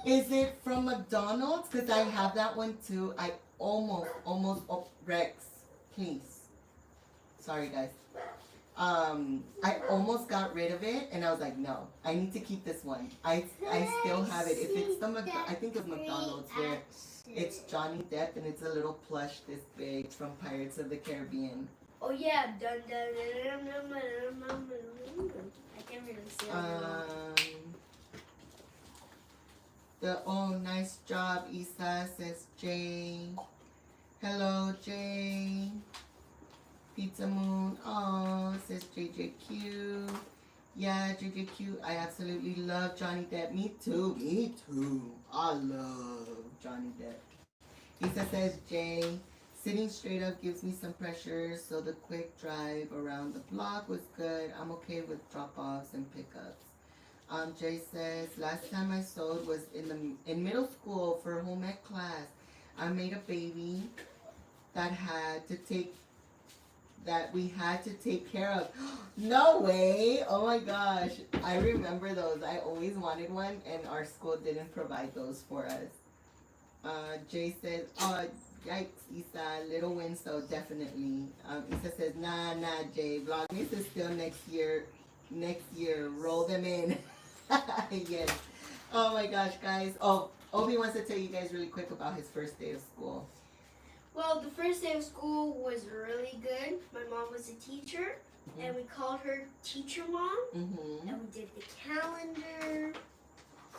Is it from McDonald's? Because I have that one too. I almost, Rex, please. Sorry, guys. I almost got rid of it, and I was like, no, I need to keep this one. I still have it. If it's I think it's McDonald's, where it's Johnny Depp and it's a little plush this big from Pirates of the Caribbean. Oh yeah, dun dun dun dun dun dun dun. I can't really say it. Nice job, Isa, says Jay. Hello, Jay. Pizza Moon, says JJQ. Yeah, JJQ, I absolutely love Johnny Depp. Me too. I love Johnny Depp. Isa says, Jay, sitting straight up gives me some pressure, so the quick drive around the block was good. I'm okay with drop-offs and pickups. Jay says, last time I sewed was in middle school for home ec class. I made a baby that we had to take care of. No way! Oh my gosh. I remember those. I always wanted one, and our school didn't provide those for us. Jay says, yikes, Isa, little wins though, definitely. Isa says, nah, Jay. Vlogmas is still next year. Roll them in. Yes. Oh my gosh, guys. Obi wants to tell you guys really quick about his first day of school. Well, the first day of school was really good. My mom was a teacher, and we called her Teacher Mom. Mm-hmm. And we did the calendar.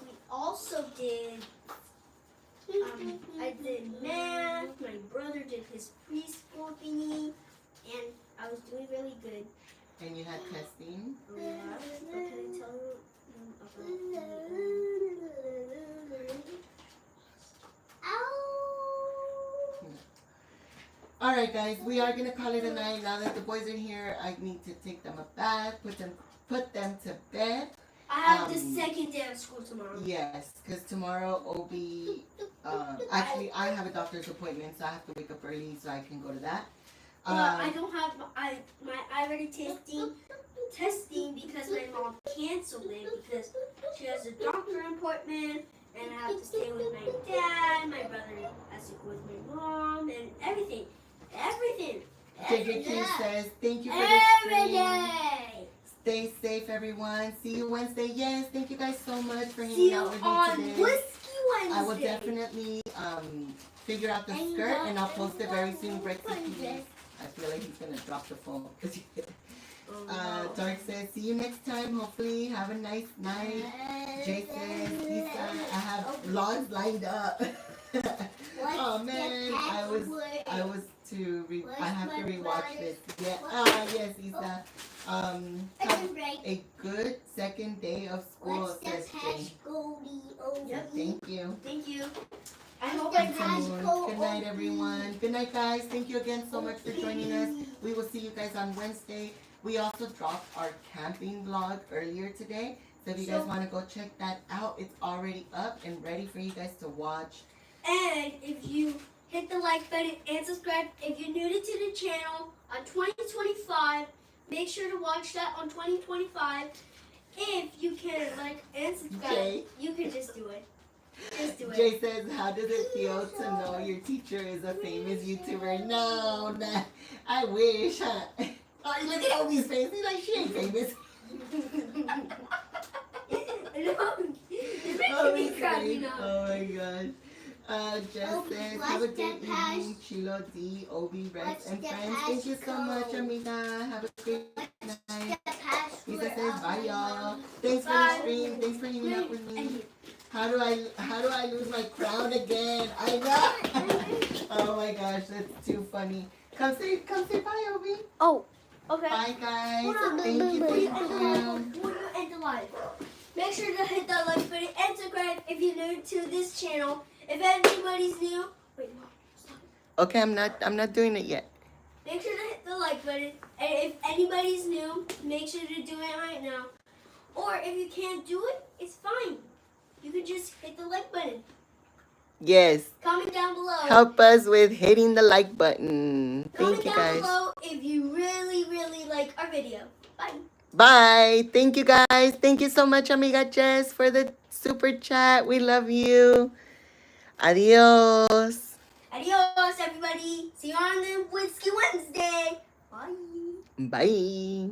We also did, I did math. My brother did his preschool thingy, and I was doing really good. And you had testing? Oh, yeah. What can I tell you about? All right, guys, we are gonna call it a night. Now that the boys are here, I need to take them a bath, put them to bed. I have the second day of school tomorrow. Yes, because tomorrow Obi, actually I have a doctor's appointment, so I have to wake up early so I can go to that. I don't have I already testing because my mom canceled it because she has a doctor appointment and I have to stay with my dad. My brother has to go with my mom and everything. JJQ says, thank you for the Every stream. day. Stay safe, everyone. See you Wednesday. Yes, thank you guys so much for See hanging you out with me on today. Whiskey Wednesday. I will definitely figure out the skirt and I'll post it very soon. Brexit, please. I feel like he's gonna drop the phone. Dark says, see you next time. Hopefully, have a nice night. Jay says, Lisa, I have vlogs lined up. Oh man, I have to rewatch this. Yeah. Yes, Isa. Have a good second day of school, says Jay. Yep. Thank you. Thank you. I hope Good night, everyone. Good night, guys. Thank you again so much for joining us. We will see you guys on Wednesday. We also dropped our camping vlog earlier today. So if you guys want to go check that out, it's already up and ready for you guys to watch. And if you hit the like button and subscribe, if you're new to the channel on 2025, make sure to watch that on 2025. If you can like and subscribe, Jay. you can just do it. Just do it. Jay says, how does it feel to know your teacher is a famous YouTuber? No, nah, I wish. Huh? Oh, look at Obi's face. He's like, she ain't famous. Oh my gosh. Jess says, have a good evening. Chilo, D, Obi, Rex, and friends. Thank you so much, amiga. Have a great night. Lisa says, bye, y'all. Thanks for the stream. Thanks for hanging out with me. How do I lose my crown again? I know. Oh my gosh, that's too funny. Come say bye, Obi. Oh, okay. Bye, guys. Thank Thank you. Before you end the live, make sure to hit that like button and subscribe if you're new to this channel. If anybody's new, wait, no, stop. Okay, I'm not doing it yet. Make sure to hit the like button. And if anybody's new, make sure to do it right now. Or if you can't do it, it's fine. You can just hit the like button. Yes. Comment down below. Help us with hitting the like button. Thank you, guys. Comment down below if you really, really like our video. Bye. Bye. Thank you, guys. Thank you so much, amiga Jess, for the super chat. We love you. Adios. Adios, everybody. See you on the Whiskey Wednesday. Bye. Bye.